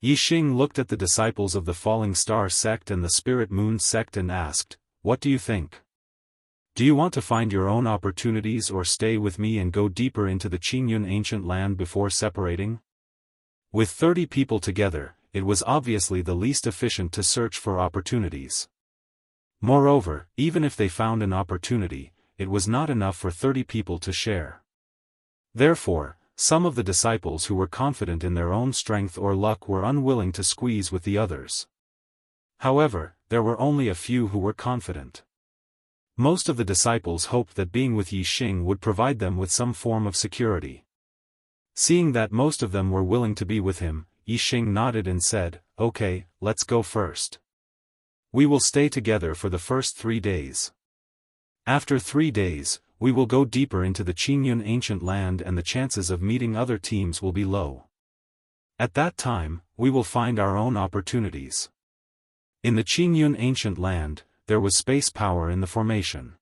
Yixing looked at the disciples of the Falling Star sect and the Spirit Moon sect and asked, "What do you think? Do you want to find your own opportunities or stay with me and go deeper into the Qingyun ancient land before separating?" With 30 people together, it was obviously the least efficient to search for opportunities. Moreover, even if they found an opportunity, it was not enough for 30 people to share. Therefore, some of the disciples who were confident in their own strength or luck were unwilling to squeeze with the others. However, there were only a few who were confident. Most of the disciples hoped that being with Yixing would provide them with some form of security. Seeing that most of them were willing to be with him, Yixing nodded and said, "Okay, let's go first. We will stay together for the first 3 days. After 3 days, we will go deeper into the Qingyun ancient land and the chances of meeting other teams will be low. At that time, we will find our own opportunities." In the Qingyun ancient land, there was space power in the formation.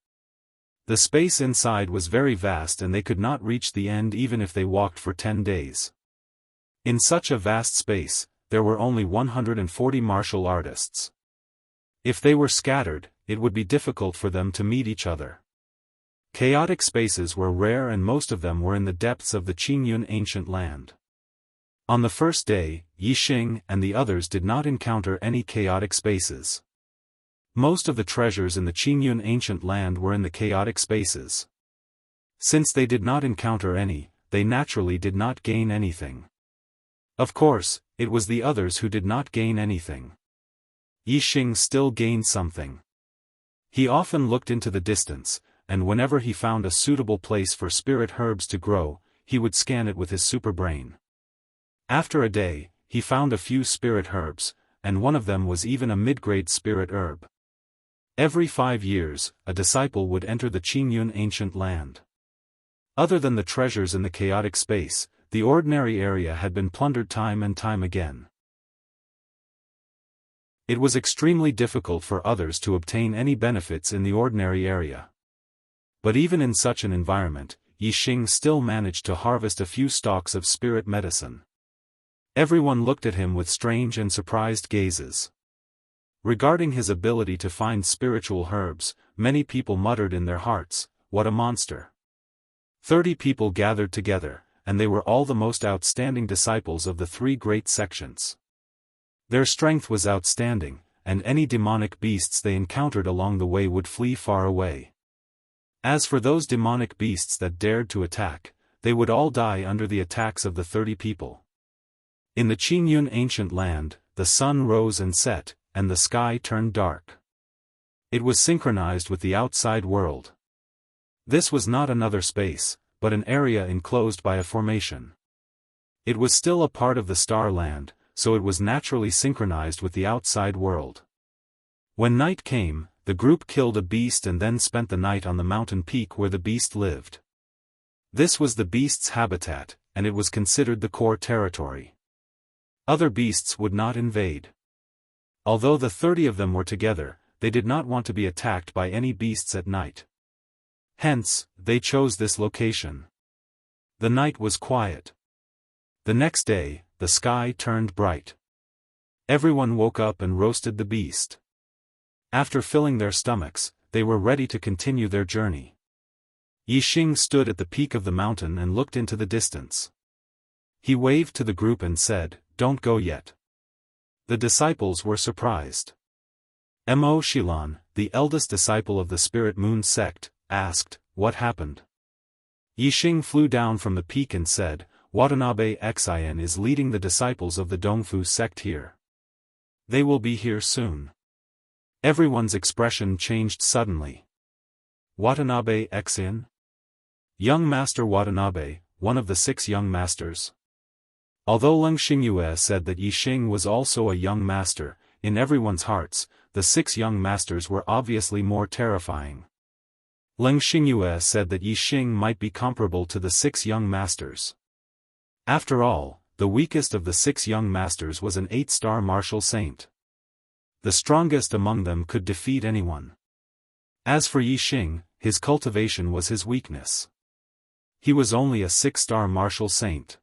The space inside was very vast and they could not reach the end even if they walked for 10 days. In such a vast space, there were only 140 martial artists. If they were scattered, it would be difficult for them to meet each other. Chaotic spaces were rare and most of them were in the depths of the Qingyun ancient land. On the first day, Yixing and the others did not encounter any chaotic spaces. Most of the treasures in the Qingyun ancient land were in the chaotic spaces. Since they did not encounter any, they naturally did not gain anything. Of course, it was the others who did not gain anything. Yixing still gained something. He often looked into the distance, and whenever he found a suitable place for spirit herbs to grow, he would scan it with his super brain. After a day, he found a few spirit herbs, and one of them was even a mid-grade spirit herb. Every 5 years, a disciple would enter the Qingyun ancient land. Other than the treasures in the chaotic space, the ordinary area had been plundered time and time again. It was extremely difficult for others to obtain any benefits in the ordinary area. But even in such an environment, Yixing still managed to harvest a few stalks of spirit medicine. Everyone looked at him with strange and surprised gazes. Regarding his ability to find spiritual herbs, many people muttered in their hearts, "What a monster." 30 people gathered together, and they were all the most outstanding disciples of the 3 great sections. Their strength was outstanding, and any demonic beasts they encountered along the way would flee far away. As for those demonic beasts that dared to attack, they would all die under the attacks of the 30 people. In the Qingyun ancient land, the sun rose and set, and the sky turned dark. It was synchronized with the outside world. This was not another space, but an area enclosed by a formation. It was still a part of the star land, so it was naturally synchronized with the outside world. When night came, the group killed a beast and then spent the night on the mountain peak where the beast lived. This was the beast's habitat, and it was considered the core territory. Other beasts would not invade. Although the 30 of them were together, they did not want to be attacked by any beasts at night. Hence, they chose this location. The night was quiet. The next day, the sky turned bright. Everyone woke up and roasted the beast. After filling their stomachs, they were ready to continue their journey. Yixing stood at the peak of the mountain and looked into the distance. He waved to the group and said, "Don't go yet." The disciples were surprised. Mo Xilan, the eldest disciple of the Spirit Moon sect, asked, "What happened?" Yixing flew down from the peak and said, "Watanabe Xian is leading the disciples of the Dongfu sect here. They will be here soon." Everyone's expression changed suddenly. Watanabe Xin? Young Master Watanabe, one of the 6 young masters. Although Leng Xingyue said that Yixing was also a young master, in everyone's hearts, the 6 young masters were obviously more terrifying. Leng Xingyue said that Yixing might be comparable to the 6 young masters. After all, the weakest of the 6 young masters was an 8-star martial saint. The strongest among them could defeat anyone. As for Yixing, his cultivation was his weakness. He was only a 6-star martial saint.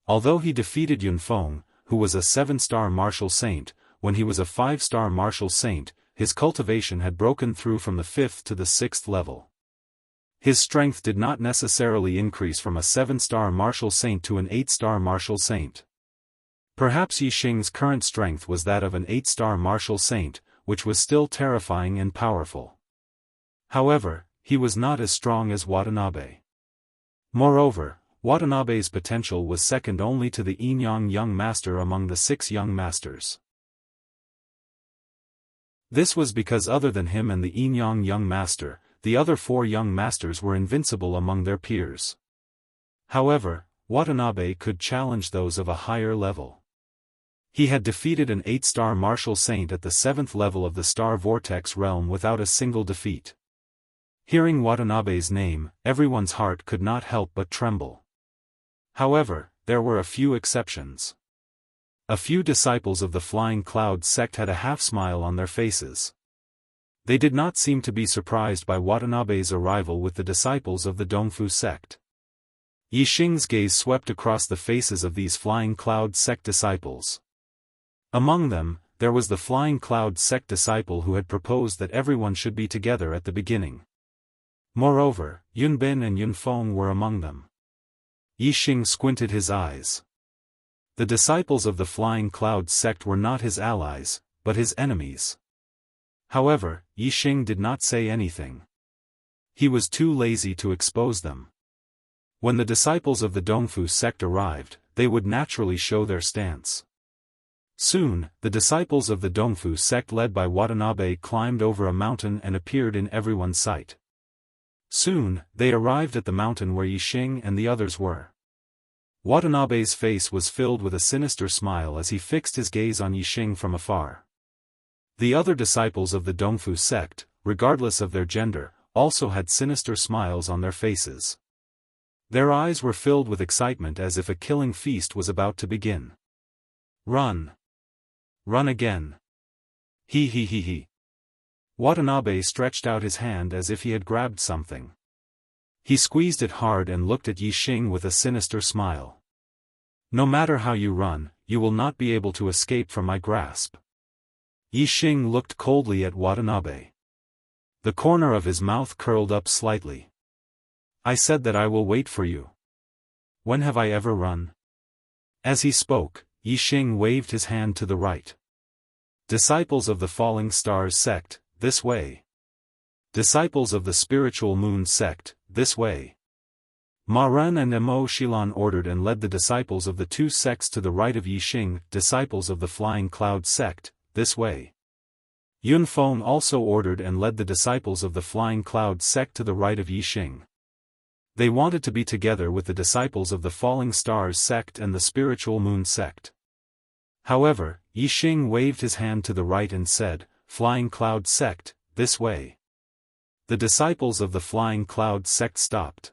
Although he defeated Yunfeng, who was a 7-star martial saint, when he was a 5-star martial saint, his cultivation had broken through from the 5th to the 6th level. His strength did not necessarily increase from a 7-star martial saint to an 8-star martial saint. Perhaps Yixing's current strength was that of an 8-star martial saint, which was still terrifying and powerful. However, he was not as strong as Watanabe. Moreover, Watanabe's potential was second only to the Yinyang young master among the 6 young masters. This was because other than him and the Yinyang young master, the other 4 young masters were invincible among their peers. However, Watanabe could challenge those of a higher level. He had defeated an 8-star martial saint at the 7th level of the Star Vortex realm without a single defeat. Hearing Watanabe's name, everyone's heart could not help but tremble. However, there were a few exceptions. A few disciples of the Flying Cloud sect had a half-smile on their faces. They did not seem to be surprised by Watanabe's arrival with the disciples of the Dongfu sect. Yixing's gaze swept across the faces of these Flying Cloud sect disciples. Among them, there was the Flying Cloud sect disciple who had proposed that everyone should be together at the beginning. Moreover, Yunbin and Yunfeng were among them. Yixing squinted his eyes. The disciples of the Flying Cloud sect were not his allies, but his enemies. However, Yixing did not say anything. He was too lazy to expose them. When the disciples of the Dongfu sect arrived, they would naturally show their stance. Soon, the disciples of the Dongfu sect led by Watanabe climbed over a mountain and appeared in everyone's sight. Soon, they arrived at the mountain where Yixing and the others were. Watanabe's face was filled with a sinister smile as he fixed his gaze on Yixing from afar. The other disciples of the Dongfu sect, regardless of their gender, also had sinister smiles on their faces. Their eyes were filled with excitement as if a killing feast was about to begin. Run! Run again! He he he he! Watanabe stretched out his hand as if he had grabbed something. He squeezed it hard and looked at Yixing with a sinister smile. No matter how you run, you will not be able to escape from my grasp. Yixing looked coldly at Watanabe. The corner of his mouth curled up slightly. I said that I will wait for you. When have I ever run? As he spoke, Yixing waved his hand to the right. Disciples of the Falling Stars sect, this way. Disciples of the Spiritual Moon sect, this way. Ma Ren and Mo Shilan ordered and led the disciples of the 2 sects to the right of Yixing, disciples of the Flying Cloud sect, this way. Yunfeng also ordered and led the disciples of the Flying Cloud sect to the right of Yixing. They wanted to be together with the disciples of the Falling Stars sect and the Spiritual Moon sect. However, Yixing waved his hand to the right and said, Flying Cloud sect, this way. The disciples of the Flying Cloud sect stopped.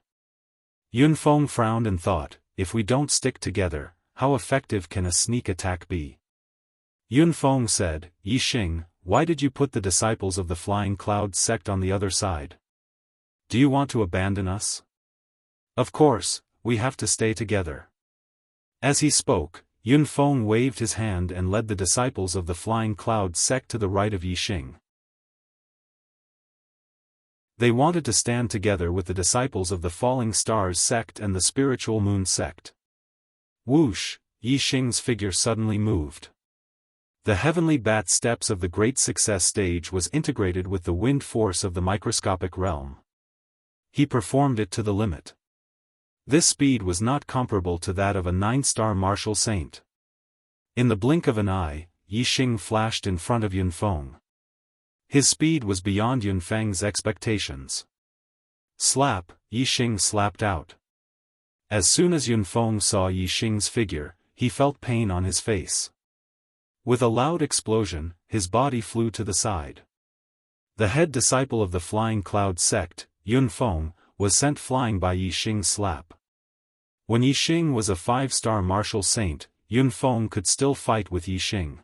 Yunfeng frowned and thought, if we don't stick together, how effective can a sneak attack be? Yunfeng said, Yixing, why did you put the disciples of the Flying Cloud sect on the other side? Do you want to abandon us? Of course, we have to stay together. As he spoke, Yunfeng waved his hand and led the disciples of the Flying Cloud sect to the right of Yixing. They wanted to stand together with the disciples of the Falling Stars sect and the Spiritual Moon sect. Whoosh, Yixing's figure suddenly moved. The heavenly bat steps of the Great Success stage was integrated with the wind force of the microscopic realm. He performed it to the limit. This speed was not comparable to that of a 9-star martial saint. In the blink of an eye, Yixing flashed in front of Yunfeng. His speed was beyond Yunfeng's expectations. Slap, Yixing slapped out. As soon as Yunfeng saw Yixing's figure, he felt pain on his face. With a loud explosion, his body flew to the side. The head disciple of the Flying Cloud sect, Yunfeng, was sent flying by Yixing's slap. When Yixing was a 5-star martial saint, Yunfeng could still fight with Yixing.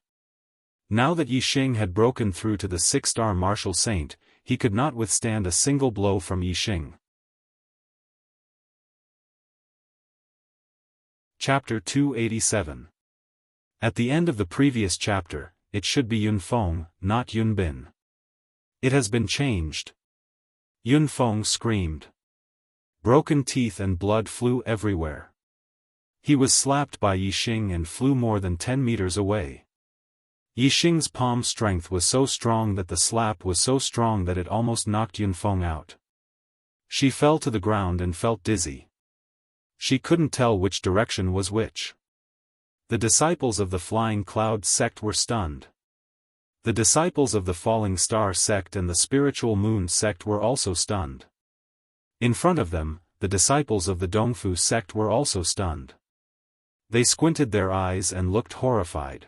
Now that Yixing had broken through to the 6-star martial saint, he could not withstand a single blow from Yixing. Chapter 287. At the end of the previous chapter, it should be Yunfeng, not Yunbin. It has been changed. Yunfeng screamed. Broken teeth and blood flew everywhere. He was slapped by Yixing and flew more than 10 meters away. Yixing's palm strength was so strong that the slap was so strong that it almost knocked Yunfeng out. She fell to the ground and felt dizzy. She couldn't tell which direction was which. The disciples of the Flying Cloud sect were stunned. The disciples of the Falling Star sect and the Spiritual Moon sect were also stunned. In front of them, the disciples of the Dongfu sect were also stunned. They squinted their eyes and looked horrified.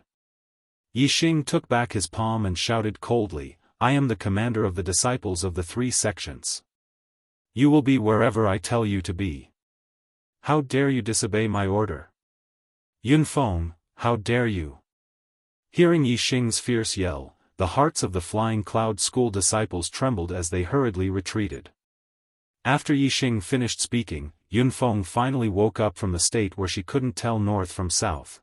Yixing took back his palm and shouted coldly, "I am the commander of the disciples of the 3 sections. You will be wherever I tell you to be. How dare you disobey my order? Yunfeng, how dare you?" Hearing Yixing's fierce yell, the hearts of the Flying Cloud School disciples trembled as they hurriedly retreated. After Yixing finished speaking, Yunfeng finally woke up from the state where she couldn't tell north from south.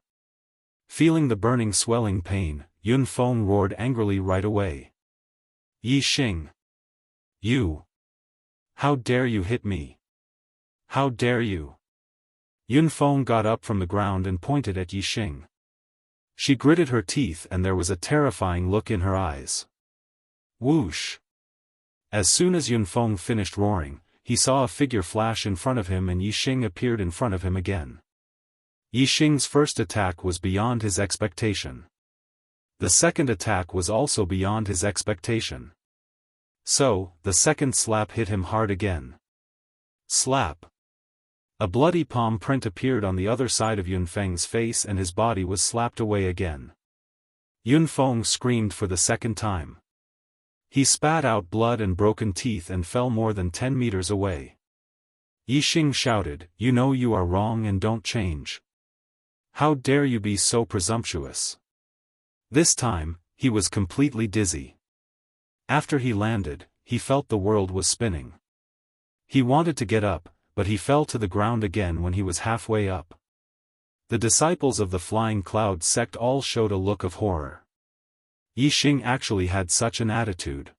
Feeling the burning swelling pain, Yunfeng roared angrily right away. "Yixing! You! How dare you hit me? How dare you?" Yunfeng got up from the ground and pointed at Yixing. She gritted her teeth and there was a terrifying look in her eyes. Whoosh! As soon as Yunfeng finished roaring, he saw a figure flash in front of him and Yixing appeared in front of him again. Yixing's first attack was beyond his expectation. The second attack was also beyond his expectation. So, the second slap hit him hard again. Slap! A bloody palm print appeared on the other side of Yunfeng's face and his body was slapped away again. Yunfeng screamed for the second time. He spat out blood and broken teeth and fell more than 10 meters away. Yixing shouted, "You know you are wrong and don't change. How dare you be so presumptuous?" This time, he was completely dizzy. After he landed, he felt the world was spinning. He wanted to get up, but he fell to the ground again when he was halfway up. The disciples of the Flying Cloud sect all showed a look of horror. Yixing actually had such an attitude.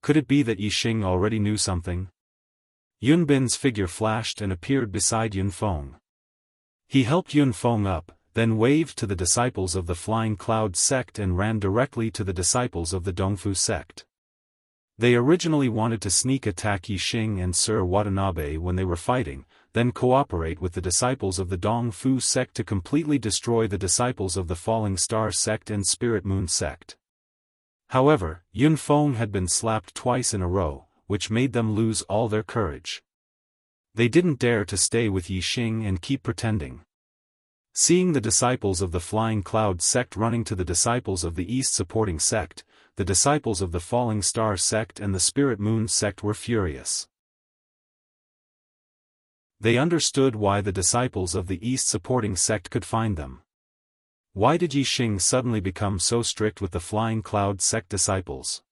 Could it be that Yixing already knew something? Yunbin's figure flashed and appeared beside Yunfeng. He helped Yunfeng up, then waved to the disciples of the Flying Cloud sect and ran directly to the disciples of the Dongfu sect. They originally wanted to sneak attack Yixing and Sir Watanabe when they were fighting, then cooperate with the disciples of the Dongfu sect to completely destroy the disciples of the Falling Star sect and Spirit Moon sect. However, Yunfeng had been slapped twice in a row, which made them lose all their courage. They didn't dare to stay with Yixing and keep pretending. Seeing the disciples of the Flying Cloud sect running to the disciples of the East supporting sect, the disciples of the Falling Star sect and the Spirit Moon sect were furious. They understood why the disciples of the East supporting sect could find them. Why did Yixing suddenly become so strict with the Flying Cloud sect disciples?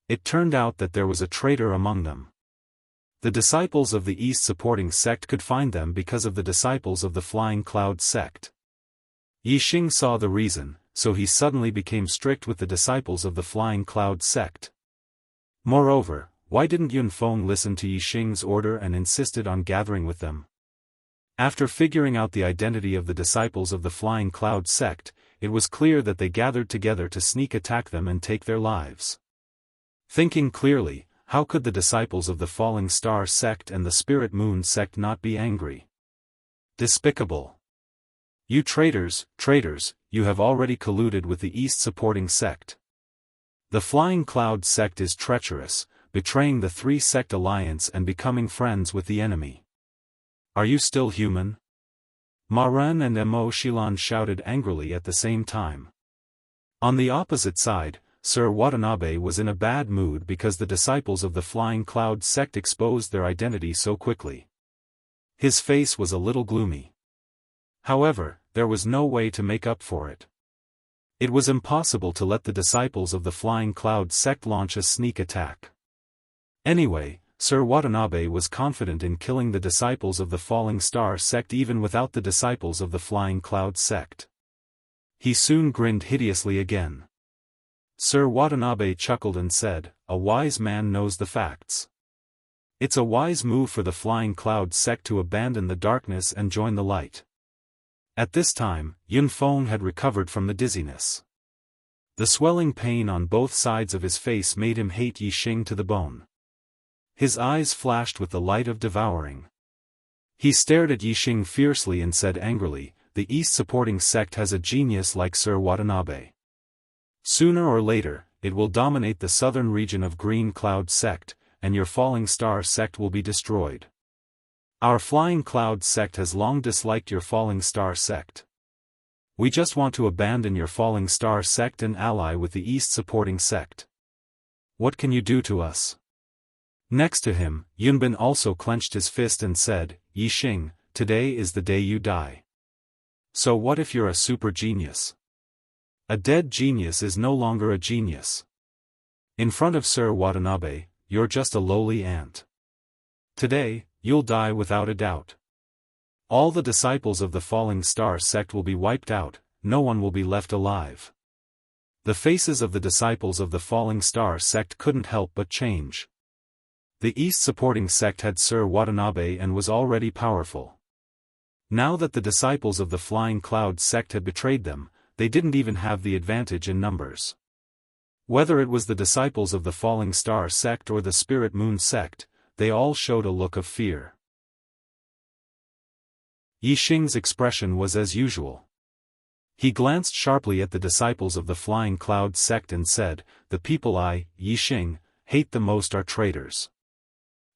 It turned out that there was a traitor among them. The disciples of the East supporting sect could find them because of the disciples of the Flying Cloud sect. Yixing saw the reason, so he suddenly became strict with the disciples of the Flying Cloud sect. Moreover, why didn't Yunfeng listen to Yixing's order and insisted on gathering with them? After figuring out the identity of the disciples of the Flying Cloud sect, it was clear that they gathered together to sneak attack them and take their lives. Thinking clearly, how could the disciples of the Falling Star sect and the Spirit Moon sect not be angry? Despicable! You traitors, traitors, you have already colluded with the East supporting sect. The Flying Cloud sect is treacherous, betraying the three-sect alliance and becoming friends with the enemy. Are you still human? Ma Ren and Mo Shilan shouted angrily at the same time. On the opposite side, Sir Watanabe was in a bad mood because the disciples of the Flying Cloud sect exposed their identity so quickly. His face was a little gloomy. However, there was no way to make up for it. It was impossible to let the disciples of the Flying Cloud sect launch a sneak attack. Anyway, Sir Watanabe was confident in killing the disciples of the Falling Star sect even without the disciples of the Flying Cloud sect. He soon grinned hideously again. Sir Watanabe chuckled and said, "A wise man knows the facts. It's a wise move for the Flying Cloud sect to abandon the darkness and join the light." At this time, Yun Feng had recovered from the dizziness. The swelling pain on both sides of his face made him hate Yixing to the bone. His eyes flashed with the light of devouring. He stared at Yixing fiercely and said angrily, "The East supporting sect has a genius like Sir Watanabe. Sooner or later, it will dominate the southern region of Green Cloud sect, and your Falling Star sect will be destroyed. Our Flying Cloud sect has long disliked your Falling Star sect. We just want to abandon your Falling Star sect and ally with the East supporting sect. What can you do to us?" Next to him, Yunbin also clenched his fist and said, "Yixing, today is the day you die. So what if you're a super genius? A dead genius is no longer a genius. In front of Sir Watanabe, you're just a lowly ant. Today, you'll die without a doubt. All the disciples of the Falling Star sect will be wiped out, no one will be left alive." The faces of the disciples of the Falling Star sect couldn't help but change. The East supporting sect had Sir Watanabe and was already powerful. Now that the disciples of the Flying Cloud sect had betrayed them, they didn't even have the advantage in numbers. Whether it was the disciples of the Falling Star sect or the Spirit Moon sect, they all showed a look of fear. Yixing's expression was as usual. He glanced sharply at the disciples of the Flying Cloud sect and said, "The people I, Yixing, hate the most are traitors.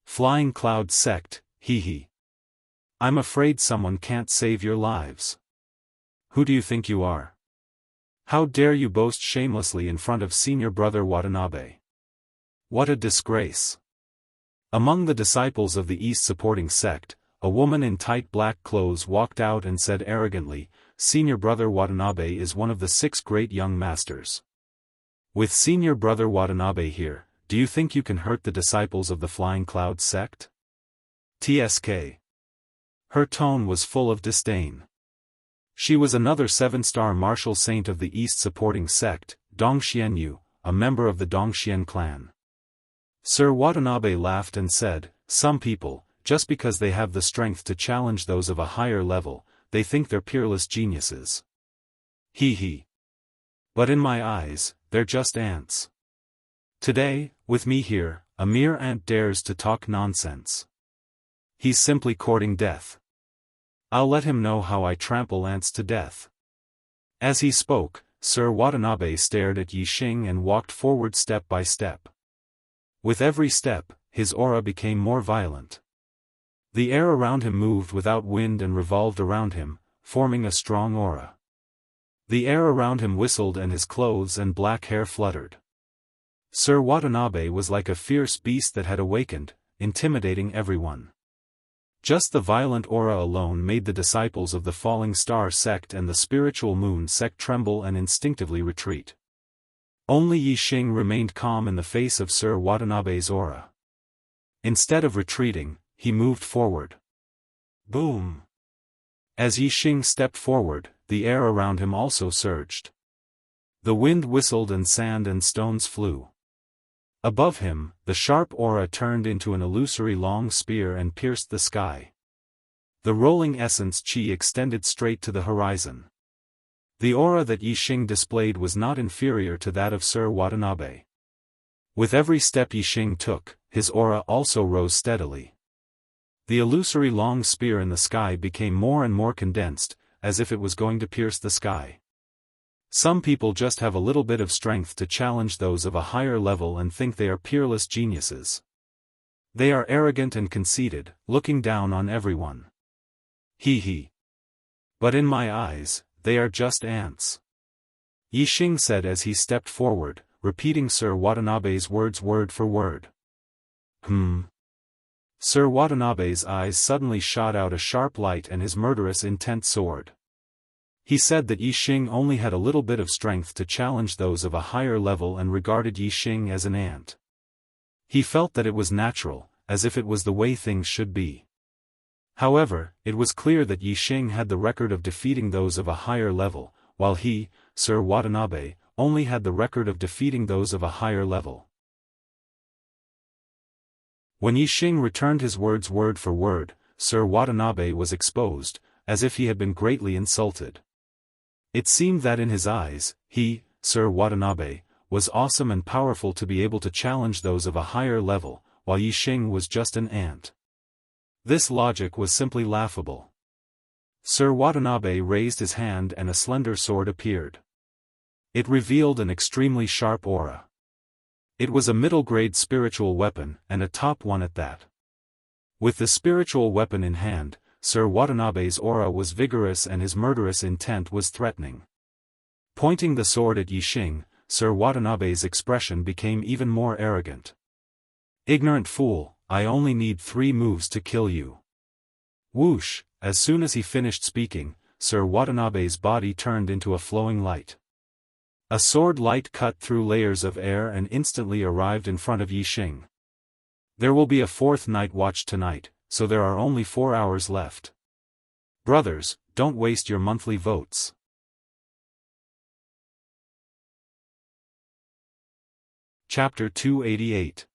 Flying Cloud sect, hee. I'm afraid someone can't save your lives. Who do you think you are? How dare you boast shamelessly in front of senior brother Watanabe? What a disgrace." Among the disciples of the East supporting sect, a woman in tight black clothes walked out and said arrogantly, "Senior brother Watanabe is one of the 6 great young masters. With senior brother Watanabe here, do you think you can hurt the disciples of the Flying Cloud sect? TSK. Her tone was full of disdain. She was another 7-star martial saint of the East supporting sect, Dongxianyu, a member of the Dongxian clan. Sir Watanabe laughed and said, "Some people, just because they have the strength to challenge those of a higher level, they think they're peerless geniuses. Hee. But in my eyes, they're just ants. Today, with me here, a mere ant dares to talk nonsense. He's simply courting death. I'll let him know how I trample ants to death." As he spoke, Sir Watanabe stared at Yixing and walked forward step by step. With every step, his aura became more violent. The air around him moved without wind and revolved around him, forming a strong aura. The air around him whistled and his clothes and black hair fluttered. Sir Watanabe was like a fierce beast that had awakened, intimidating everyone. Just the violent aura alone made the disciples of the Falling Star sect and the Spiritual Moon sect tremble and instinctively retreat. Only Yixing remained calm in the face of Sir Watanabe's aura. Instead of retreating, he moved forward. Boom! As Yixing stepped forward, the air around him also surged. The wind whistled and sand and stones flew. Above him, the sharp aura turned into an illusory long spear and pierced the sky. The rolling essence chi extended straight to the horizon. The aura that Yixing displayed was not inferior to that of Sir Watanabe. With every step Yixing took, his aura also rose steadily. The illusory long spear in the sky became more and more condensed, as if it was going to pierce the sky. Some people just have a little bit of strength to challenge those of a higher level and think they are peerless geniuses. They are arrogant and conceited, looking down on everyone. He. But in my eyes, they are just ants. Yixing said as he stepped forward, repeating Sir Watanabe's words word for word. Sir Watanabe's eyes suddenly shot out a sharp light and his murderous intent soared. He said that Yixing only had a little bit of strength to challenge those of a higher level and regarded Yixing as an ant. He felt that it was natural, as if it was the way things should be. However, it was clear that Yixing had the record of defeating those of a higher level, while he, Sir Watanabe, only had the record of defeating those of a higher level. When Yixing returned his words word for word, Sir Watanabe was exposed, as if he had been greatly insulted. It seemed that in his eyes, he, Sir Watanabe, was awesome and powerful to be able to challenge those of a higher level, while Yixing was just an ant. This logic was simply laughable. Sir Watanabe raised his hand and a slender sword appeared. It revealed an extremely sharp aura. It was a middle-grade spiritual weapon, and a top one at that. With the spiritual weapon in hand, Sir Watanabe's aura was vigorous and his murderous intent was threatening. Pointing the sword at Yixing, Sir Watanabe's expression became even more arrogant. "Ignorant fool, I only need 3 moves to kill you." Whoosh! As soon as he finished speaking, Sir Watanabe's body turned into a flowing light. A sword light cut through layers of air and instantly arrived in front of Yixing. There will be a 4th night watch tonight, so there are only 4 hours left. Brothers, don't waste your monthly votes. Chapter 288.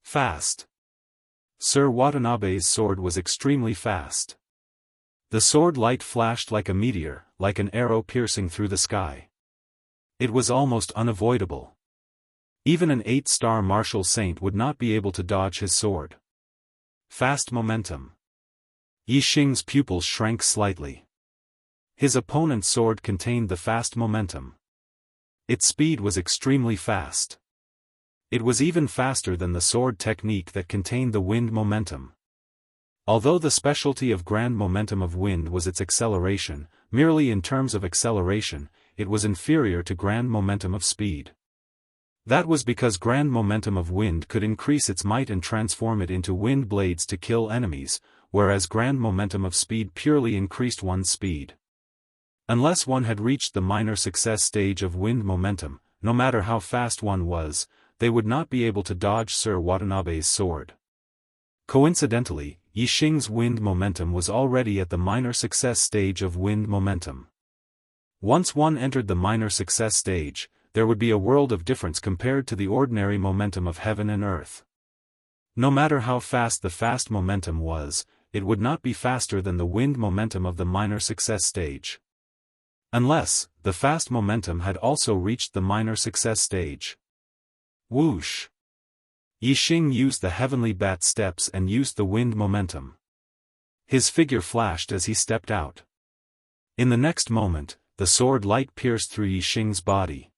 Fast. Sir Watanabe's sword was extremely fast. The sword light flashed like a meteor, like an arrow piercing through the sky. It was almost unavoidable. Even an 8-star martial saint would not be able to dodge his sword. Fast momentum. Yixing's pupils shrank slightly. His opponent's sword contained the fast momentum. Its speed was extremely fast. It was even faster than the sword technique that contained the wind momentum. Although the specialty of grand momentum of wind was its acceleration, merely in terms of acceleration, it was inferior to grand momentum of speed. That was because grand momentum of wind could increase its might and transform it into wind blades to kill enemies, whereas grand momentum of speed purely increased one's speed. Unless one had reached the minor success stage of wind momentum, no matter how fast one was, they would not be able to dodge Sir Watanabe's sword. Coincidentally, Yixing's wind momentum was already at the minor success stage of wind momentum. Once one entered the minor success stage, there would be a world of difference compared to the ordinary momentum of heaven and earth. No matter how fast the fast momentum was, it would not be faster than the wind momentum of the minor success stage. Unless, the fast momentum had also reached the minor success stage. Whoosh! Yixing used the heavenly bat steps and used the wind momentum. His figure flashed as he stepped out. In the next moment, the sword light pierced through Yixing's body.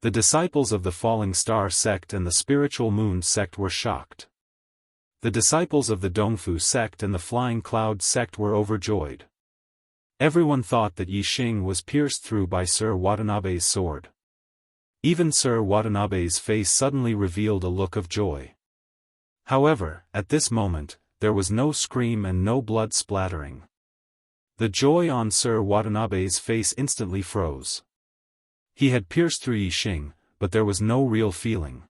The disciples of the Falling Star sect and the Spiritual Moon sect were shocked. The disciples of the Dongfu sect and the Flying Cloud sect were overjoyed. Everyone thought that Yixing was pierced through by Sir Watanabe's sword. Even Sir Watanabe's face suddenly revealed a look of joy. However, at this moment, there was no scream and no blood splattering. The joy on Sir Watanabe's face instantly froze. He had pierced through Yixing, but there was no real feeling.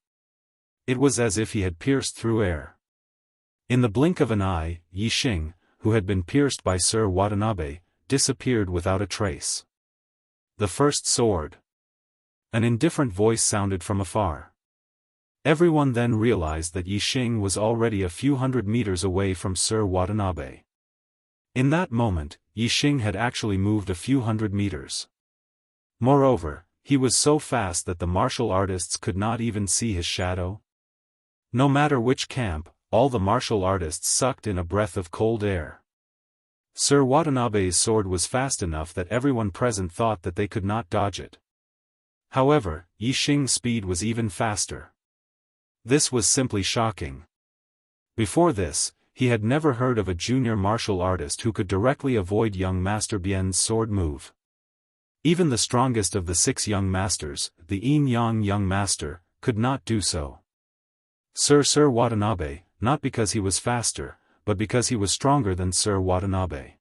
It was as if he had pierced through air. In the blink of an eye, Yixing, who had been pierced by Sir Watanabe, disappeared without a trace. The first sword. An indifferent voice sounded from afar. Everyone then realized that Yixing was already a few hundred meters away from Sir Watanabe. In that moment, Yixing had actually moved a few hundred meters. Moreover, he was so fast that the martial artists could not even see his shadow. No matter which camp, all the martial artists sucked in a breath of cold air. Sir Watanabe's sword was fast enough that everyone present thought that they could not dodge it. However, Yi Xing's speed was even faster. This was simply shocking. Before this, he had never heard of a junior martial artist who could directly avoid young Master Bian's sword move. Even the strongest of the 6 young masters, the Yin Yang young master, could not do so. Sir Watanabe, not because he was faster, but because he was stronger than Sir Watanabe.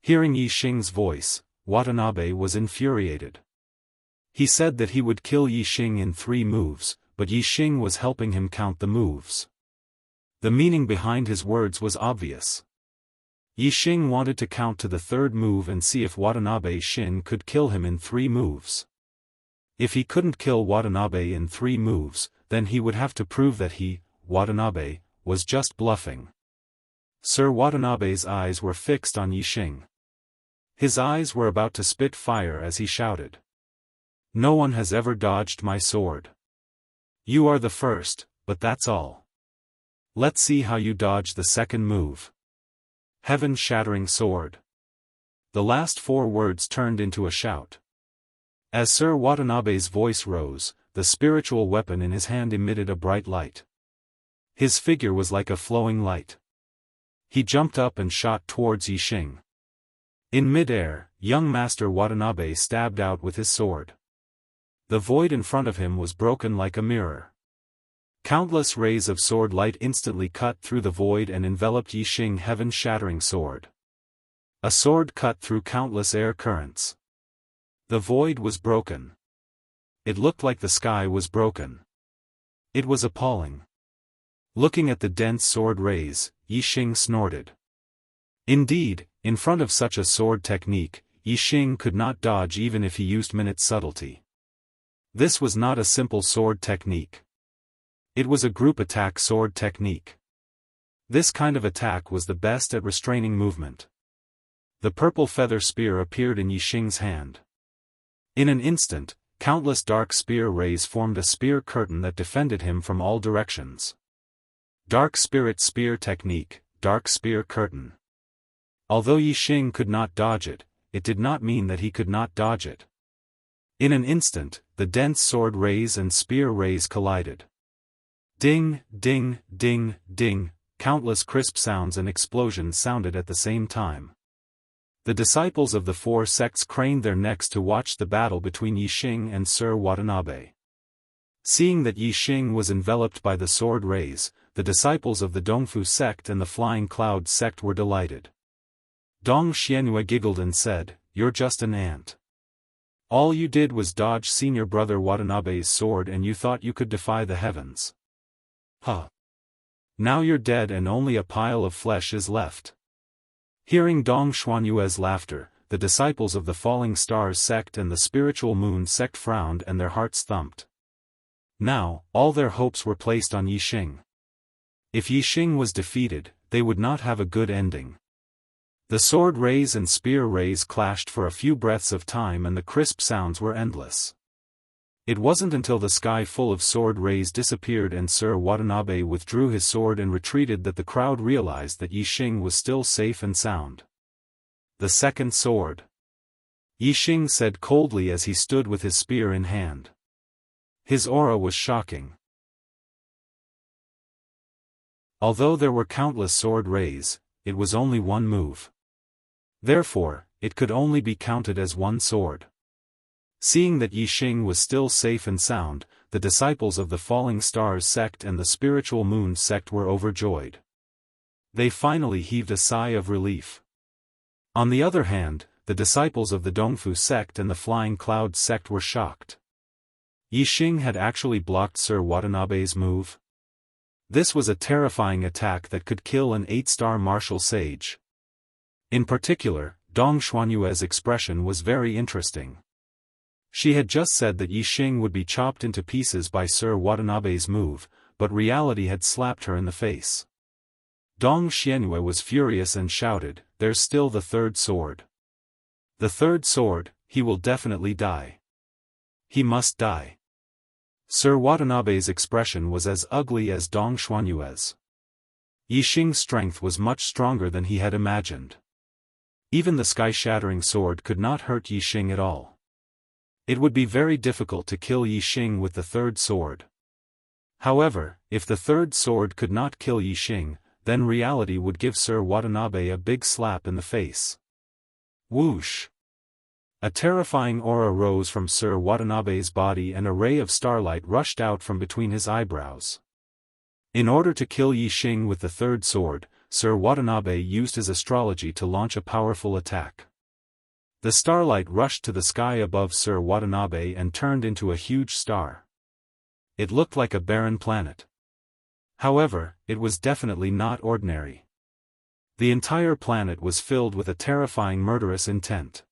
Hearing Yi Xing's voice, Watanabe was infuriated. He said that he would kill Yi Xing in 3 moves, but Yi Xing was helping him count the moves. The meaning behind his words was obvious. Yi Xing wanted to count to the 3rd move and see if Watanabe Shin could kill him in 3 moves. If he couldn't kill Watanabe in 3 moves, then he would have to prove that he, Watanabe, was just bluffing. Sir Watanabe's eyes were fixed on Yi Xing. His eyes were about to spit fire as he shouted. "No one has ever dodged my sword. You are the first, but that's all. Let's see how you dodge the 2nd move. Heaven-shattering sword." The last 4 words turned into a shout. As Sir Watanabe's voice rose, the spiritual weapon in his hand emitted a bright light. His figure was like a flowing light. He jumped up and shot towards Yi Xing. In mid-air, young Master Watanabe stabbed out with his sword. The void in front of him was broken like a mirror. Countless rays of sword light instantly cut through the void and enveloped Yi Xing heaven-shattering sword. A sword cut through countless air currents. The void was broken. It looked like the sky was broken. It was appalling. Looking at the dense sword rays, Yi Xing snorted. Indeed, in front of such a sword technique, Yi Xing could not dodge even if he used minute subtlety. This was not a simple sword technique. It was a group attack sword technique. This kind of attack was the best at restraining movement. The purple feather spear appeared in Yi Xing's hand. In an instant, countless dark spear rays formed a spear curtain that defended him from all directions. Dark Spirit Spear Technique, Dark Spear Curtain. Although Yi Xing could not dodge it, it did not mean that he could not dodge it. In an instant, the dense sword rays and spear rays collided. Ding, ding, ding, ding, countless crisp sounds and explosions sounded at the same time. The disciples of the 4 sects craned their necks to watch the battle between Yi Xing and Sir Watanabe. Seeing that Yi Xing was enveloped by the sword rays, the disciples of the Dongfu sect and the Flying Cloud sect were delighted. Dong Xianyue giggled and said, "You're just an ant. All you did was dodge senior brother Watanabe's sword and you thought you could defy the heavens. Huh. Now you're dead and only a pile of flesh is left." Hearing Dong Xuanyue's laughter, the disciples of the Falling Stars sect and the Spiritual Moon sect frowned and their hearts thumped. Now, all their hopes were placed on Yi Xing. If Yi Xing was defeated, they would not have a good ending. The sword rays and spear rays clashed for a few breaths of time and the crisp sounds were endless. It wasn't until the sky full of sword rays disappeared and Sir Watanabe withdrew his sword and retreated that the crowd realized that Yi Xing was still safe and sound. The 2nd sword. Yi Xing said coldly as he stood with his spear in hand. His aura was shocking. Although there were countless sword rays, it was only 1 move. Therefore, it could only be counted as 1 sword. Seeing that Yi Xing was still safe and sound, the disciples of the Falling Stars sect and the Spiritual Moon sect were overjoyed. They finally heaved a sigh of relief. On the other hand, the disciples of the Dongfu sect and the Flying Cloud sect were shocked. Yi Xing had actually blocked Sir Watanabe's move. This was a terrifying attack that could kill an 8-star martial sage. In particular, Dong Xuanyue's expression was very interesting. She had just said that Yi Xing would be chopped into pieces by Sir Watanabe's move, but reality had slapped her in the face. Dong Xianyue was furious and shouted, "There's still the 3rd sword. The 3rd sword, he will definitely die. He must die." Sir Watanabe's expression was as ugly as Dong Xuanyue's. Yixing's strength was much stronger than he had imagined. Even the sky-shattering sword could not hurt Yixing at all. It would be very difficult to kill Yixing with the third sword. However, if the third sword could not kill Yixing, then reality would give Sir Watanabe a big slap in the face. Whoosh! A terrifying aura rose from Sir Watanabe's body and a ray of starlight rushed out from between his eyebrows. In order to kill Yixing with the third sword, Sir Watanabe used his astrology to launch a powerful attack. The starlight rushed to the sky above Sir Watanabe and turned into a huge star. It looked like a barren planet. However, it was definitely not ordinary. The entire planet was filled with a terrifying murderous intent.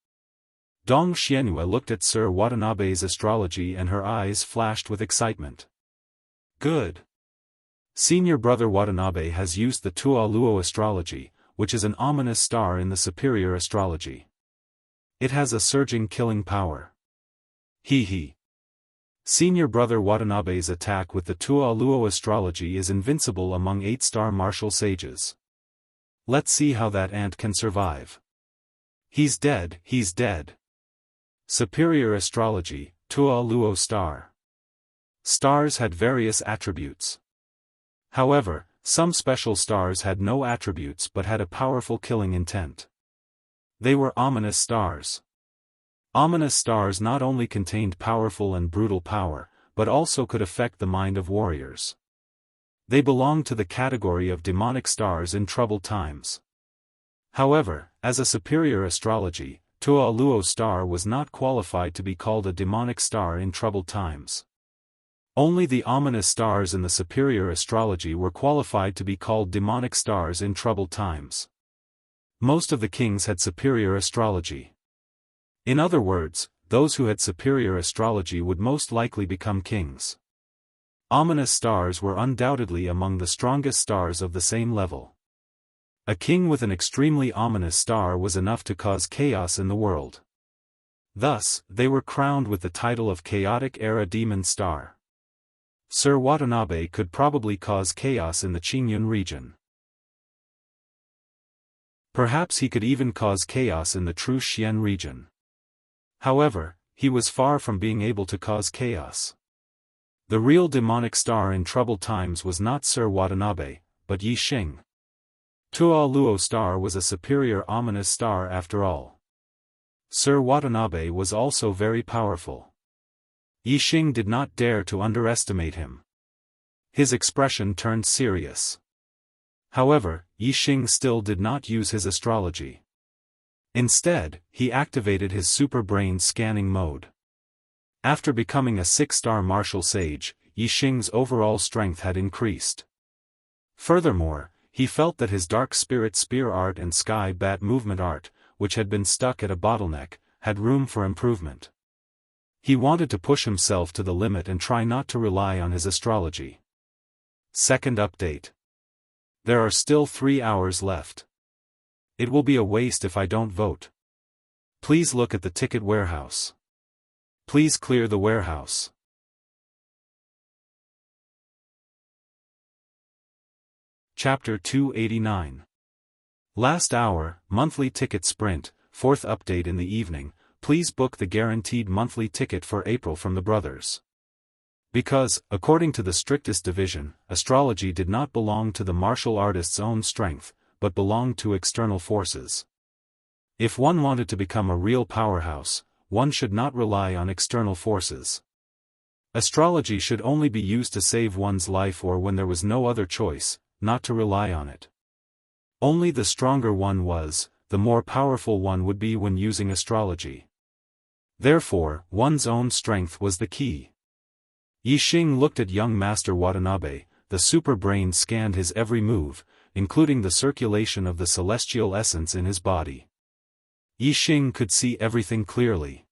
Dong Xianhua looked at Sir Watanabe's astrology and her eyes flashed with excitement. Good. Senior brother Watanabe has used the Tua Luo astrology, which is an ominous star in the superior astrology. It has a surging killing power. He. Senior brother Watanabe's attack with the Tua Luo astrology is invincible among 8-star martial sages. Let's see how that ant can survive. He's dead. Superior astrology, Tua Luo star. Stars had various attributes. However, some special stars had no attributes but had a powerful killing intent. They were ominous stars. Ominous stars not only contained powerful and brutal power, but also could affect the mind of warriors. They belonged to the category of demonic stars in troubled times. However, as a superior astrology, Tua Luo star was not qualified to be called a demonic star in troubled times. Only the ominous stars in the superior astrology were qualified to be called demonic stars in troubled times. Most of the kings had superior astrology. In other words, those who had superior astrology would most likely become kings. Ominous stars were undoubtedly among the strongest stars of the same level. A king with an extremely ominous star was enough to cause chaos in the world. Thus, they were crowned with the title of Chaotic Era Demon Star. Sir Watanabe could probably cause chaos in the Qingyun region. Perhaps he could even cause chaos in the true Xian region. However, he was far from being able to cause chaos. The real demonic star in troubled times was not Sir Watanabe, but Yixing. Tua Luo star was a superior ominous star after all. Sir Watanabe was also very powerful. Yixing did not dare to underestimate him. His expression turned serious. However, Yixing still did not use his astrology. Instead, he activated his super brain scanning mode. After becoming a 6-star martial sage, Yixing's overall strength had increased. Furthermore, he felt that his dark spirit spear art and sky bat movement art, which had been stuck at a bottleneck, had room for improvement. He wanted to push himself to the limit and try not to rely on his astrology. Second update. There are still 3 hours left. It will be a waste if I don't vote. Please look at the ticket warehouse. Please clear the warehouse. Chapter 289. Last hour, monthly ticket sprint, 4th update in the evening, please book the guaranteed monthly ticket for April from the brothers. Because, according to the strictest division, astrology did not belong to the martial artist's own strength, but belonged to external forces. If one wanted to become a real powerhouse, one should not rely on external forces. Astrology should only be used to save one's life or when there was no other choice, not to rely on it. Only the stronger one was, the more powerful one would be when using astrology. Therefore, one's own strength was the key. Yixing looked at young Master Watanabe, the super brain scanned his every move, including the circulation of the celestial essence in his body. Yixing could see everything clearly.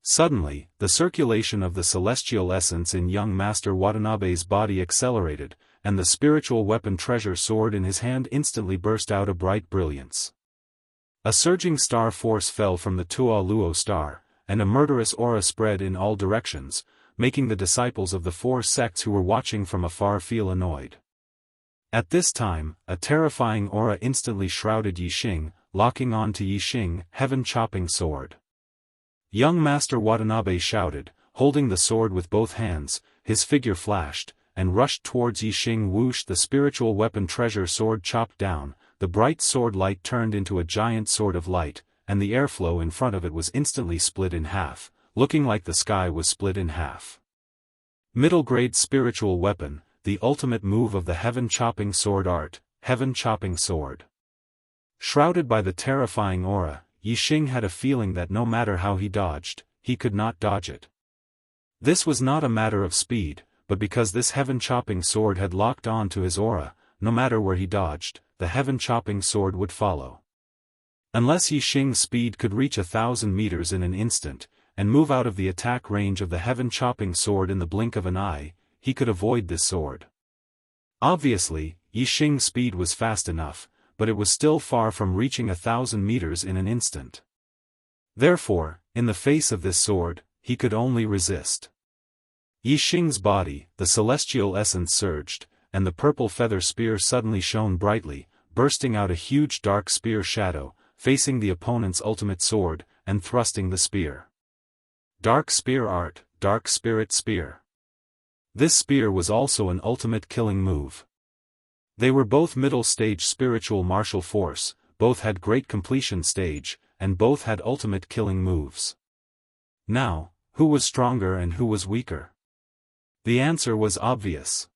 Suddenly, the circulation of the celestial essence in young Master Watanabe's body accelerated, and the spiritual weapon treasure sword in his hand instantly burst out a bright brilliance. A surging star force fell from the Tua Luo star, and a murderous aura spread in all directions, making the disciples of the 4 sects who were watching from afar feel annoyed. At this time, a terrifying aura instantly shrouded Yixing, locking on to Yixing's heaven-chopping sword. Young Master Watanabe shouted, holding the sword with both hands, his figure flashed, and rushed towards Yixing. Whoosh! The spiritual weapon treasure sword chopped down, the bright sword light turned into a giant sword of light, and the airflow in front of it was instantly split in half, looking like the sky was split in half. Middle-grade spiritual weapon, the ultimate move of the heaven-chopping sword art, heaven-chopping sword. Shrouded by the terrifying aura, Yixing had a feeling that no matter how he dodged, he could not dodge it. This was not a matter of speed, but because this heaven-chopping sword had locked on to his aura, no matter where he dodged, the heaven-chopping sword would follow. Unless Yixing's speed could reach 1,000 meters in an instant, and move out of the attack range of the heaven-chopping sword in the blink of an eye, he could avoid this sword. Obviously, Yixing's speed was fast enough, but it was still far from reaching 1,000 meters in an instant. Therefore, in the face of this sword, he could only resist. Yixing's body, the celestial essence surged, and the purple feather spear suddenly shone brightly, bursting out a huge dark spear shadow, facing the opponent's ultimate sword, and thrusting the spear. Dark spear art, dark spirit spear. This spear was also an ultimate killing move. They were both middle-stage spiritual martial force, both had great completion stage, and both had ultimate killing moves. Now, who was stronger and who was weaker? The answer was obvious.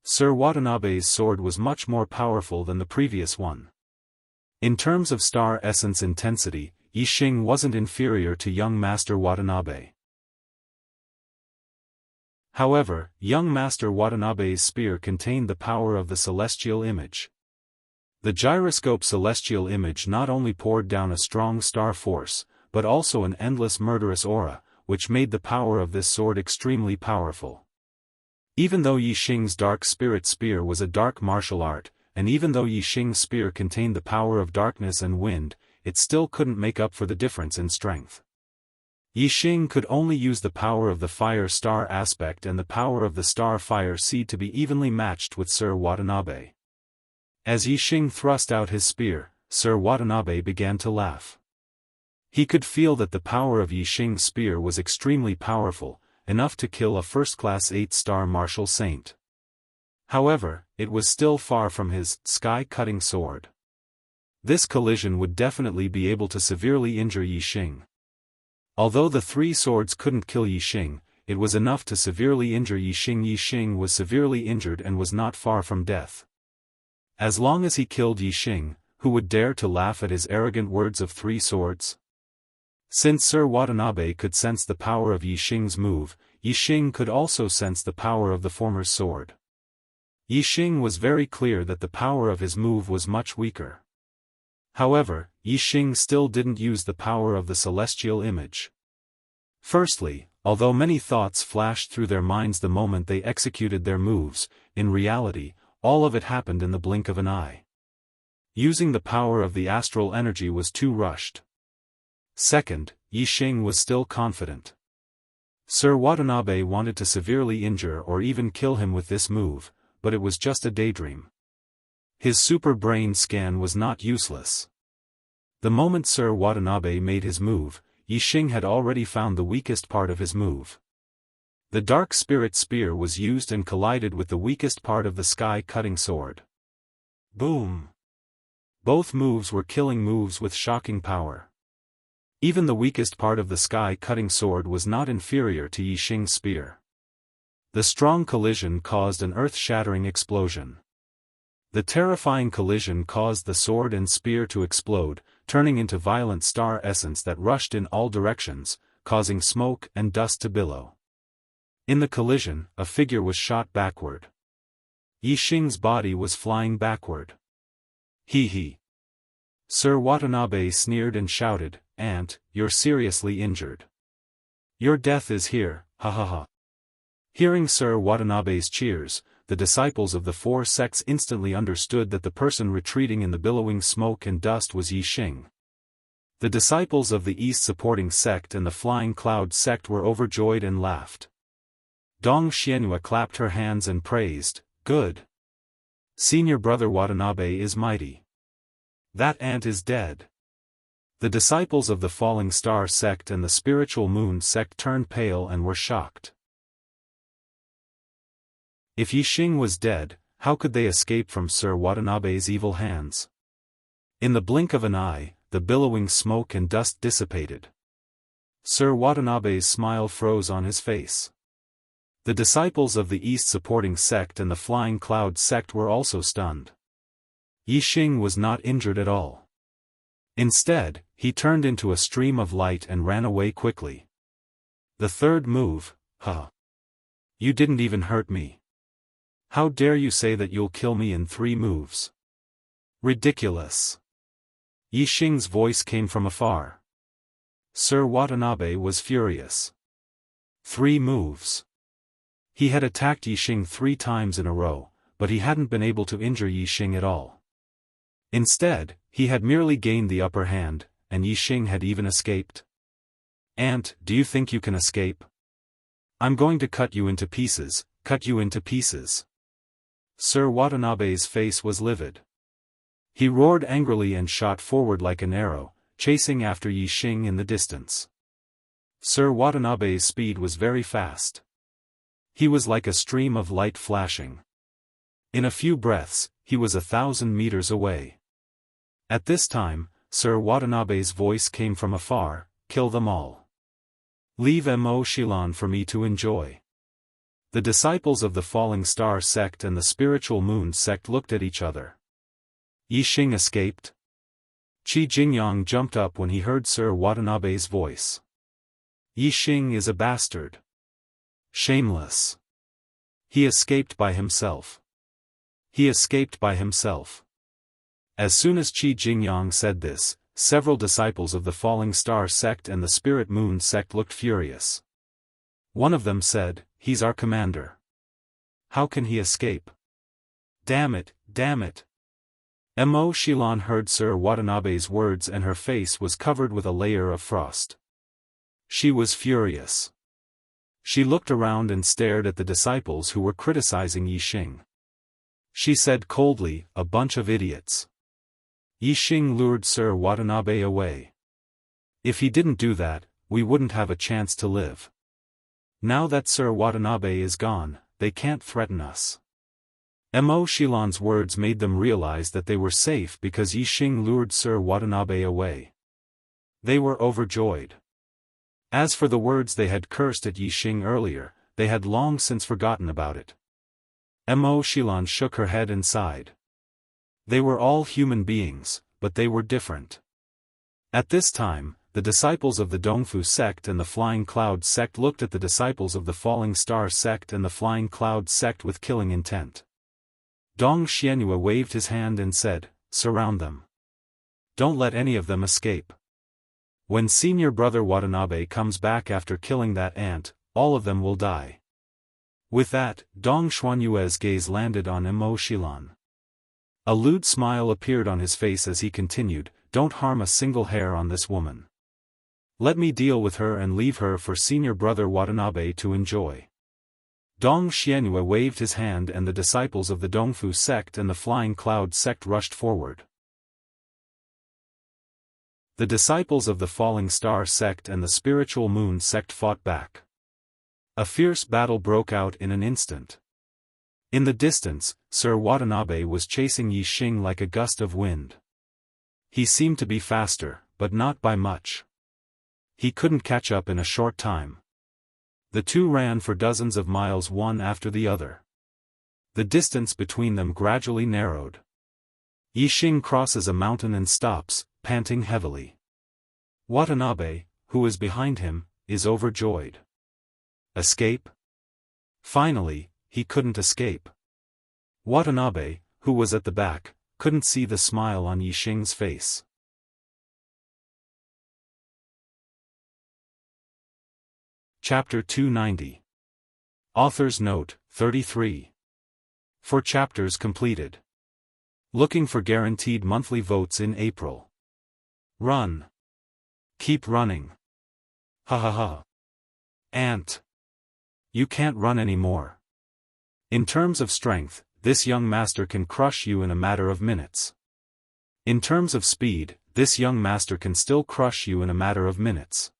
Sir Watanabe's sword was much more powerful than the previous one. In terms of star essence intensity, Yixing wasn't inferior to young Master Watanabe. However, young Master Watanabe's spear contained the power of the celestial image. The gyroscope celestial image not only poured down a strong star force, but also an endless murderous aura, which made the power of this sword extremely powerful. Even though Yixing's dark spirit spear was a dark martial art, and even though Yixing's spear contained the power of darkness and wind, it still couldn't make up for the difference in strength. Yixing could only use the power of the fire star aspect and the power of the star fire seed to be evenly matched with Sir Watanabe. As Yixing thrust out his spear, Sir Watanabe began to laugh. He could feel that the power of Yixing's spear was extremely powerful, enough to kill a first-class 8-star martial saint. However, it was still far from his sky-cutting sword. This collision would definitely be able to severely injure Yixing. Although the three swords couldn't kill Yixing, it was enough to severely injure Yixing. Yixing was severely injured and was not far from death. As long as he killed Yixing, who would dare to laugh at his arrogant words of three swords? Since Sir Watanabe could sense the power of Yixing's move, Yixing could also sense the power of the former's sword. Yixing was very clear that the power of his move was much weaker. However, Yixing still didn't use the power of the celestial image. Firstly, although many thoughts flashed through their minds the moment they executed their moves, in reality, all of it happened in the blink of an eye. Using the power of the astral energy was too rushed. Second, Yixing was still confident. Sir Watanabe wanted to severely injure or even kill him with this move, but it was just a daydream. His super brain scan was not useless. The moment Sir Watanabe made his move, Yixing had already found the weakest part of his move. The dark spirit spear was used and collided with the weakest part of the sky-cutting sword. Boom! Both moves were killing moves with shocking power. Even the weakest part of the sky-cutting sword was not inferior to Yixing's spear. The strong collision caused an earth-shattering explosion. The terrifying collision caused the sword and spear to explode, turning into violent star essence that rushed in all directions, causing smoke and dust to billow. In the collision, a figure was shot backward. Yixing's body was flying backward. Hee. Sir Watanabe sneered and shouted, "Ant, you're seriously injured. Your death is here, ha ha ha." Hearing Sir Watanabe's cheers, the disciples of the four sects instantly understood that the person retreating in the billowing smoke and dust was Yixing. The disciples of the East supporting sect and the Flying Cloud sect were overjoyed and laughed. Dong Xianhua clapped her hands and praised, "Good. Senior brother Watanabe is mighty. That ant is dead. The disciples of the Falling Star sect and the Spiritual Moon sect turned pale and were shocked. If Yixing was dead, how could they escape from Sir Watanabe's evil hands? In the blink of an eye, the billowing smoke and dust dissipated. Sir Watanabe's smile froze on his face. The disciples of the East Supporting Sect and the Flying Cloud sect were also stunned. Yixing was not injured at all. Instead, he turned into a stream of light and ran away quickly. The third move, huh? You didn't even hurt me. How dare you say that you'll kill me in 3 moves? Ridiculous. Yixing's voice came from afar. Sir Watanabe was furious. 3 moves. He had attacked Yixing 3 times in a row, but he hadn't been able to injure Yixing at all. Instead, he had merely gained the upper hand, and Yixing had even escaped. Ant, do you think you can escape? I'm going to cut you into pieces, cut you into pieces. Sir Watanabe's face was livid. He roared angrily and shot forward like an arrow, chasing after Yixing in the distance. Sir Watanabe's speed was very fast. He was like a stream of light flashing. In a few breaths, he was 1,000 meters away. At this time, Sir Watanabe's voice came from afar, kill them all. Leave Mo Xilan for me to enjoy. The disciples of the Falling Star sect and the Spiritual Moon sect looked at each other. Yixing escaped? Qi Jingyang jumped up when he heard Sir Watanabe's voice. Yixing is a bastard. Shameless. He escaped by himself. He escaped by himself. As soon as Qi Jingyang said this, several disciples of the Falling Star sect and the Spirit Moon sect looked furious. One of them said, he's our commander. How can he escape? Damn it, damn it. Mo Xilan heard Sir Watanabe's words and her face was covered with a layer of frost. She was furious. She looked around and stared at the disciples who were criticizing Yixing. She said coldly, a bunch of idiots. Yixing lured Sir Watanabe away. If he didn't do that, we wouldn't have a chance to live. Now that Sir Watanabe is gone, they can't threaten us. Mo Xilan's words made them realize that they were safe because Yixing lured Sir Watanabe away. They were overjoyed. As for the words they had cursed at Yixing earlier, they had long since forgotten about it. Mo Xilan shook her head and sighed. They were all human beings, but they were different. At this time, the disciples of the Dongfu sect and the Flying Cloud sect looked at the disciples of the Falling Star sect and the Flying Cloud sect with killing intent. Dong Xianhua waved his hand and said, surround them. Don't let any of them escape. When senior brother Watanabe comes back after killing that ant, all of them will die. With that, Dong Xuanyue's gaze landed on Mo Xilan. A lewd smile appeared on his face as he continued, don't harm a single hair on this woman. Let me deal with her and leave her for senior brother Watanabe to enjoy. Dong Xianhua waved his hand and the disciples of the Dongfu sect and the Flying Cloud sect rushed forward. The disciples of the Falling Star sect and the Spiritual Moon sect fought back. A fierce battle broke out in an instant. In the distance, Sir Watanabe was chasing Yixing like a gust of wind. He seemed to be faster, but not by much. He couldn't catch up in a short time. The two ran for dozens of miles one after the other. The distance between them gradually narrowed. Yixing crosses a mountain and stops, panting heavily. Watanabe, who is behind him, is overjoyed. Escape? Finally, he couldn't escape. Watanabe, who was at the back, couldn't see the smile on Yixing's face. Chapter 290. Author's Note, 33. 4 chapters completed. Looking for guaranteed monthly votes in April. Run. Keep running. Ha ha ha. Ant. You can't run anymore. In terms of strength, this young master can crush you in a matter of minutes. In terms of speed, this young master can still crush you in a matter of minutes.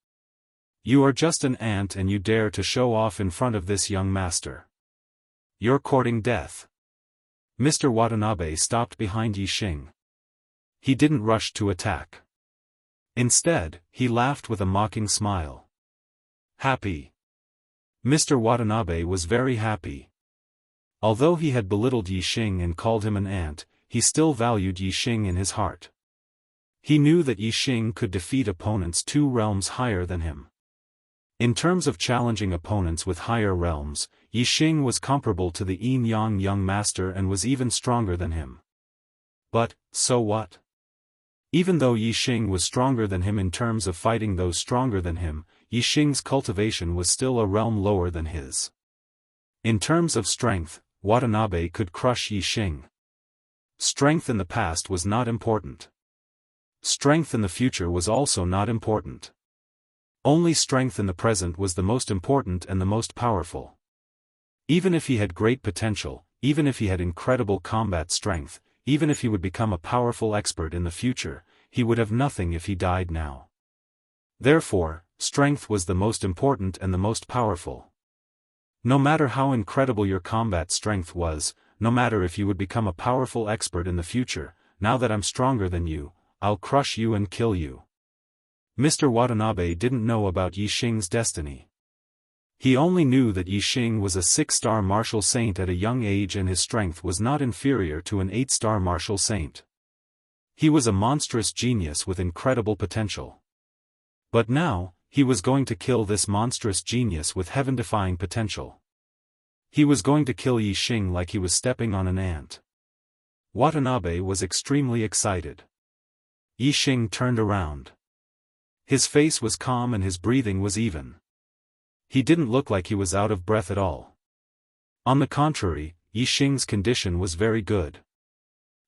You are just an ant and you dare to show off in front of this young master. You're courting death. Mr. Watanabe stopped behind Yixing. He didn't rush to attack. Instead, he laughed with a mocking smile. Happy. Mr. Watanabe was very happy. Although he had belittled Yixing and called him an ant, he still valued Yixing in his heart. He knew that Yixing could defeat opponents 2 realms higher than him. In terms of challenging opponents with higher realms, Yixing was comparable to the yin-yang young master and was even stronger than him. But, so what? Even though Yixing was stronger than him in terms of fighting those stronger than him, Yixing's cultivation was still a realm lower than his. In terms of strength, Watanabe could crush Yixing. Strength in the past was not important. Strength in the future was also not important. Only strength in the present was the most important and the most powerful. Even if he had great potential, even if he had incredible combat strength, even if he would become a powerful expert in the future, he would have nothing if he died now. Therefore, strength was the most important and the most powerful. No matter how incredible your combat strength was, no matter if you would become a powerful expert in the future, now that I'm stronger than you, I'll crush you and kill you. Mr. Watanabe didn't know about Yixing's destiny. He only knew that Yixing was a 6-star martial saint at a young age and his strength was not inferior to an 8-star martial saint. He was a monstrous genius with incredible potential. But now, he was going to kill this monstrous genius with heaven-defying potential. He was going to kill Yixing like he was stepping on an ant. Watanabe was extremely excited. Yixing turned around. His face was calm and his breathing was even. He didn't look like he was out of breath at all. On the contrary, Yixing's condition was very good.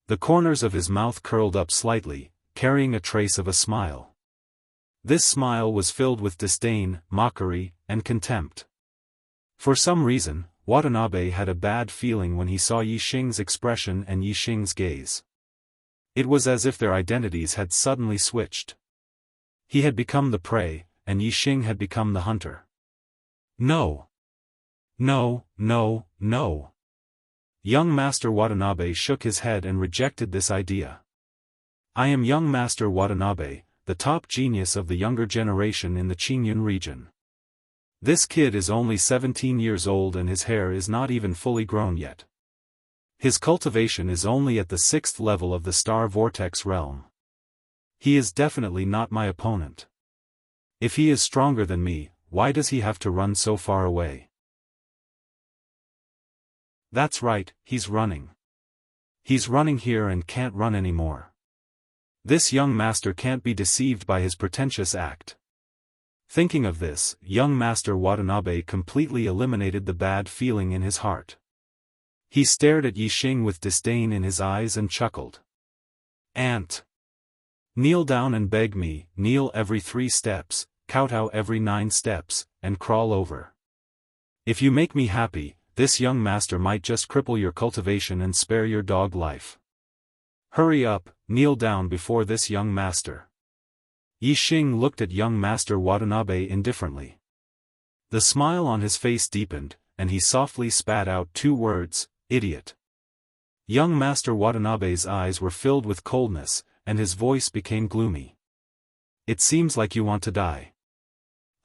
The corners of his mouth curled up slightly, carrying a trace of a smile. This smile was filled with disdain, mockery, and contempt. For some reason, Watanabe had a bad feeling when he saw Yixing's expression and Yixing's gaze. It was as if their identities had suddenly switched. He had become the prey, and Yixing had become the hunter. No. No, no, no. Young Master Watanabe shook his head and rejected this idea. I am young Master Watanabe, the top genius of the younger generation in the Qingyun region. This kid is only 17 years old and his hair is not even fully grown yet. His cultivation is only at the 6th level of the Star Vortex realm. He is definitely not my opponent. If he is stronger than me, why does he have to run so far away? That's right, he's running. He's running here and can't run anymore. This young master can't be deceived by his pretentious act. Thinking of this, young Master Watanabe completely eliminated the bad feeling in his heart. He stared at Yixing with disdain in his eyes and chuckled. Ant! Kneel down and beg me, kneel every 3 steps, kowtow every 9 steps, and crawl over. If you make me happy, this young master might just cripple your cultivation and spare your dog life. Hurry up, kneel down before this young master. Yixing looked at young Master Watanabe indifferently. The smile on his face deepened, and he softly spat out 2 words, idiot. Young Master Watanabe's eyes were filled with coldness, and his voice became gloomy. It seems like you want to die.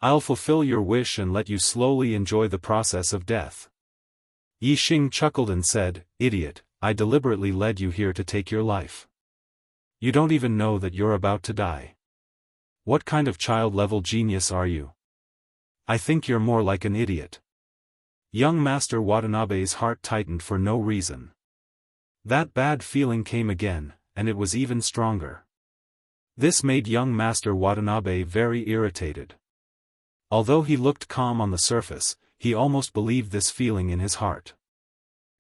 I'll fulfill your wish and let you slowly enjoy the process of death. Yixing chuckled and said, idiot, I deliberately led you here to take your life. You don't even know that you're about to die. What kind of child-level genius are you? I think you're more like an idiot. Young Master Watanabe's heart tightened for no reason. That bad feeling came again, and it was even stronger. This made young Master Watanabe very irritated. Although he looked calm on the surface, he almost believed this feeling in his heart.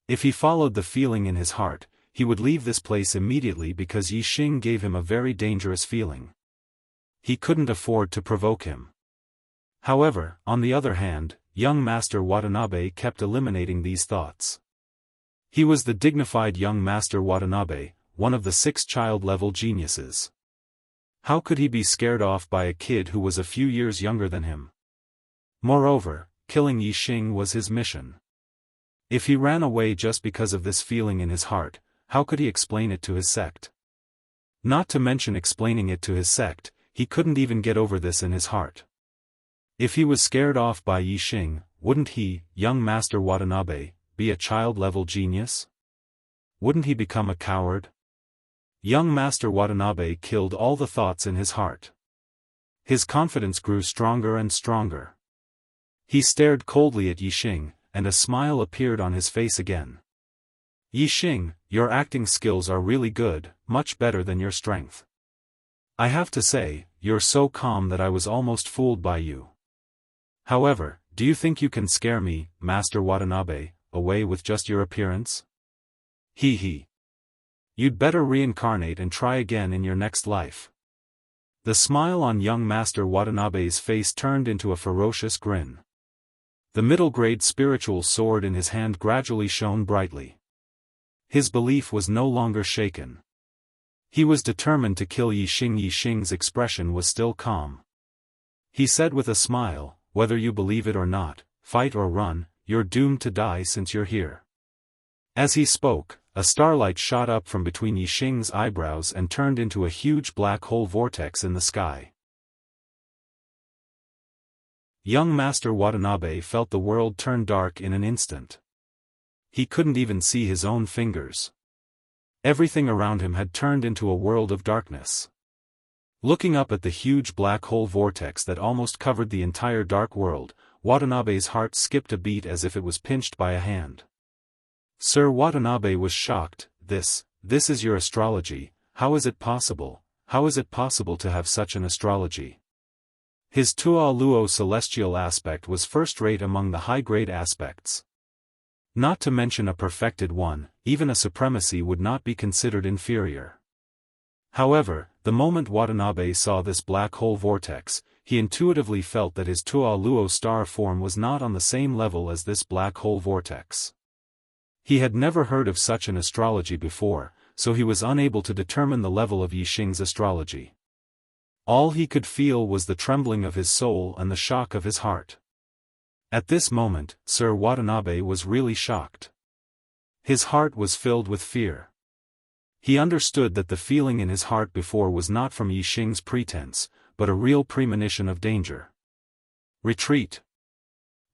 If he followed the feeling in his heart, he would leave this place immediately because Yixing gave him a very dangerous feeling. He couldn't afford to provoke him. However, on the other hand, young Master Watanabe kept eliminating these thoughts. He was the dignified young Master Watanabe, one of the 6 child-level geniuses. How could he be scared off by a kid who was a few years younger than him? Moreover, killing Yixing was his mission. If he ran away just because of this feeling in his heart, how could he explain it to his sect? Not to mention explaining it to his sect, he couldn't even get over this in his heart. If he was scared off by Yixing, wouldn't he, young Master Watanabe, be a child-level genius? Wouldn't he become a coward? Young Master Watanabe killed all the thoughts in his heart. His confidence grew stronger and stronger. He stared coldly at Yixing, and a smile appeared on his face again. Yixing, your acting skills are really good, much better than your strength. I have to say, you're so calm that I was almost fooled by you. However, do you think you can scare me, Master Watanabe, away with just your appearance? He. You'd better reincarnate and try again in your next life. The smile on young Master Watanabe's face turned into a ferocious grin. The middle-grade spiritual sword in his hand gradually shone brightly. His belief was no longer shaken. He was determined to kill Yixing. Yixing's expression was still calm. He said with a smile, whether you believe it or not, fight or run, you're doomed to die since you're here. As he spoke, a starlight shot up from between Yixing's eyebrows and turned into a huge black hole vortex in the sky. Young Master Watanabe felt the world turn dark in an instant. He couldn't even see his own fingers. Everything around him had turned into a world of darkness. Looking up at the huge black hole vortex that almost covered the entire dark world, Watanabe's heart skipped a beat as if it was pinched by a hand. Sir Watanabe was shocked. This is your astrology, how is it possible? How is it possible to have such an astrology? His Tua Luo celestial aspect was first-rate among the high-grade aspects. Not to mention a perfected one, even a supremacy would not be considered inferior. However, the moment Watanabe saw this black hole vortex, he intuitively felt that his Tua Luo star form was not on the same level as this black hole vortex. He had never heard of such an astrology before, so he was unable to determine the level of Yixing's astrology. All he could feel was the trembling of his soul and the shock of his heart. At this moment, Sir Watanabe was really shocked. His heart was filled with fear. He understood that the feeling in his heart before was not from Yixing's pretense, but a real premonition of danger. Retreat.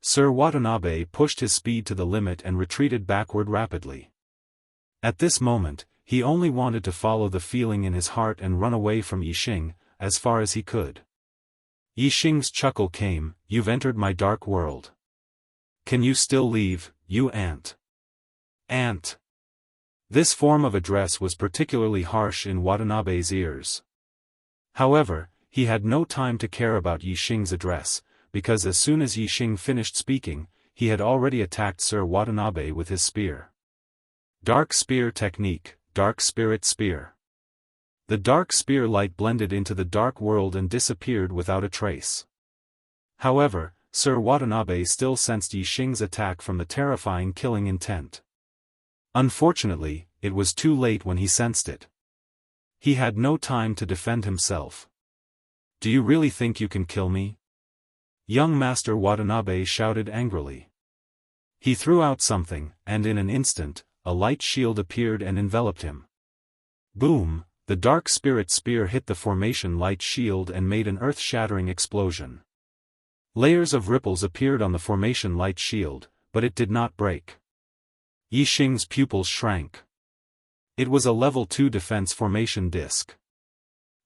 Sir Watanabe pushed his speed to the limit and retreated backward rapidly. At this moment, he only wanted to follow the feeling in his heart and run away from Yixing, as far as he could. Yixing's chuckle came, "You've entered my dark world. Can you still leave, you ant?" Ant. This form of address was particularly harsh in Watanabe's ears. However, he had no time to care about Yixing's address, because as soon as Yixing finished speaking, he had already attacked Sir Watanabe with his spear. Dark Spear Technique, Dark Spirit Spear. The dark spear light blended into the dark world and disappeared without a trace. However, Sir Watanabe still sensed Yixing's attack from the terrifying killing intent. Unfortunately, it was too late when he sensed it. He had no time to defend himself. "Do you really think you can kill me?" Young Master Watanabe shouted angrily. He threw out something, and in an instant, a light shield appeared and enveloped him. Boom! The dark spirit spear hit the formation light shield and made an earth-shattering explosion. Layers of ripples appeared on the formation light shield, but it did not break. Yixing's pupils shrank. It was a level 2 defense formation disc.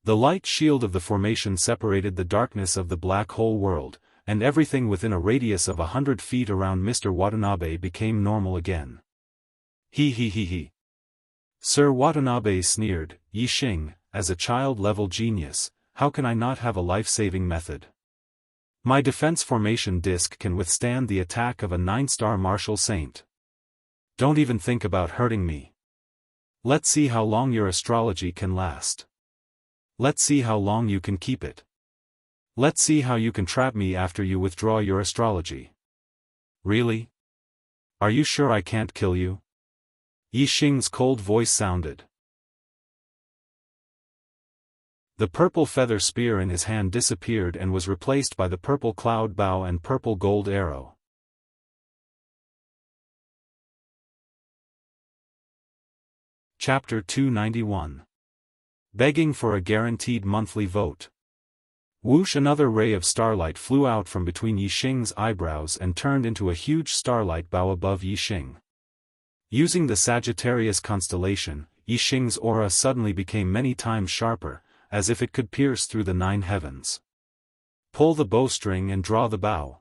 The light shield of the formation separated the darkness of the black hole world, and everything within a radius of 100 feet around Mr. Watanabe became normal again. He. Sir Watanabe sneered, "Yixing, as a child-level genius, how can I not have a life-saving method? My defense formation disc can withstand the attack of a 9-star martial saint. Don't even think about hurting me. Let's see how long your astrology can last. Let's see how long you can keep it. Let's see how you can trap me after you withdraw your astrology. Really? Are you sure I can't kill you?" Yixing's cold voice sounded. The purple feather spear in his hand disappeared and was replaced by the purple cloud bow and purple gold arrow. Chapter 291. Begging for a guaranteed monthly vote. Whoosh! Another ray of starlight flew out from between Yixing's eyebrows and turned into a huge starlight bow above Yixing. Using the Sagittarius constellation, Yixing's aura suddenly became many times sharper, as if it could pierce through the 9 heavens. Pull the bowstring and draw the bow.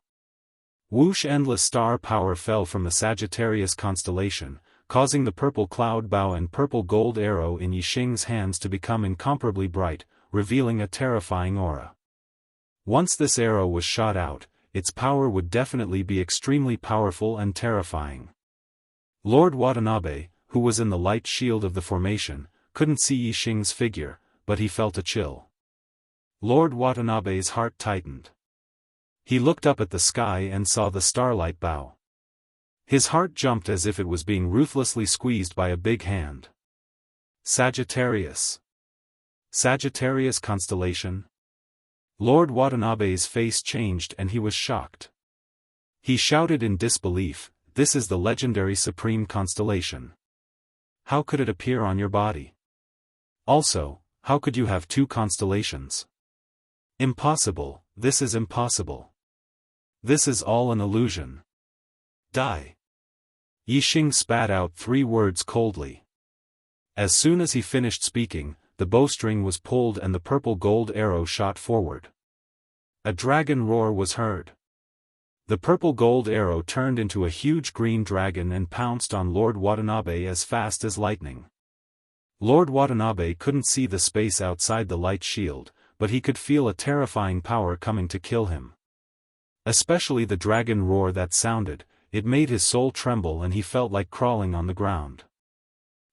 Whoosh! Endless star power fell from the Sagittarius constellation, causing the purple cloud bow and purple gold arrow in Yixing's hands to become incomparably bright, revealing a terrifying aura. Once this arrow was shot out, its power would definitely be extremely powerful and terrifying. Lord Watanabe, who was in the light shield of the formation, couldn't see Yixing's figure, but he felt a chill. Lord Watanabe's heart tightened. He looked up at the sky and saw the starlight bow. His heart jumped as if it was being ruthlessly squeezed by a big hand. Sagittarius. Sagittarius constellation? Lord Watanabe's face changed and he was shocked. He shouted in disbelief, "This is the legendary supreme constellation. How could it appear on your body? Also, how could you have 2 constellations? Impossible, this is impossible. This is all an illusion. Die." Yixing spat out 3 words coldly. As soon as he finished speaking, the bowstring was pulled and the purple gold arrow shot forward. A dragon roar was heard. The purple gold arrow turned into a huge green dragon and pounced on Lord Watanabe as fast as lightning. Lord Watanabe couldn't see the space outside the light shield, but he could feel a terrifying power coming to kill him. Especially the dragon roar that sounded, it made his soul tremble and he felt like crawling on the ground.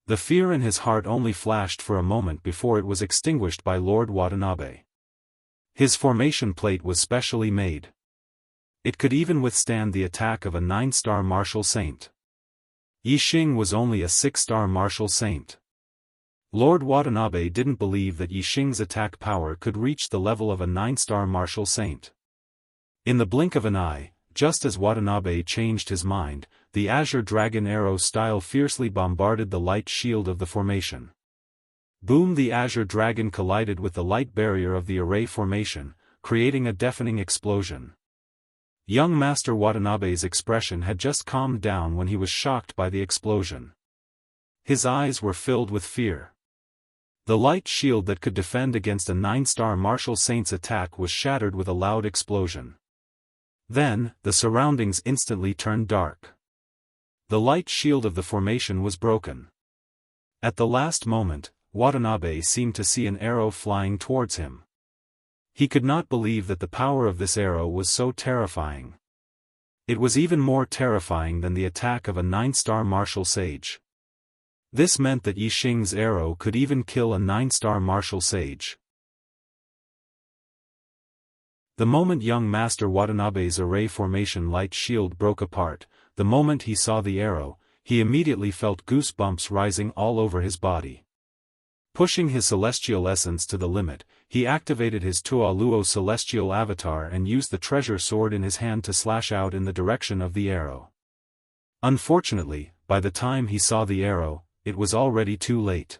The fear in his heart only flashed for a moment before it was extinguished by Lord Watanabe. His formation plate was specially made. It could even withstand the attack of a 9-star martial saint. Yixing was only a 6-star martial saint. Lord Watanabe didn't believe that Yixing's attack power could reach the level of a 9-star martial saint. In the blink of an eye, just as Watanabe changed his mind, the azure dragon arrow style fiercely bombarded the light shield of the formation. Boom! The azure dragon collided with the light barrier of the array formation, creating a deafening explosion. Young Master Watanabe's expression had just calmed down when he was shocked by the explosion. His eyes were filled with fear. The light shield that could defend against a 9-star martial saint's attack was shattered with a loud explosion. Then, the surroundings instantly turned dark. The light shield of the formation was broken. At the last moment, Watanabe seemed to see an arrow flying towards him. He could not believe that the power of this arrow was so terrifying. It was even more terrifying than the attack of a 9-star martial sage. This meant that Yixing's arrow could even kill a 9-star martial sage. The moment young Master Watanabe's array formation light shield broke apart, the moment he saw the arrow, he immediately felt goosebumps rising all over his body. Pushing his celestial essence to the limit, he activated his Tualuo celestial avatar and used the treasure sword in his hand to slash out in the direction of the arrow. Unfortunately, by the time he saw the arrow, it was already too late.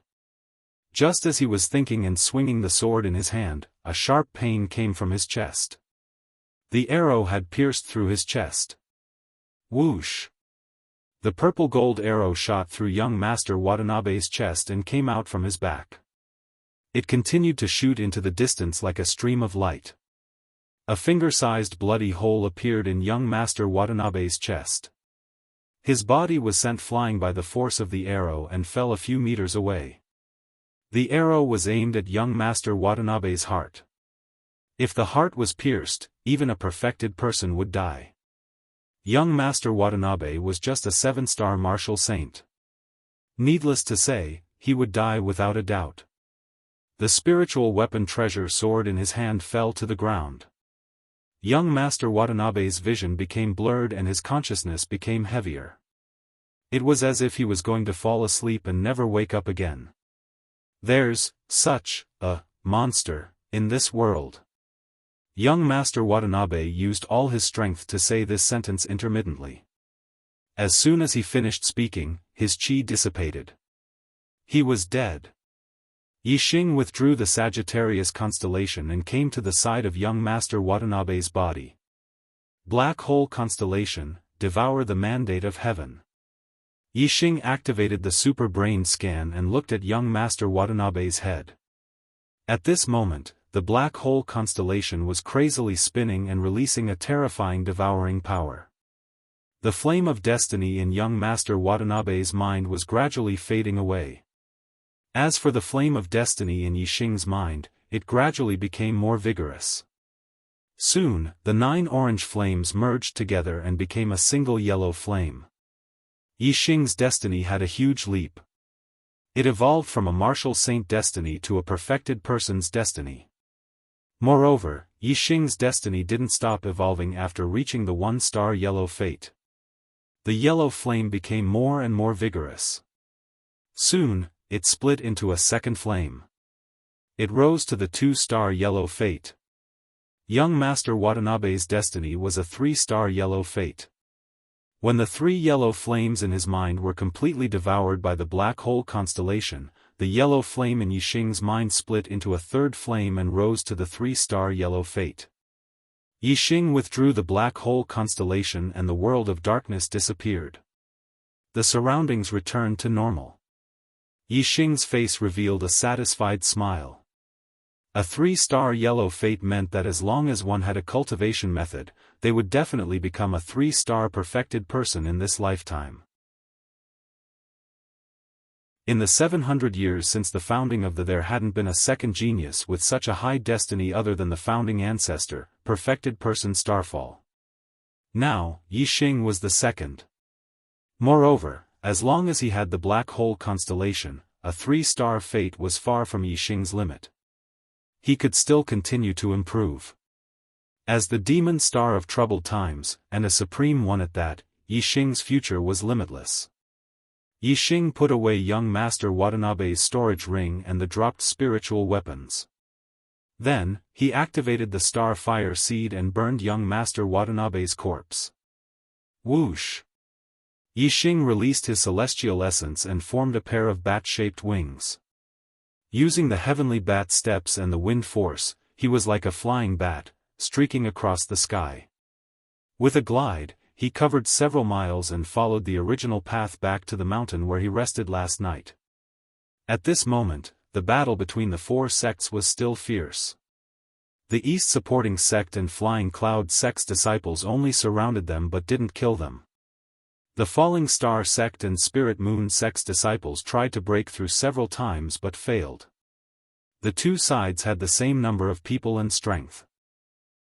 Just as he was thinking and swinging the sword in his hand, a sharp pain came from his chest. The arrow had pierced through his chest. Whoosh! The purple gold arrow shot through young Master Watanabe's chest and came out from his back. It continued to shoot into the distance like a stream of light. A finger-sized bloody hole appeared in young Master Watanabe's chest. His body was sent flying by the force of the arrow and fell a few meters away. The arrow was aimed at young Master Watanabe's heart. If the heart was pierced, even a perfected person would die. Young Master Watanabe was just a 7-star martial saint. Needless to say, he would die without a doubt. The spiritual weapon treasure sword in his hand fell to the ground. Young Master Watanabe's vision became blurred and his consciousness became heavier. It was as if he was going to fall asleep and never wake up again. There's such a monster in this world. Young Master Watanabe used all his strength to say this sentence intermittently. As soon as he finished speaking, his chi dissipated. He was dead. Yixing withdrew the Sagittarius constellation and came to the side of young Master Watanabe's body. Black Hole Constellation, devour the mandate of heaven. Yixing activated the super brain scan and looked at young Master Watanabe's head. At this moment, the black hole constellation was crazily spinning and releasing a terrifying devouring power. The flame of destiny in young Master Watanabe's mind was gradually fading away. As for the flame of destiny in Yixing's mind, it gradually became more vigorous. Soon, the 9 orange flames merged together and became a single yellow flame. Yixing's destiny had a huge leap. It evolved from a martial saint destiny to a perfected person's destiny. Moreover, Yixing's destiny didn't stop evolving after reaching the 1-star yellow fate. The yellow flame became more and more vigorous. Soon, it split into a second flame. It rose to the 2-star yellow fate. Young Master Watanabe's destiny was a 3-star yellow fate. When the 3 yellow flames in his mind were completely devoured by the black hole constellation, the yellow flame in Yixing's mind split into a 3rd flame and rose to the 3-star yellow fate. Yixing withdrew the black hole constellation and the world of darkness disappeared. The surroundings returned to normal. Yixing's face revealed a satisfied smile. A 3-star yellow fate meant that as long as one had a cultivation method, they would definitely become a 3-star perfected person in this lifetime. In the 700 years since the founding of there hadn't been a second genius with such a high destiny other than the founding ancestor, perfected person Starfall. Now, Yixing was the second. Moreover, as long as he had the black hole constellation, a 3-star fate was far from Yixing's limit. He could still continue to improve. As the demon star of troubled times, and a supreme one at that, Yixing's future was limitless. Yixing put away young Master Watanabe's storage ring and the dropped spiritual weapons. Then, he activated the star fire seed and burned young Master Watanabe's corpse. Whoosh! Yixing released his celestial essence and formed a pair of bat-shaped wings. Using the heavenly bat steps and the wind force, he was like a flying bat, streaking across the sky. With a glide, he covered several miles and followed the original path back to the mountain where he rested last night. At this moment, the battle between the 4 sects was still fierce. The East supporting sect and Flying Cloud sect's disciples only surrounded them but didn't kill them. The Falling Star sect and Spirit Moon sect's disciples tried to break through several times but failed. The 2 sides had the same number of people and strength.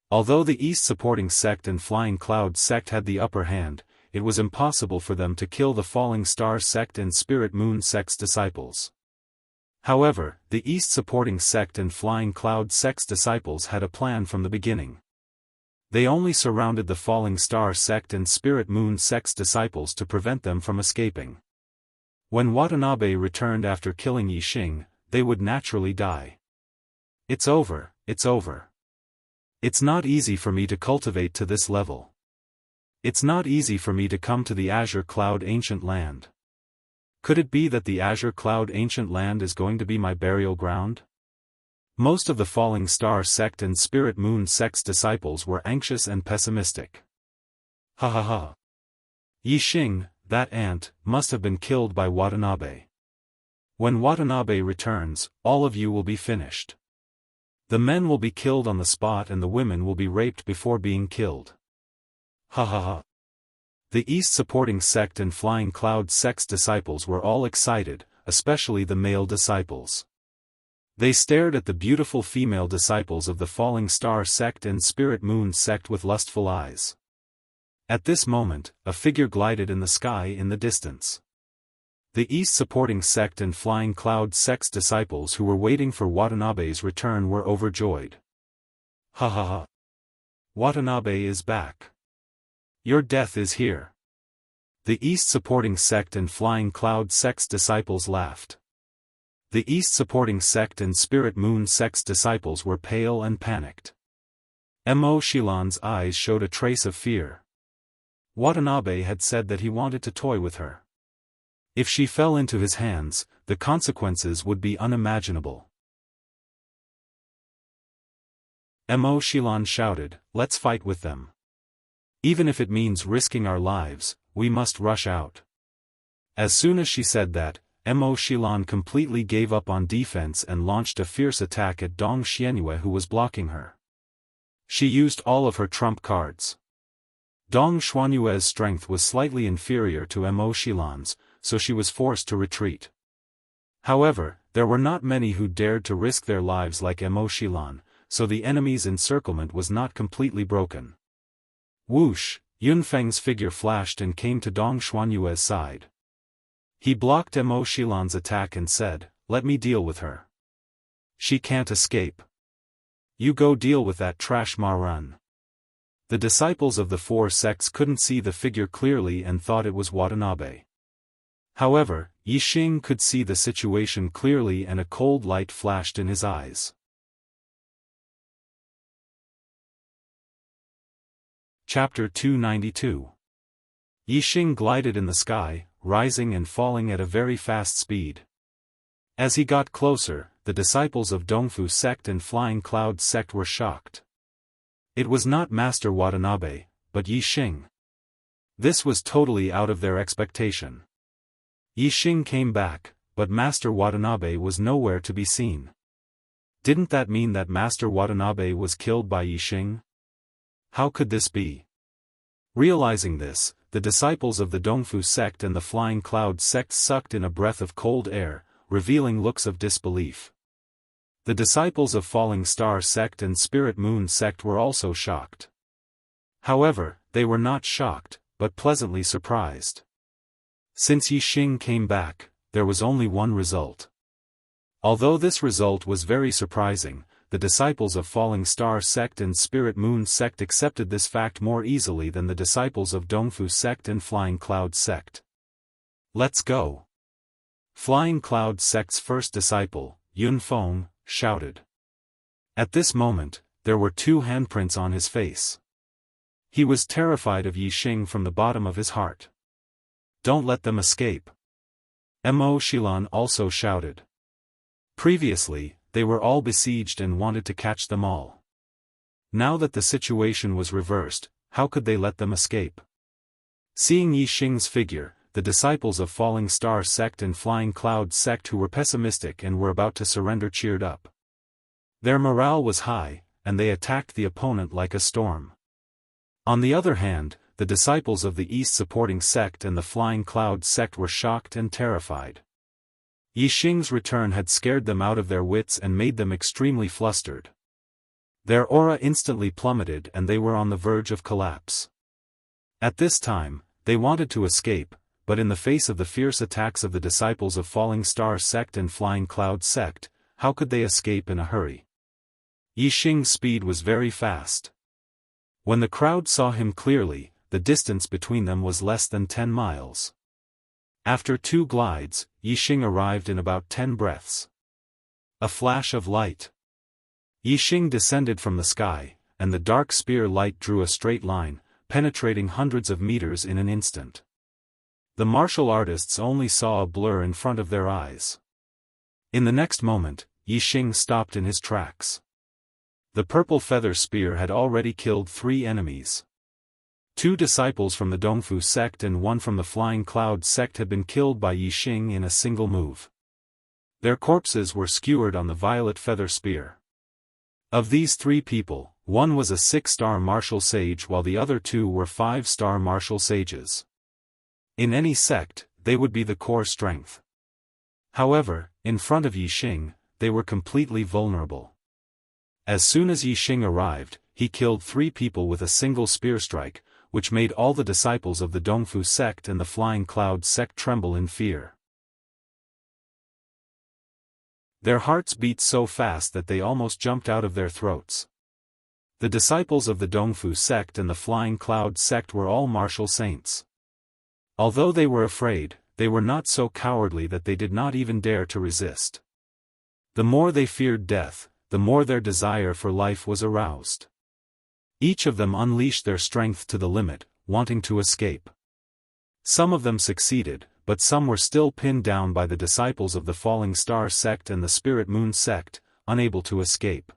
Although the East supporting sect and Flying Cloud sect had the upper hand, it was impossible for them to kill the Falling Star sect and Spirit Moon sect's disciples. However, the East supporting sect and Flying Cloud sect's disciples had a plan from the beginning. They only surrounded the Falling Star sect and Spirit Moon sect's disciples to prevent them from escaping. When Watanabe returned after killing Yixing, they would naturally die. It's over, it's over. It's not easy for me to cultivate to this level. It's not easy for me to come to the Azure Cloud Ancient Land. Could it be that the Azure Cloud Ancient Land is going to be my burial ground? Most of the Falling Star sect and Spirit Moon sect's disciples were anxious and pessimistic. Ha ha ha. Yixing, that ant, must have been killed by Watanabe. When Watanabe returns, all of you will be finished. The men will be killed on the spot and the women will be raped before being killed. Ha ha ha. The East supporting sect and Flying Cloud sect's disciples were all excited, especially the male disciples. They stared at the beautiful female disciples of the Falling Star sect and Spirit Moon sect with lustful eyes. At this moment, a figure glided in the sky in the distance. The East supporting sect and Flying Cloud sect's disciples who were waiting for Watanabe's return were overjoyed. Ha ha ha. Watanabe is back. Your death is here. The East Supporting Sect and Flying Cloud Sect's disciples laughed. The East Supporting Sect and Spirit Moon Sect's disciples were pale and panicked. Mo Xilan's eyes showed a trace of fear. Watanabe had said that he wanted to toy with her. If she fell into his hands, the consequences would be unimaginable. Mo Xilan shouted, "Let's fight with them. Even if it means risking our lives, we must rush out." As soon as she said that, Mo Xilan completely gave up on defense and launched a fierce attack at Dong Xianyue, who was blocking her. She used all of her trump cards. Dong Xuanyue's strength was slightly inferior to Mo Xilan's, so she was forced to retreat. However, there were not many who dared to risk their lives like Mo Xilan, so the enemy's encirclement was not completely broken. Whoosh, Yunfeng's figure flashed and came to Dong Xuanyue's side. He blocked Mo Xilan's attack and said, "Let me deal with her. She can't escape. You go deal with that trash Marun." The disciples of the four sects couldn't see the figure clearly and thought it was Watanabe. However, Yixing could see the situation clearly and a cold light flashed in his eyes. Chapter 292. Yixing glided in the sky, rising and falling at a very fast speed. As he got closer, the disciples of Dongfu Sect and Flying Cloud Sect were shocked. It was not Master Watanabe, but Yixing. This was totally out of their expectation. Yixing came back, but Master Watanabe was nowhere to be seen. Didn't that mean that Master Watanabe was killed by Yixing? How could this be? Realizing this, the disciples of the Dongfu Sect and the Flying Cloud Sect sucked in a breath of cold air, revealing looks of disbelief. The disciples of Falling Star Sect and Spirit Moon Sect were also shocked. However, they were not shocked, but pleasantly surprised. Since Yixing came back, there was only one result. Although this result was very surprising, the disciples of Falling Star Sect and Spirit Moon Sect accepted this fact more easily than the disciples of Dongfu Sect and Flying Cloud Sect. "Let's go!" Flying Cloud Sect's first disciple, Yunfeng, shouted. At this moment, there were 2 handprints on his face. He was terrified of Yixing from the bottom of his heart. "Don't let them escape!" Mo Xilan also shouted. Previously, they were all besieged and wanted to catch them all. Now that the situation was reversed, how could they let them escape? Seeing Yixing's figure, the disciples of Falling Star Sect and Flying Cloud Sect who were pessimistic and were about to surrender cheered up. Their morale was high, and they attacked the opponent like a storm. On the other hand, the disciples of the East Supporting Sect and the Flying Cloud Sect were shocked and terrified. Yixing's return had scared them out of their wits and made them extremely flustered. Their aura instantly plummeted and they were on the verge of collapse. At this time, they wanted to escape, but in the face of the fierce attacks of the disciples of Falling Star Sect and Flying Cloud Sect, how could they escape in a hurry? Yixing's speed was very fast. When the crowd saw him clearly, the distance between them was less than 10 miles. After 2 glides, Yixing arrived in about 10 breaths. A flash of light. Yixing descended from the sky, and the dark spear light drew a straight line, penetrating hundreds of meters in an instant. The martial artists only saw a blur in front of their eyes. In the next moment, Yixing stopped in his tracks. The purple feather spear had already killed 3 enemies. 2 disciples from the Dongfu Sect and 1 from the Flying Cloud Sect had been killed by Yixing in a single move. Their corpses were skewered on the violet feather spear. Of these 3 people, 1 was a 6-star martial sage while the other 2 were 5-star martial sages. In any sect, they would be the core strength. However, in front of Yixing, they were completely vulnerable. As soon as Yixing arrived, he killed 3 people with a single spear strike, which made all the disciples of the Dongfu Sect and the Flying Cloud Sect tremble in fear. Their hearts beat so fast that they almost jumped out of their throats. The disciples of the Dongfu Sect and the Flying Cloud Sect were all martial saints. Although they were afraid, they were not so cowardly that they did not even dare to resist. The more they feared death, the more their desire for life was aroused. Each of them unleashed their strength to the limit, wanting to escape. Some of them succeeded, but some were still pinned down by the disciples of the Falling Star sect and the Spirit Moon sect, unable to escape.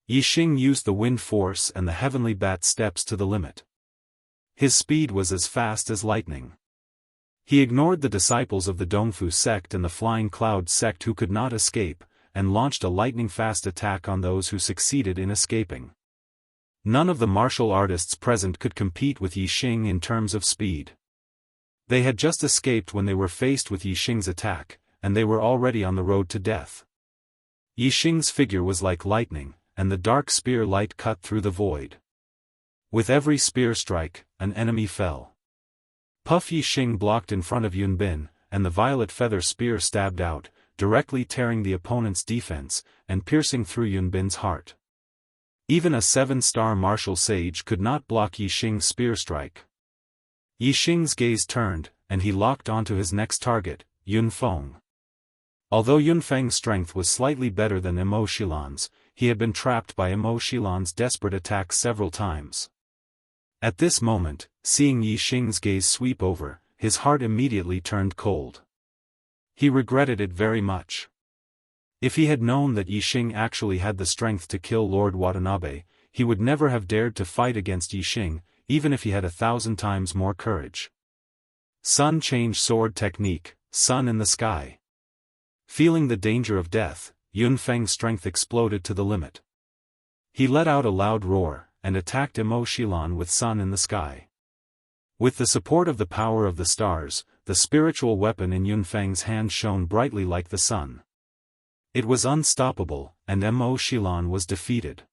Yixing used the wind force and the heavenly bat steps to the limit. His speed was as fast as lightning. He ignored the disciples of the Dongfu sect and the Flying Cloud sect who could not escape, and launched a lightning-fast attack on those who succeeded in escaping. None of the martial artists present could compete with Yixing in terms of speed. They had just escaped when they were faced with Yixing's attack, and they were already on the road to death. Yixing's figure was like lightning, and the dark spear light cut through the void. With every spear strike, an enemy fell. Puff Yixing blocked in front of Yunbin, and the violet feather spear stabbed out, directly tearing the opponent's defense, and piercing through Yunbin's heart. Even a 7-star martial sage could not block Yixing's spear strike. Yixing's gaze turned, and he locked onto his next target, Yunfeng. Although Yunfeng's strength was slightly better than Emo Xilan's, he had been trapped by Emo Xilan's desperate attack several times. At this moment, seeing Yixing's gaze sweep over, his heart immediately turned cold. He regretted it very much. If he had known that Yixing actually had the strength to kill Lord Watanabe, he would never have dared to fight against Yixing, even if he had 1,000 times more courage. Sun change sword technique, sun in the sky. Feeling the danger of death, Yunfeng's strength exploded to the limit. He let out a loud roar, and attacked Emo Xilan with sun in the sky. With the support of the power of the stars, the spiritual weapon in Yunfeng's hand shone brightly like the sun. It was unstoppable, and Emo Xilan was defeated.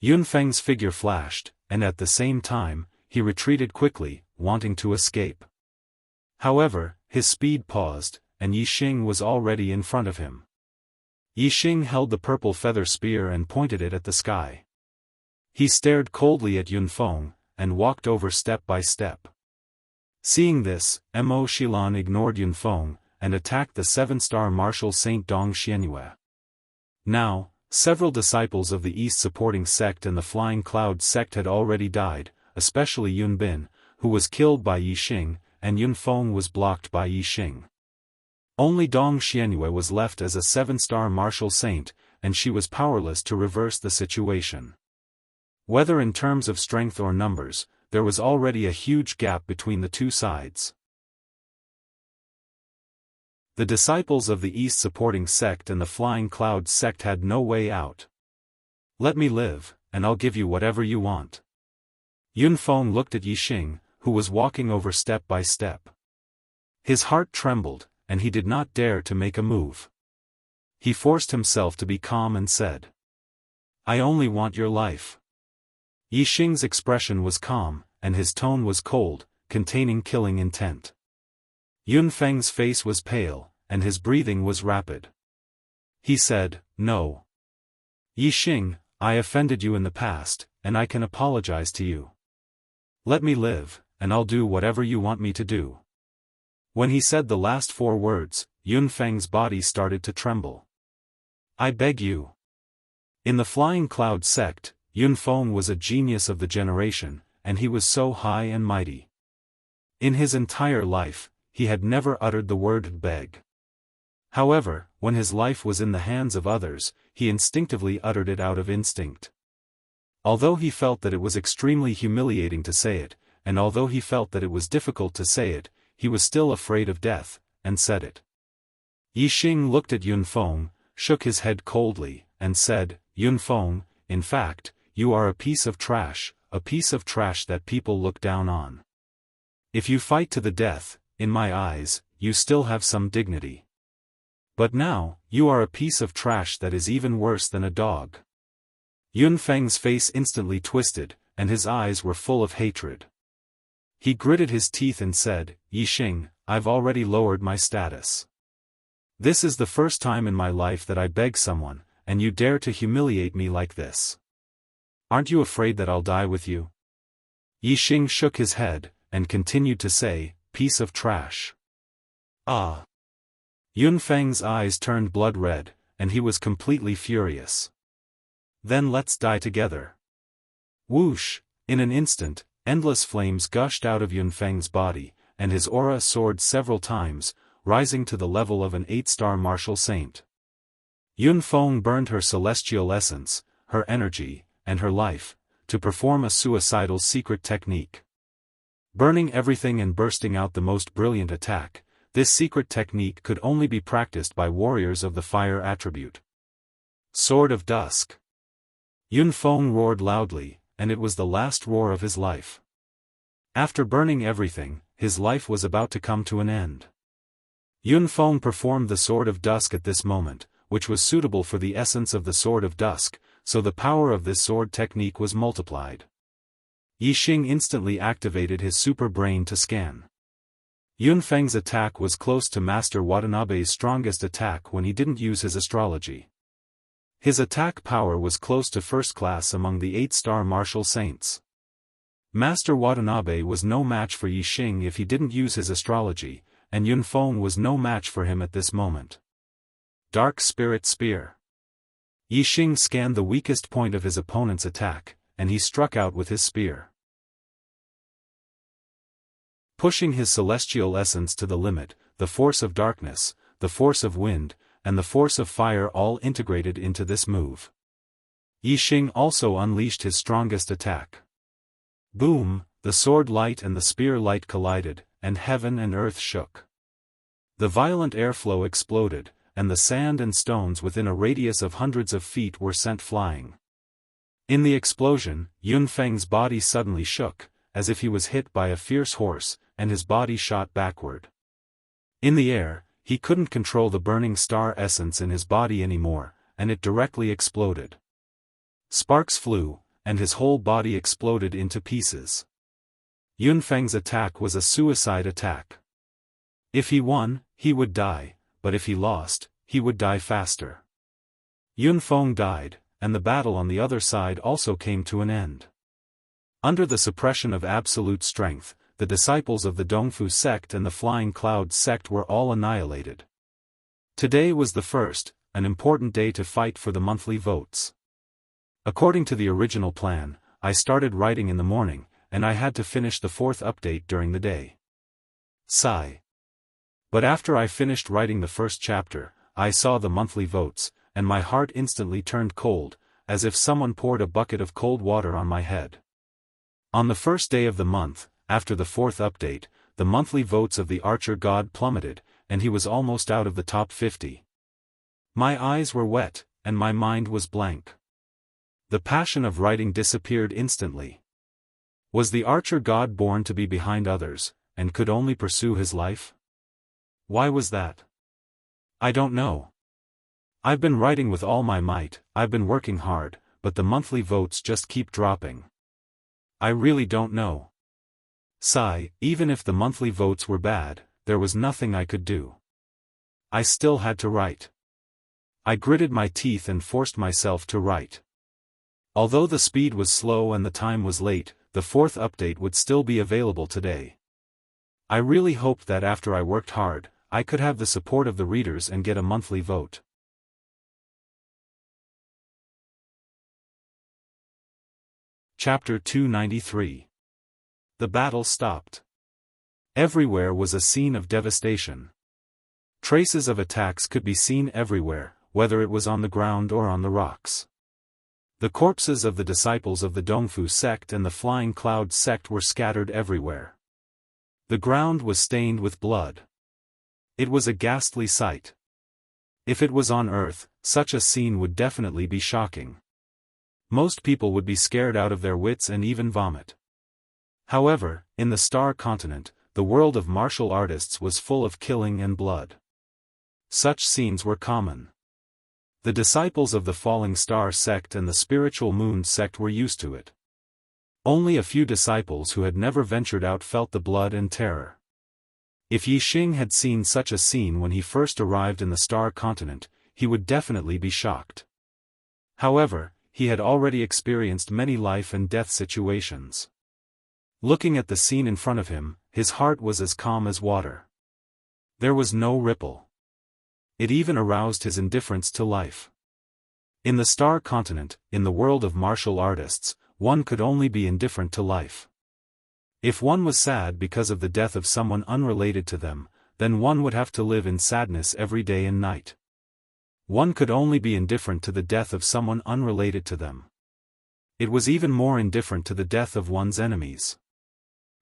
Yunfeng's figure flashed, and at the same time, he retreated quickly, wanting to escape. However, his speed paused, and Yixing was already in front of him. Yixing held the purple feather spear and pointed it at the sky. He stared coldly at Yunfeng, and walked over step by step. Seeing this, Emo Xilan ignored Yunfeng, and attacked the 7-star martial Saint Dong Xianyue. Now, several disciples of the East supporting sect and the Flying Cloud sect had already died, especially Yunbin, who was killed by Yixing, and Yunfeng was blocked by Yixing. Only Dong Xianyue was left as a 7-star martial saint, and she was powerless to reverse the situation. Whether in terms of strength or numbers, there was already a huge gap between the two sides. The disciples of the East supporting sect and the Flying Cloud sect had no way out. "Let me live, and I'll give you whatever you want." Yunfeng looked at Yixing, who was walking over step by step. His heart trembled, and he did not dare to make a move. He forced himself to be calm and said, "I only want your life." Yixing's expression was calm, and his tone was cold, containing killing intent. Yunfeng's face was pale, and his breathing was rapid. He said, "No. Yixing, I offended you in the past, and I can apologize to you. Let me live, and I'll do whatever you want me to do." When he said the last 4 words, Yunfeng's body started to tremble. "I beg you." In the Flying Cloud sect, Yunfeng was a genius of the generation, and he was so high and mighty. In his entire life, he had never uttered the word beg. However, when his life was in the hands of others, he instinctively uttered it out of instinct. Although he felt that it was extremely humiliating to say it, and although he felt that it was difficult to say it, he was still afraid of death, and said it. Yixing looked at Yunfeng, shook his head coldly, and said, "Yunfeng, in fact, you are a piece of trash that people look down on. If you fight to the death, in my eyes, you still have some dignity. But now, you are a piece of trash that is even worse than a dog." Yunfeng's face instantly twisted, and his eyes were full of hatred. He gritted his teeth and said, "Yixing, I've already lowered my status. This is the first time in my life that I beg someone, and you dare to humiliate me like this. Aren't you afraid that I'll die with you?" Yixing shook his head, and continued to say, piece of trash. Ah! Yunfeng's eyes turned blood red, and he was completely furious. Then let's die together. Whoosh! In an instant, endless flames gushed out of Yunfeng's body, and his aura soared several times, rising to the level of an 8-star martial saint. Yunfeng burned her celestial essence, her energy, and her life, to perform a suicidal secret technique. Burning everything and bursting out the most brilliant attack, this secret technique could only be practiced by warriors of the fire attribute. Sword of Dusk. Yunfeng roared loudly, and it was the last roar of his life. After burning everything, his life was about to come to an end. Yunfeng performed the Sword of Dusk at this moment, which was suitable for the essence of the Sword of Dusk, so the power of this sword technique was multiplied. Yixing instantly activated his super brain to scan. Yunfeng's attack was close to Master Watanabe's strongest attack when he didn't use his astrology. His attack power was close to first class among the 8-star martial saints. Master Watanabe was no match for Yixing if he didn't use his astrology, and Yunfeng was no match for him at this moment. Dark Spirit Spear. Yixing scanned the weakest point of his opponent's attack, and he struck out with his spear. Pushing his celestial essence to the limit, the force of darkness, the force of wind, and the force of fire all integrated into this move. Yixing also unleashed his strongest attack. Boom! The sword light and the spear light collided, and heaven and earth shook. The violent airflow exploded, and the sand and stones within a radius of hundreds of feet were sent flying. In the explosion, Yunfeng's body suddenly shook, as if he was hit by a fierce horse, and his body shot backward. In the air, he couldn't control the burning star essence in his body anymore, and it directly exploded. Sparks flew, and his whole body exploded into pieces. Yunfeng's attack was a suicide attack. If he won, he would die, but if he lost, he would die faster. Yunfeng died, and the battle on the other side also came to an end. Under the suppression of absolute strength, the disciples of the Dongfu sect and the Flying Cloud sect were all annihilated. Today was the first, an important day to fight for the monthly votes. According to the original plan, I started writing in the morning, and I had to finish the 4th update during the day. Sigh. But after I finished writing the first chapter, I saw the monthly votes, and my heart instantly turned cold, as if someone poured a bucket of cold water on my head. On the first day of the month, after the 4th update, the monthly votes of the Archer God plummeted, and he was almost out of the top 50. My eyes were wet, and my mind was blank. The passion of writing disappeared instantly. Was the Archer God born to be behind others, and could only pursue his life? Why was that? I don't know. I've been writing with all my might, I've been working hard, but the monthly votes just keep dropping. I really don't know. Sigh, even if the monthly votes were bad, there was nothing I could do. I still had to write. I gritted my teeth and forced myself to write. Although the speed was slow and the time was late, the 4th update would still be available today. I really hoped that after I worked hard, I could have the support of the readers and get a monthly vote. Chapter 293. The battle stopped. Everywhere was a scene of devastation. Traces of attacks could be seen everywhere, whether it was on the ground or on the rocks. The corpses of the disciples of the Dongfu sect and the Flying Cloud sect were scattered everywhere. The ground was stained with blood. It was a ghastly sight. If it was on Earth, such a scene would definitely be shocking. Most people would be scared out of their wits and even vomit. However, in the Star Continent, the world of martial artists was full of killing and blood. Such scenes were common. The disciples of the Falling Star sect and the Spiritual Moon sect were used to it. Only a few disciples who had never ventured out felt the blood and terror. If Yixing had seen such a scene when he first arrived in the Star Continent, he would definitely be shocked. However, he had already experienced many life and death situations. Looking at the scene in front of him, his heart was as calm as water. There was no ripple. It even aroused his indifference to life. In the Star Continent, in the world of martial artists, one could only be indifferent to life. If one was sad because of the death of someone unrelated to them, then one would have to live in sadness every day and night. One could only be indifferent to the death of someone unrelated to them. It was even more indifferent to the death of one's enemies.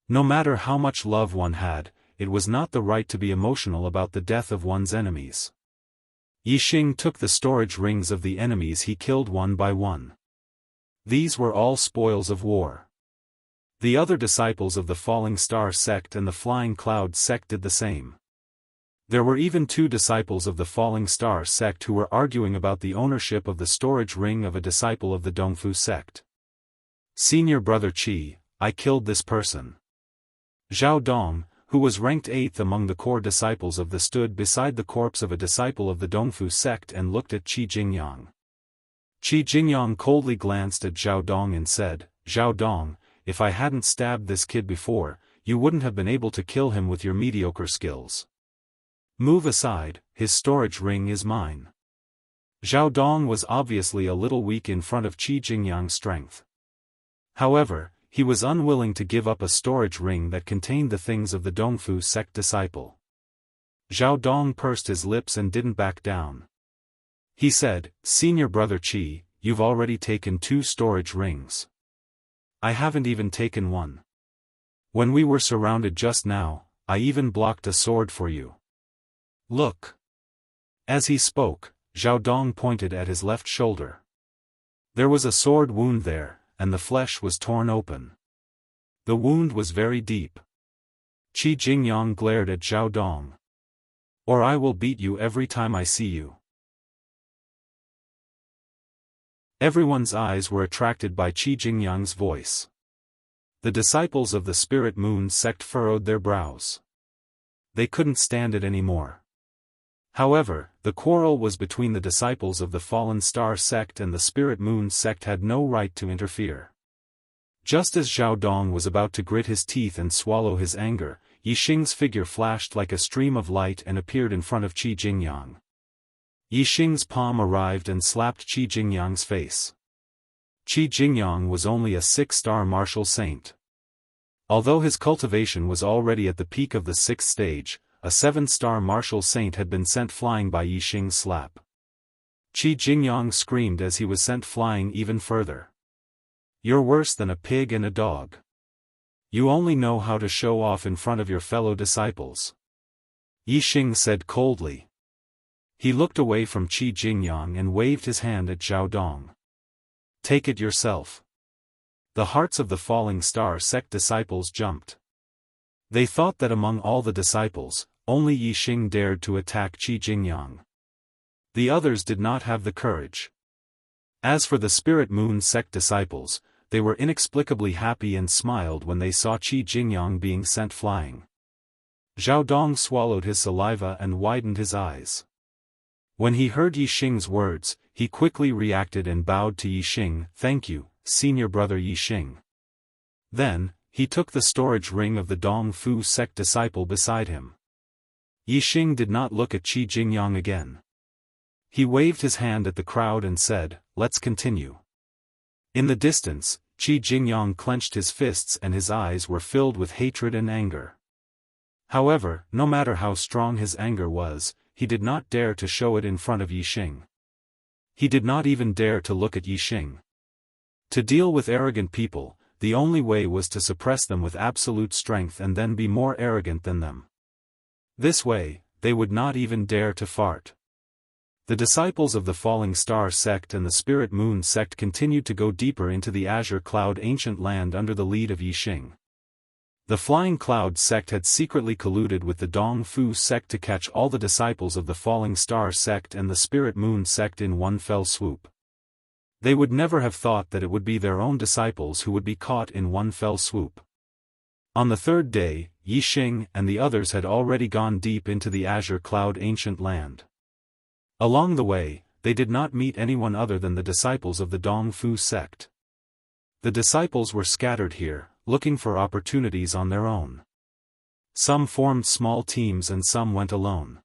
No matter how much love one had, it was not the right to be emotional about the death of one's enemies. Yixing took the storage rings of the enemies he killed one by one. These were all spoils of war. The other disciples of the Falling Star sect and the Flying Cloud sect did the same. There were even 2 disciples of the Falling Star sect who were arguing about the ownership of the storage ring of a disciple of the Dongfu sect. Senior brother Qi, I killed this person. Zhao Dong, who was ranked 8th among the core disciples of the stood beside the corpse of a disciple of the Dongfu sect and looked at Qi Jingyang. Qi Jingyang coldly glanced at Zhao Dong and said, Zhao Dong, if I hadn't stabbed this kid before, you wouldn't have been able to kill him with your mediocre skills. Move aside, his storage ring is mine. Zhao Dong was obviously a little weak in front of Qi Jingyang's strength. However, he was unwilling to give up a storage ring that contained the things of the Dongfu sect disciple. Zhao Dong pursed his lips and didn't back down. He said, Senior brother Qi, you've already taken 2 storage rings. I haven't even taken one. When we were surrounded just now, I even blocked a sword for you. Look. As he spoke, Zhao Dong pointed at his left shoulder. There was a sword wound there, and the flesh was torn open. The wound was very deep. Qi Jingyang glared at Zhao Dong. Or I will beat you every time I see you. Everyone's eyes were attracted by Qi Jingyang's voice. The disciples of the Spirit Moon sect furrowed their brows. They couldn't stand it anymore. However, the quarrel was between the disciples of the Fallen Star sect and the Spirit Moon sect had no right to interfere. Just as Zhao Dong was about to grit his teeth and swallow his anger, Yixing's figure flashed like a stream of light and appeared in front of Qi Jingyang. Yixing's palm arrived and slapped Qi Jingyang's face. Qi Jingyang was only a 6-star martial saint. Although his cultivation was already at the peak of the 6th stage, a 7-star martial saint had been sent flying by Yixing's slap. Qi Jingyang screamed as he was sent flying even further. You're worse than a pig and a dog. You only know how to show off in front of your fellow disciples. Yixing said coldly. He looked away from Qi Jingyang and waved his hand at Zhao Dong. Take it yourself. The hearts of the Falling Star sect disciples jumped. They thought that among all the disciples, only Yixing dared to attack Qi Jingyang. The others did not have the courage. As for the Spirit Moon sect disciples, they were inexplicably happy and smiled when they saw Qi Jingyang being sent flying. Zhao Dong swallowed his saliva and widened his eyes. When he heard Yixing's words, he quickly reacted and bowed to Yixing. Thank you, senior brother Yixing. Then, he took the storage ring of the Dongfu sect disciple beside him. Yixing did not look at Qi Jingyang again. He waved his hand at the crowd and said, let's continue. In the distance, Qi Jingyang clenched his fists and his eyes were filled with hatred and anger. However, no matter how strong his anger was, he did not dare to show it in front of Yixing. He did not even dare to look at Yixing. To deal with arrogant people, the only way was to suppress them with absolute strength and then be more arrogant than them. This way, they would not even dare to fart. The disciples of the Falling Star sect and the Spirit Moon sect continued to go deeper into the Azure Cloud ancient land under the lead of Yixing. The Flying Cloud sect had secretly colluded with the Dongfu sect to catch all the disciples of the Falling Star sect and the Spirit Moon sect in one fell swoop. They would never have thought that it would be their own disciples who would be caught in one fell swoop. On the 3rd day, Yixing and the others had already gone deep into the Azure Cloud ancient land. Along the way, they did not meet anyone other than the disciples of the Dongfu sect. The disciples were scattered here, looking for opportunities on their own. Some formed small teams and some went alone.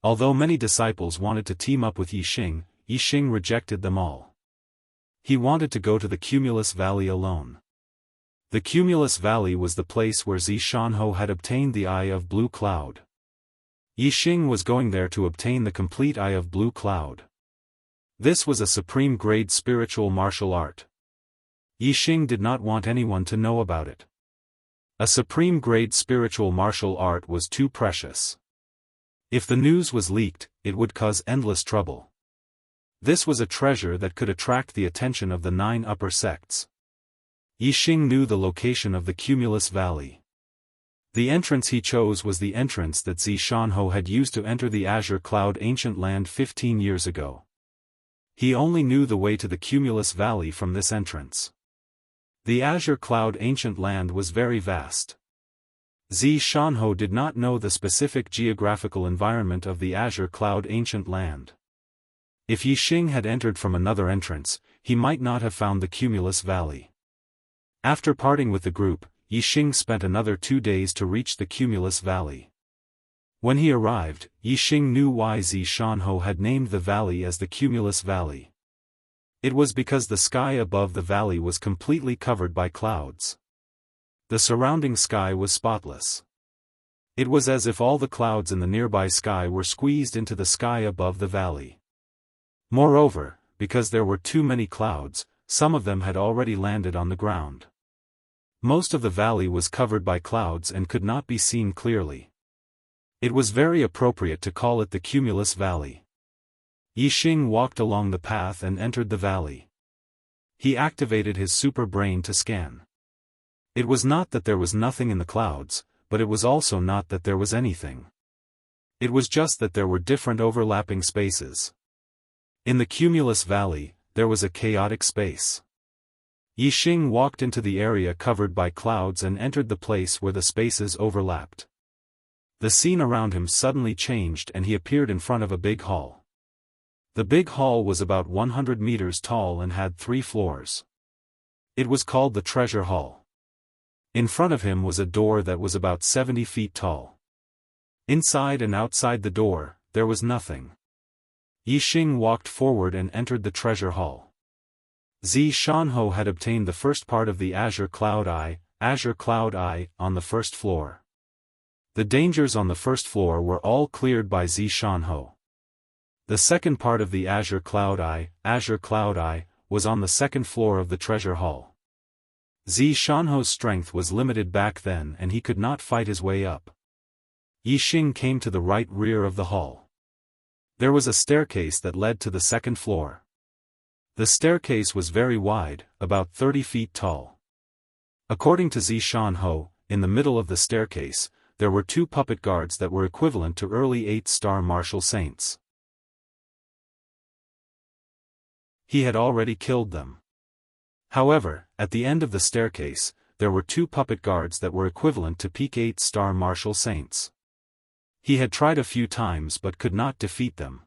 Although many disciples wanted to team up with Yixing rejected them all. He wanted to go to the Cumulus Valley alone. The Cumulus Valley was the place where Xiaofan had obtained the Eye of Blue Cloud. Yixing was going there to obtain the complete Eye of Blue Cloud. This was a supreme-grade spiritual martial art. Yixing did not want anyone to know about it. A supreme-grade spiritual martial art was too precious. If the news was leaked, it would cause endless trouble. This was a treasure that could attract the attention of the 9 upper sects. Yixing knew the location of the Cumulus Valley. The entrance he chose was the entrance that Xiaofan had used to enter the Azure Cloud Ancient Land 15 years ago. He only knew the way to the Cumulus Valley from this entrance. The Azure Cloud Ancient Land was very vast. Xiaofan did not know the specific geographical environment of the Azure Cloud Ancient Land. If Yixing had entered from another entrance, he might not have found the Cumulus Valley. After parting with the group, Yixing spent another 2 days to reach the Cumulus Valley. When he arrived, Yixing knew why Xiaofan had named the valley as the Cumulus Valley. It was because the sky above the valley was completely covered by clouds. The surrounding sky was spotless. It was as if all the clouds in the nearby sky were squeezed into the sky above the valley. Moreover, because there were too many clouds, some of them had already landed on the ground. Most of the valley was covered by clouds and could not be seen clearly. It was very appropriate to call it the Cumulus Valley. Yixing walked along the path and entered the valley. He activated his super brain to scan. It was not that there was nothing in the clouds, but it was also not that there was anything. It was just that there were different overlapping spaces. In the Cumulus Valley, there was a chaotic space. Yixing walked into the area covered by clouds and entered the place where the spaces overlapped. The scene around him suddenly changed and he appeared in front of a big hall. The big hall was about 100 meters tall and had 3 floors. It was called the Treasure Hall. In front of him was a door that was about 70 feet tall. Inside and outside the door, there was nothing. Yixing walked forward and entered the treasure hall. Xiaofan had obtained the first part of the Azure Cloud Eye, on the first floor. The dangers on the first floor were all cleared by Xiaofan. The second part of the Azure Cloud Eye, was on the second floor of the treasure hall. Xiaofan's strength was limited back then and he could not fight his way up. Yixing came to the right rear of the hall. There was a staircase that led to the second floor. The staircase was very wide, about 30 feet tall. According to Xiaofan, in the middle of the staircase, there were 2 puppet guards that were equivalent to early 8-star martial saints. He had already killed them. However, at the end of the staircase, there were 2 puppet guards that were equivalent to peak 8-star martial saints. He had tried a few times but could not defeat them.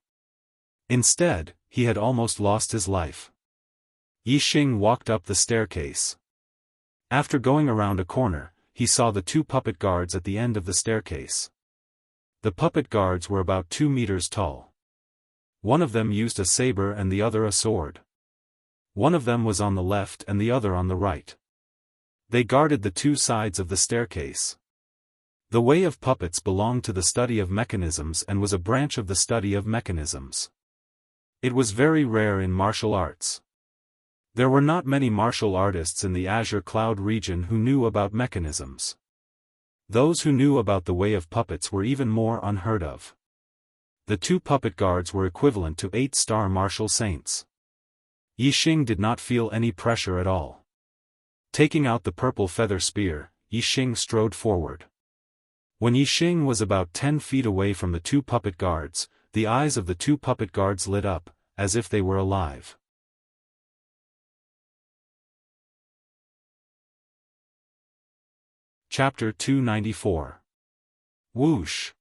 Instead, he had almost lost his life. Yixing walked up the staircase. After going around a corner, he saw the 2 puppet guards at the end of the staircase. The puppet guards were about 2 meters tall. One of them used a saber and the other a sword. One of them was on the left and the other on the right. They guarded the 2 sides of the staircase. The way of puppets belonged to the study of mechanisms and was a branch of the study of mechanisms. It was very rare in martial arts. There were not many martial artists in the Azure Cloud region who knew about mechanisms. Those who knew about the way of puppets were even more unheard of. The 2 puppet guards were equivalent to 8-star martial saints. Yixing did not feel any pressure at all. Taking out the purple feather spear, Yixing strode forward. When Yixing was about 10 feet away from the 2 puppet guards, the eyes of the 2 puppet guards lit up, as if they were alive. Chapter 294. Whoosh!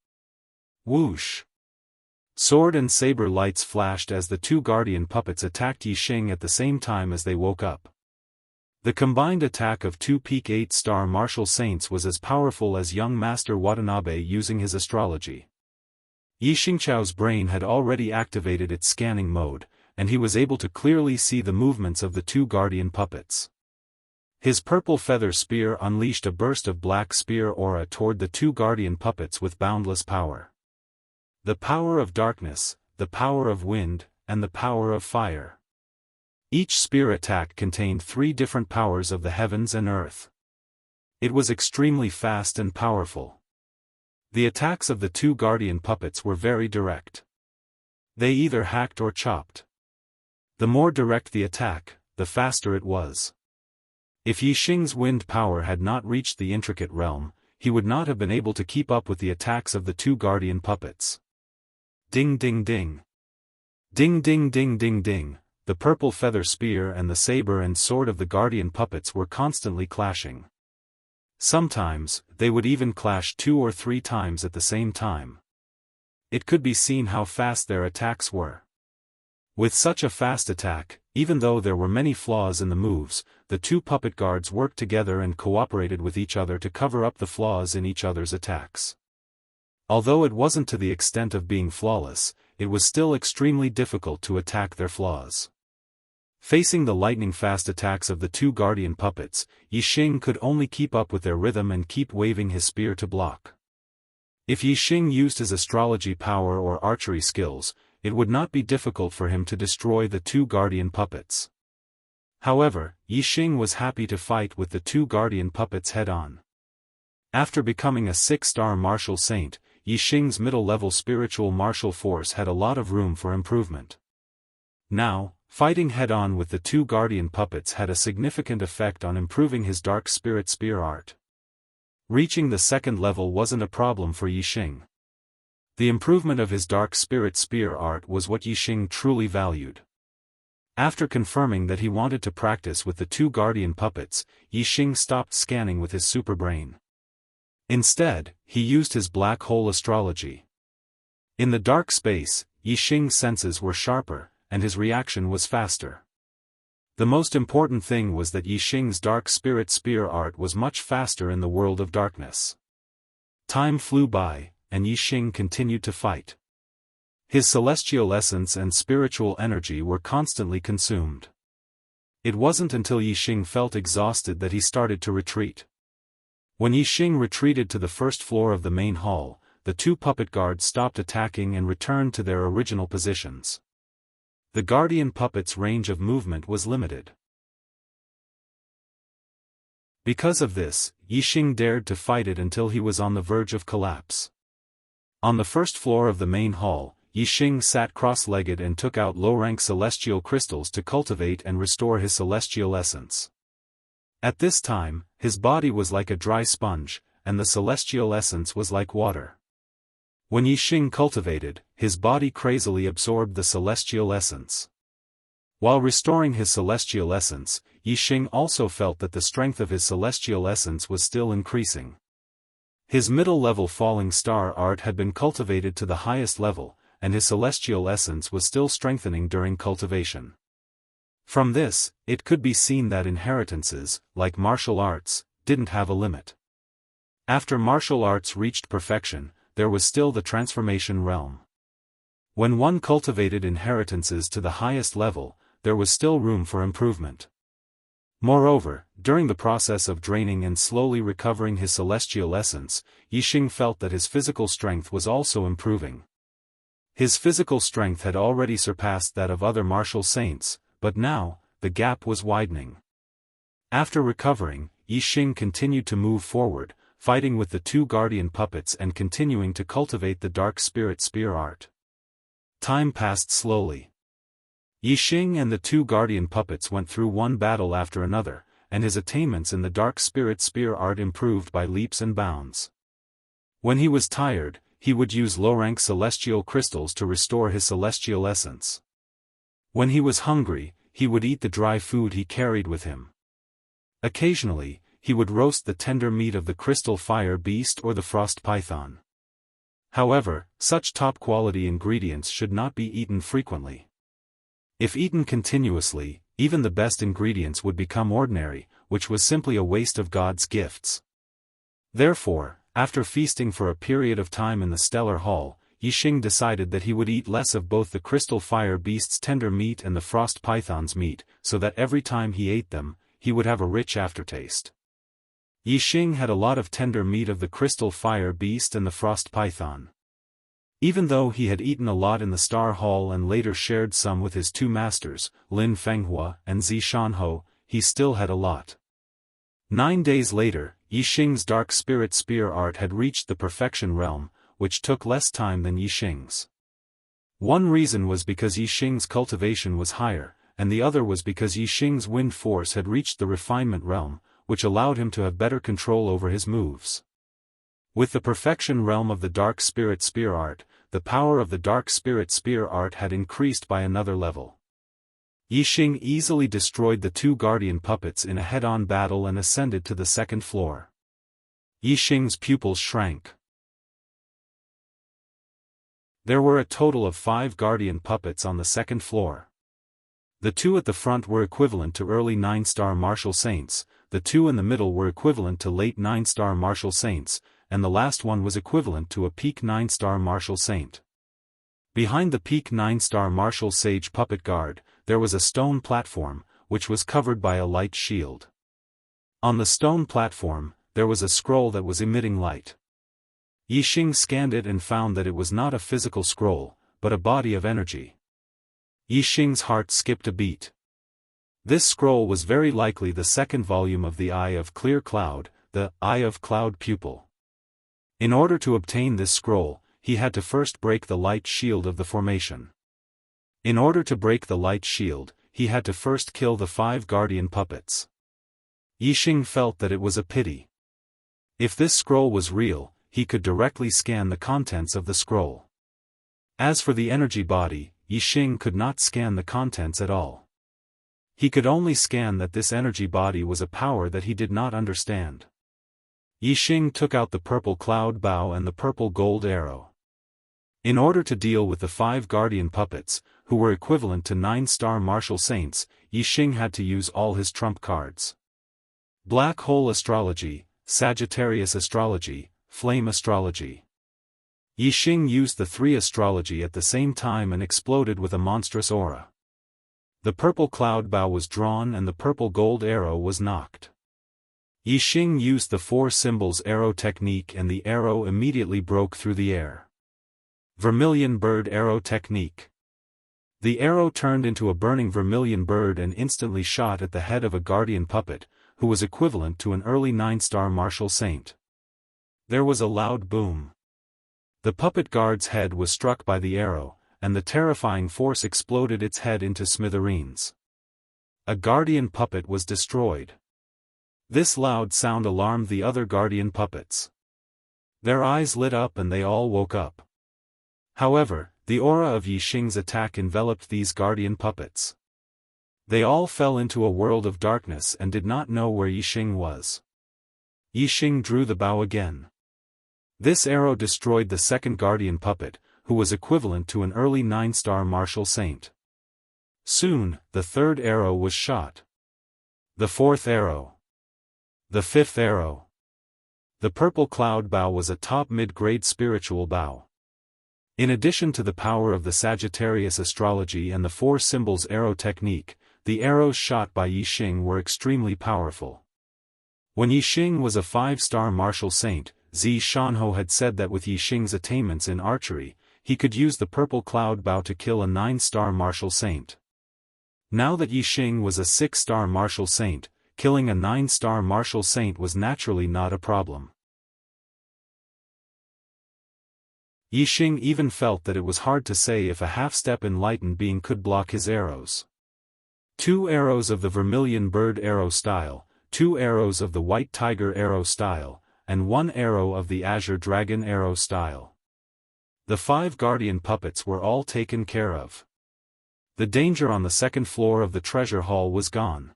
Whoosh! Sword and saber lights flashed as the two guardian puppets attacked Yixing at the same time as they woke up. The combined attack of two peak 8-star martial saints was as powerful as young Master Watanabe using his astrology. Yixingchao's brain had already activated its scanning mode, and he was able to clearly see the movements of the two guardian puppets. His purple feather spear unleashed a burst of black spear aura toward the two guardian puppets with boundless power. The power of darkness, the power of wind, and the power of fire. Each spear attack contained 3 different powers of the heavens and earth. It was extremely fast and powerful. The attacks of the two guardian puppets were very direct. They either hacked or chopped. The more direct the attack, the faster it was. If Yixing's wind power had not reached the intricate realm, he would not have been able to keep up with the attacks of the two guardian puppets. Ding ding ding. Ding ding ding ding ding, the purple feather spear and the saber and sword of the guardian puppets were constantly clashing. Sometimes, they would even clash 2 or 3 times at the same time. It could be seen how fast their attacks were. With such a fast attack, even though there were many flaws in the moves, the two puppet guards worked together and cooperated with each other to cover up the flaws in each other's attacks. Although it wasn't to the extent of being flawless, it was still extremely difficult to attack their flaws. Facing the lightning-fast attacks of the two guardian puppets, Yixing could only keep up with their rhythm and keep waving his spear to block. If Yixing used his astrology power or archery skills, it would not be difficult for him to destroy the two guardian puppets. However, Yixing was happy to fight with the two guardian puppets head-on. After becoming a 6-star martial saint, Yixing's middle-level spiritual martial force had a lot of room for improvement. Now, fighting head-on with the two guardian puppets had a significant effect on improving his dark spirit spear art. Reaching the 2nd level wasn't a problem for Yixing. The improvement of his dark spirit spear art was what Yixing truly valued. After confirming that he wanted to practice with the two guardian puppets, Yixing stopped scanning with his superbrain. Instead, he used his black hole astrology. In the dark space, Yixing's senses were sharper, and his reaction was faster. The most important thing was that Yixing's dark spirit spear art was much faster in the world of darkness. Time flew by, and Yixing continued to fight. His celestial essence and spiritual energy were constantly consumed. It wasn't until Yixing felt exhausted that he started to retreat. When Yixing retreated to the 1st floor of the main hall, the two puppet guards stopped attacking and returned to their original positions. The guardian puppet's range of movement was limited. Because of this, Yixing dared to fight it until he was on the verge of collapse. On the 1st floor of the main hall, Yixing sat cross-legged and took out low-rank celestial crystals to cultivate and restore his celestial essence. At this time, his body was like a dry sponge, and the celestial essence was like water. When Yixing cultivated, his body crazily absorbed the celestial essence. While restoring his celestial essence, Yixing also felt that the strength of his celestial essence was still increasing. His middle-level falling star art had been cultivated to the highest level, and his celestial essence was still strengthening during cultivation. From this, it could be seen that inheritances, like martial arts, didn't have a limit. After martial arts reached perfection, there was still the transformation realm. When one cultivated inheritances to the highest level, there was still room for improvement. Moreover, during the process of draining and slowly recovering his celestial essence, Yixing felt that his physical strength was also improving. His physical strength had already surpassed that of other martial saints, but now, the gap was widening. After recovering, Yixing continued to move forward, fighting with the two guardian puppets and continuing to cultivate the dark spirit spear art. Time passed slowly. Yixing and the two guardian puppets went through one battle after another, and his attainments in the dark spirit spear art improved by leaps and bounds. When he was tired, he would use low-rank celestial crystals to restore his celestial essence. When he was hungry, he would eat the dry food he carried with him. Occasionally, he would roast the tender meat of the crystal fire beast or the frost python. However, such top-quality ingredients should not be eaten frequently. If eaten continuously, even the best ingredients would become ordinary, which was simply a waste of God's gifts. Therefore, after feasting for a period of time in the stellar hall, Yixing decided that he would eat less of both the crystal fire beast's tender meat and the frost python's meat, so that every time he ate them, he would have a rich aftertaste. Yixing had a lot of tender meat of the crystal fire beast and the frost python. Even though he had eaten a lot in the Star Hall and later shared some with his two masters, Lin Fenghua and Zi Shanhou, he still had a lot. 9 days later, Yixing's dark spirit spear art had reached the perfection realm, which took less time than Yixing's. One reason was because Yixing's cultivation was higher, and the other was because Yixing's wind force had reached the refinement realm, which allowed him to have better control over his moves. With the perfection realm of the dark spirit spear art, the power of the dark spirit spear art had increased by another level. Yixing easily destroyed the 2 guardian puppets in a head-on battle and ascended to the 2nd floor. Yixing's pupils shrank. There were a total of 5 guardian puppets on the 2nd floor. The 2 at the front were equivalent to early 9-star martial saints, the 2 in the middle were equivalent to late 9-star martial saints, and the last one was equivalent to a peak 9-star martial saint. Behind the peak 9-star martial sage puppet guard, there was a stone platform, which was covered by a light shield. On the stone platform, there was a scroll that was emitting light. Yixing scanned it and found that it was not a physical scroll, but a body of energy. Yixing's heart skipped a beat. This scroll was very likely the 2nd volume of the Eye of Clear Cloud, the Eye of Cloud Pupil. In order to obtain this scroll, he had to first break the light shield of the formation. In order to break the light shield, he had to first kill the 5 guardian puppets. Yixing felt that it was a pity. If this scroll was real, he could directly scan the contents of the scroll. As for the energy body, Yixing could not scan the contents at all. He could only scan that this energy body was a power that he did not understand. Yixing took out the purple cloud bow and the purple gold arrow. In order to deal with the 5 guardian puppets, who were equivalent to 9-star martial saints, Yixing had to use all his trump cards. Black hole astrology, Sagittarius astrology, flame astrology. Yixing used the 3 astrology at the same time and exploded with a monstrous aura. The purple cloud bow was drawn and the purple gold arrow was knocked. Yixing used the 4 symbols arrow technique and the arrow immediately broke through the air. Vermilion bird arrow technique. The arrow turned into a burning vermilion bird and instantly shot at the head of a guardian puppet, who was equivalent to an early 9-star martial saint. There was a loud boom. The puppet guard's head was struck by the arrow, and the terrifying force exploded its head into smithereens. A guardian puppet was destroyed. This loud sound alarmed the other guardian puppets. Their eyes lit up and they all woke up. However, the aura of Yixing's attack enveloped these guardian puppets. They all fell into a world of darkness and did not know where Yixing was. Yixing drew the bow again. This arrow destroyed the 2nd guardian puppet, who was equivalent to an early 9-star martial saint. Soon, the 3rd arrow was shot. The 4th arrow. The 5th arrow. The purple cloud bow was a top mid-grade spiritual bow. In addition to the power of the Sagittarius astrology and the 4 symbols arrow technique, the arrows shot by Yixing were extremely powerful. When Yixing was a 5-star martial saint, Zi Shanhou had said that with Yixing's attainments in archery, he could use the purple cloud bow to kill a 9-star martial saint. Now that Yixing was a 6-star martial saint, killing a 9-star martial saint was naturally not a problem. Yixing even felt that it was hard to say if a half-step enlightened being could block his arrows. 2 arrows of the vermilion bird arrow style, 2 arrows of the white tiger arrow style, and 1 arrow of the azure dragon arrow style. The 5 guardian puppets were all taken care of. The danger on the 2nd floor of the treasure hall was gone.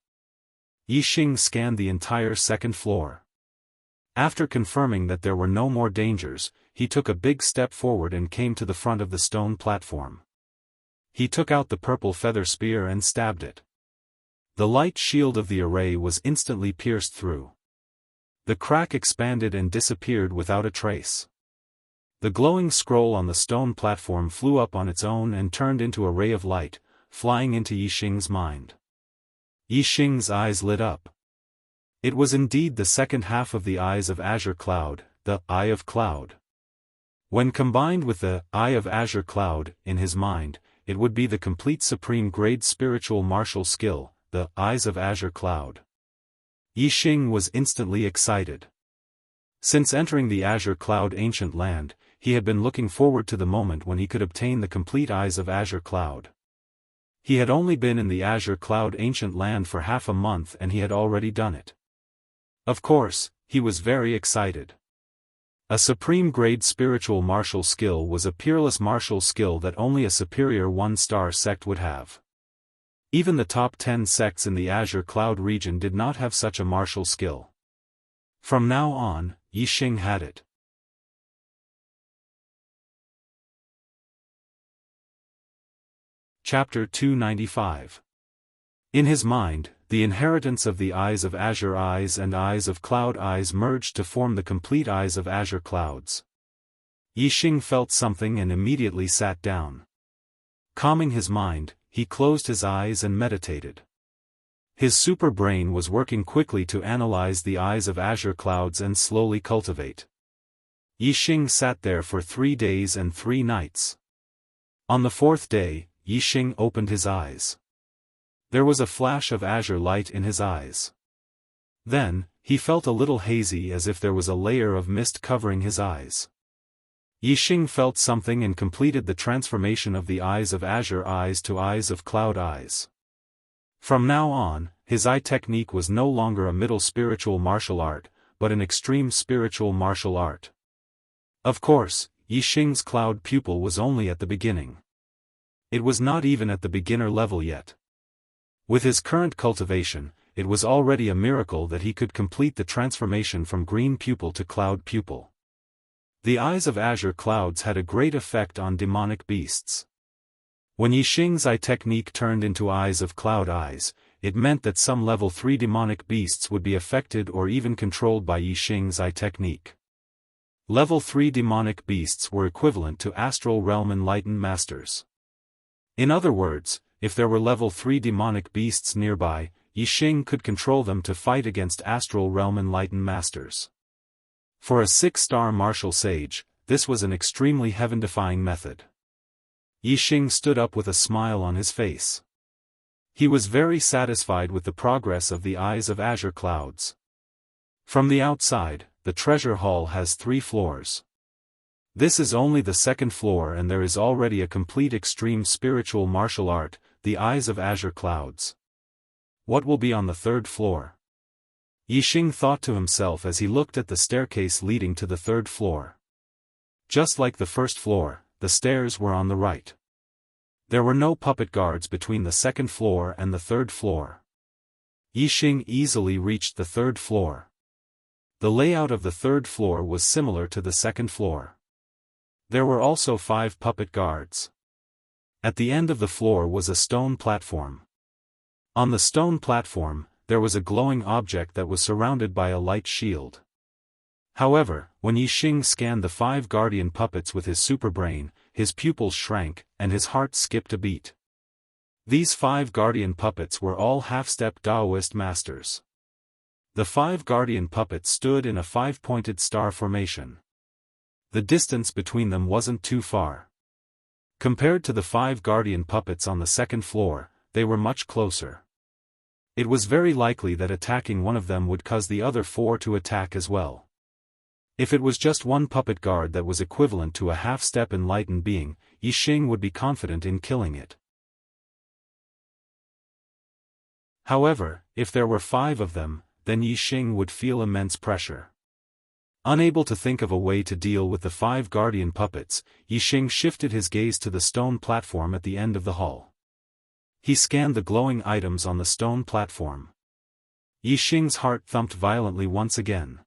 Yixing scanned the entire 2nd floor. After confirming that there were no more dangers, he took a big step forward and came to the front of the stone platform. He took out the purple feather spear and stabbed it. The light shield of the array was instantly pierced through. The crack expanded and disappeared without a trace. The glowing scroll on the stone platform flew up on its own and turned into a ray of light, flying into Yixing's mind. Yixing's eyes lit up. It was indeed the second half of the Eyes of Azure Cloud, the Eye of Cloud. When combined with the Eye of Azure Cloud in his mind, it would be the complete supreme grade spiritual martial skill, the Eyes of Azure Cloud. Yixing was instantly excited. Since entering the Azure Cloud ancient land, he had been looking forward to the moment when he could obtain the complete Eyes of Azure Cloud. He had only been in the Azure Cloud ancient land for half a month and he had already done it. Of course, he was very excited. A supreme grade spiritual martial skill was a peerless martial skill that only a superior one-star sect would have. Even the top 10 sects in the Azure Cloud region did not have such a martial skill. From now on, Yixing had it. Chapter 295. In his mind, the inheritance of the Eyes of Azure Eyes and Eyes of Cloud Eyes merged to form the complete Eyes of Azure Clouds. Yixing felt something and immediately sat down. Calming his mind, he closed his eyes and meditated. His super brain was working quickly to analyze the Eyes of Azure Clouds and slowly cultivate. Yixing sat there for 3 days and 3 nights. On the 4th day, Yixing opened his eyes. There was a flash of azure light in his eyes. Then, he felt a little hazy as if there was a layer of mist covering his eyes. Yixing felt something and completed the transformation of the Eyes of Azure Eyes to Eyes of Cloud Eyes. From now on, his eye technique was no longer a middle spiritual martial art, but an extreme spiritual martial art. Of course, Yixing's cloud pupil was only at the beginning. It was not even at the beginner level yet. With his current cultivation, it was already a miracle that he could complete the transformation from green pupil to cloud pupil. The Eyes of Azure Clouds had a great effect on demonic beasts. When Yixing's eye technique turned into Eyes of Cloud Eyes, it meant that some level 3 demonic beasts would be affected or even controlled by Yixing's eye technique. Level 3 demonic beasts were equivalent to Astral Realm Enlightened Masters. In other words, if there were level 3 demonic beasts nearby, Yixing could control them to fight against Astral Realm Enlightened Masters. For a 6-star martial sage, this was an extremely heaven-defying method. Yixing stood up with a smile on his face. He was very satisfied with the progress of the Eyes of Azure Clouds. From the outside, the treasure hall has 3 floors. This is only the 2nd floor and there is already a complete extreme spiritual martial art, the Eyes of Azure Clouds. What will be on the 3rd floor? Yixing thought to himself as he looked at the staircase leading to the 3rd floor. Just like the 1st floor, the stairs were on the right. There were no puppet guards between the 2nd floor and the 3rd floor. Yixing easily reached the 3rd floor. The layout of the 3rd floor was similar to the 2nd floor. There were also 5 puppet guards. At the end of the floor was a stone platform. On the stone platform, there was a glowing object that was surrounded by a light shield. However, when Yixing scanned the 5 guardian puppets with his superbrain, his pupils shrank, and his heart skipped a beat. These 5 guardian puppets were all half-step Taoist masters. The 5 guardian puppets stood in a 5-pointed star formation. The distance between them wasn't too far. Compared to the 5 guardian puppets on the 2nd floor, they were much closer. It was very likely that attacking one of them would cause the other 4 to attack as well. If it was just one puppet guard that was equivalent to a half-step enlightened being, Yixing would be confident in killing it. However, if there were 5 of them, then Yixing would feel immense pressure. Unable to think of a way to deal with the 5 guardian puppets, Yixing shifted his gaze to the stone platform at the end of the hall. He scanned the glowing items on the stone platform. Yixing's heart thumped violently once again.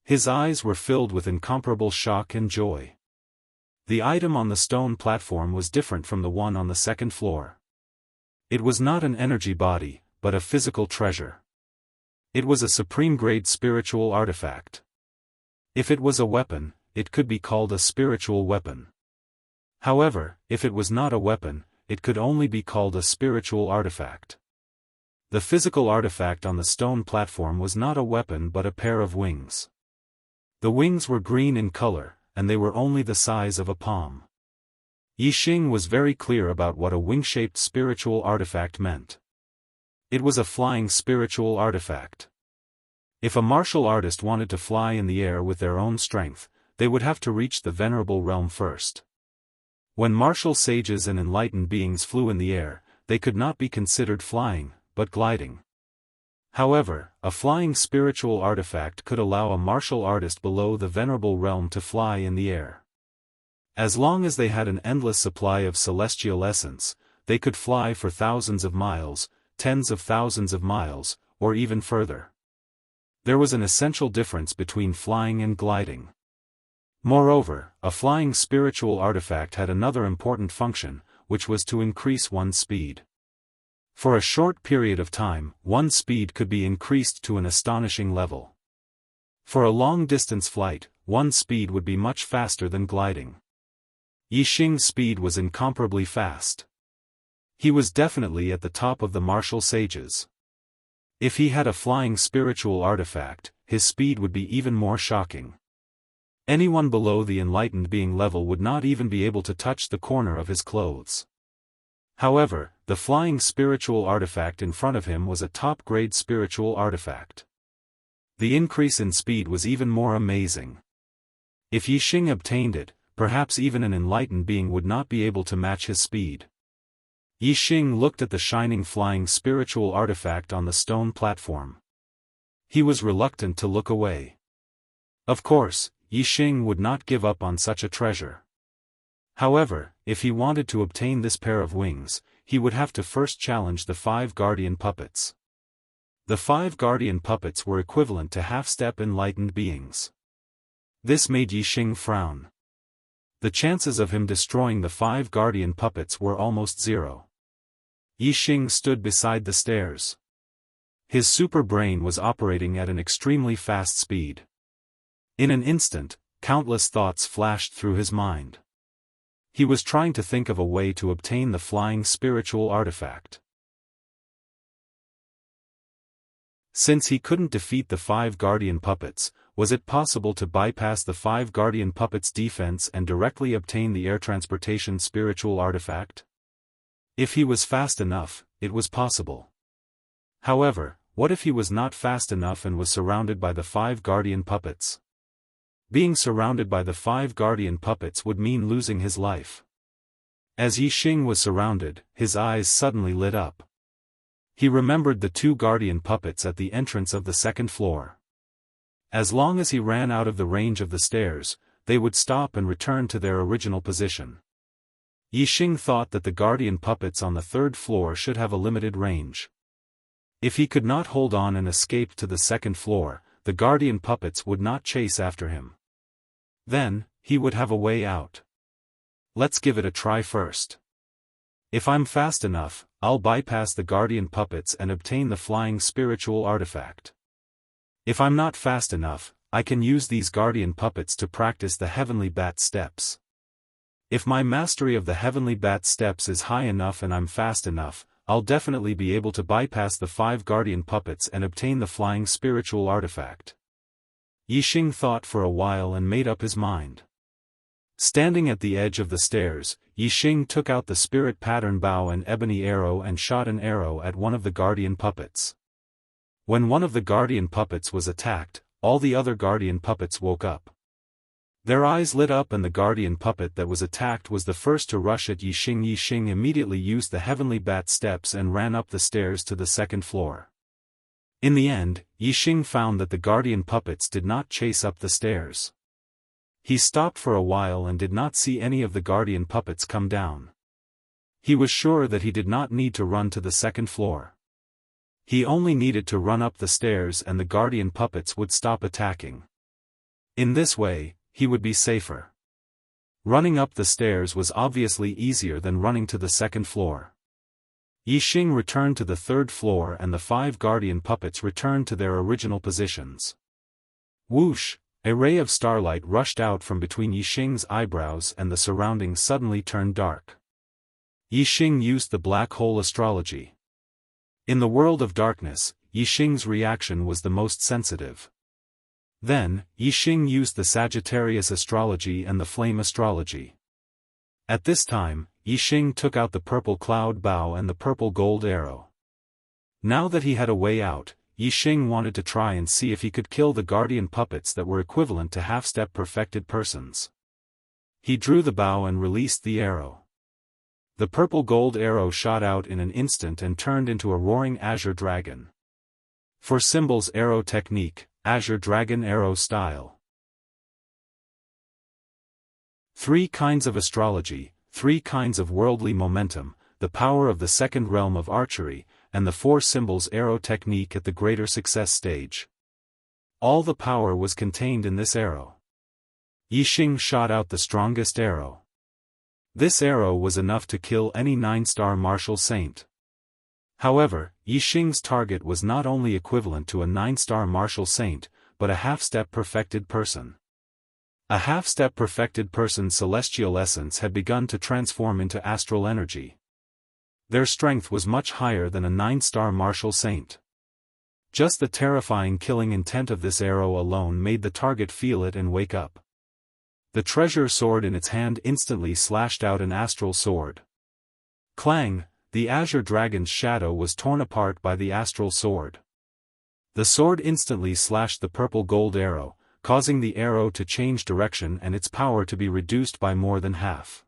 His eyes were filled with incomparable shock and joy. The item on the stone platform was different from the one on the second floor. It was not an energy body, but a physical treasure. It was a supreme-grade spiritual artifact. If it was a weapon, it could be called a spiritual weapon. However, if it was not a weapon, it could only be called a spiritual artifact. The physical artifact on the stone platform was not a weapon but a pair of wings. The wings were green in color, and they were only the size of a palm. Yixing was very clear about what a wing-shaped spiritual artifact meant. It was a flying spiritual artifact. If a martial artist wanted to fly in the air with their own strength, they would have to reach the venerable realm first. When martial sages and enlightened beings flew in the air, they could not be considered flying, but gliding. However, a flying spiritual artifact could allow a martial artist below the venerable realm to fly in the air. As long as they had an endless supply of celestial essence, they could fly for thousands of miles, tens of thousands of miles, or even further. There was an essential difference between flying and gliding. Moreover, a flying spiritual artifact had another important function, which was to increase one's speed. For a short period of time, one's speed could be increased to an astonishing level. For a long-distance flight, one's speed would be much faster than gliding. Yixing's speed was incomparably fast. He was definitely at the top of the martial sages. If he had a flying spiritual artifact, his speed would be even more shocking. Anyone below the enlightened being level would not even be able to touch the corner of his clothes. However, the flying spiritual artifact in front of him was a top-grade spiritual artifact. The increase in speed was even more amazing. If Yixing obtained it, perhaps even an enlightened being would not be able to match his speed. Yixing looked at the shining flying spiritual artifact on the stone platform. He was reluctant to look away. Of course, Yixing would not give up on such a treasure. However, if he wanted to obtain this pair of wings, he would have to first challenge the 5 guardian puppets. The 5 guardian puppets were equivalent to half-step enlightened beings. This made Yixing frown. The chances of him destroying the 5 guardian puppets were almost zero. Yixing stood beside the stairs. His super brain was operating at an extremely fast speed. In an instant, countless thoughts flashed through his mind. He was trying to think of a way to obtain the flying spiritual artifact. Since he couldn't defeat the 5 guardian puppets, was it possible to bypass the 5 guardian puppets' defense and directly obtain the air transportation spiritual artifact? If he was fast enough, it was possible. However, what if he was not fast enough and was surrounded by the 5 guardian puppets? Being surrounded by the 5 guardian puppets would mean losing his life. As Yixing was surrounded, his eyes suddenly lit up. He remembered the 2 guardian puppets at the entrance of the second floor. As long as he ran out of the range of the stairs, they would stop and return to their original position. Yixing thought that the guardian puppets on the 3rd floor should have a limited range. If he could not hold on and escape to the 2nd floor, the guardian puppets would not chase after him. Then, he would have a way out. Let's give it a try first. If I'm fast enough, I'll bypass the guardian puppets and obtain the flying spiritual artifact. If I'm not fast enough, I can use these guardian puppets to practice the heavenly bat steps. If my mastery of the heavenly bat steps is high enough and I'm fast enough, I'll definitely be able to bypass the 5 guardian puppets and obtain the flying spiritual artifact. Yixing thought for a while and made up his mind. Standing at the edge of the stairs, Yixing took out the spirit pattern bow and ebony arrow and shot an arrow at one of the guardian puppets. When one of the guardian puppets was attacked, all the other guardian puppets woke up. Their eyes lit up and the guardian puppet that was attacked was the first to rush at Yixing. Yixing immediately used the heavenly bat steps and ran up the stairs to the 2nd floor. In the end, Yixing found that the guardian puppets did not chase up the stairs. He stopped for a while and did not see any of the guardian puppets come down. He was sure that he did not need to run to the 2nd floor. He only needed to run up the stairs and the guardian puppets would stop attacking. In this way, he would be safer. Running up the stairs was obviously easier than running to the second floor. Yixing returned to the third floor and the 5 guardian puppets returned to their original positions. Whoosh! A ray of starlight rushed out from between Yixing's eyebrows and the surroundings suddenly turned dark. Yixing used the black hole astrology. In the world of darkness, Yixing's reaction was the most sensitive. Then, Yixing used the Sagittarius astrology and the flame astrology. At this time, Yixing took out the purple cloud bow and the purple gold arrow. Now that he had a way out, Yixing wanted to try and see if he could kill the guardian puppets that were equivalent to half-step perfected persons. He drew the bow and released the arrow. The purple gold arrow shot out in an instant and turned into a roaring azure dragon. For symbols arrow technique, azure dragon arrow style. 3 kinds of astrology, 3 kinds of worldly momentum, the power of the second realm of archery, and the 4 symbols arrow technique at the greater success stage. All the power was contained in this arrow. Yixing shot out the strongest arrow. This arrow was enough to kill any 9-star martial saint. However, Yixing's target was not only equivalent to a 9-star martial saint, but a half-step perfected person. A half-step perfected person's celestial essence had begun to transform into astral energy. Their strength was much higher than a 9-star martial saint. Just the terrifying killing intent of this arrow alone made the target feel it and wake up. The treasure sword in its hand instantly slashed out an astral sword. Clang! The azure dragon's shadow was torn apart by the astral sword. The sword instantly slashed the purple gold arrow, causing the arrow to change direction and its power to be reduced by more than half.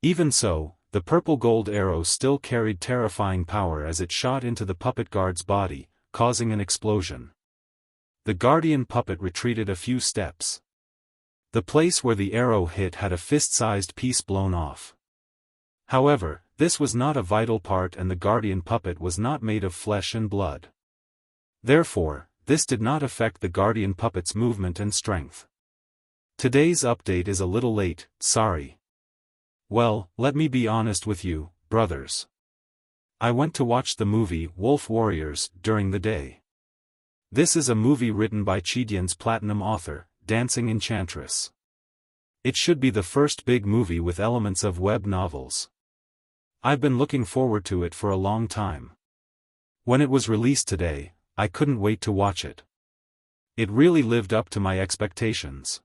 Even so, the purple gold arrow still carried terrifying power as it shot into the puppet guard's body, causing an explosion. The guardian puppet retreated a few steps. The place where the arrow hit had a fist-sized piece blown off. However, this was not a vital part and the guardian puppet was not made of flesh and blood. Therefore, this did not affect the guardian puppet's movement and strength. Today's update is a little late, sorry. Well, let me be honest with you, brothers. I went to watch the movie Wolf Warriors during the day. This is a movie written by Chidian's platinum author, Dancing Enchantress. It should be the first big movie with elements of web novels. I've been looking forward to it for a long time. When it was released today, I couldn't wait to watch it. It really lived up to my expectations.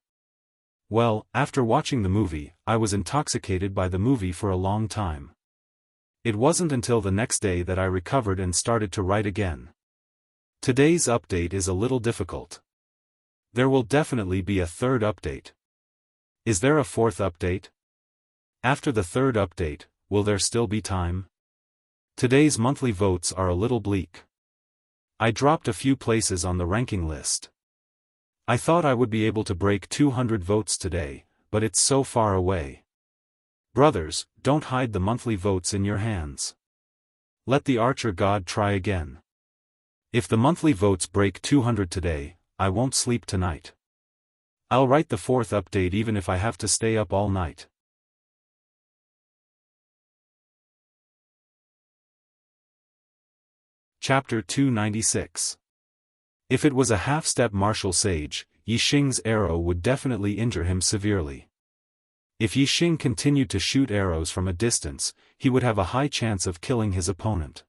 Well, after watching the movie, I was intoxicated by the movie for a long time. It wasn't until the next day that I recovered and started to write again. Today's update is a little difficult. There will definitely be a 3rd update. Is there a 4th update? After the 3rd update, will there still be time? Today's monthly votes are a little bleak. I dropped a few places on the ranking list. I thought I would be able to break 200 votes today, but it's so far away. Brothers, don't hide the monthly votes in your hands. Let the archer god try again. If the monthly votes break 200 today, I won't sleep tonight. I'll write the 4th update even if I have to stay up all night. Chapter 296. If it was a half-step martial sage, Yixing's arrow would definitely injure him severely. If Yixing continued to shoot arrows from a distance, he would have a high chance of killing his opponent.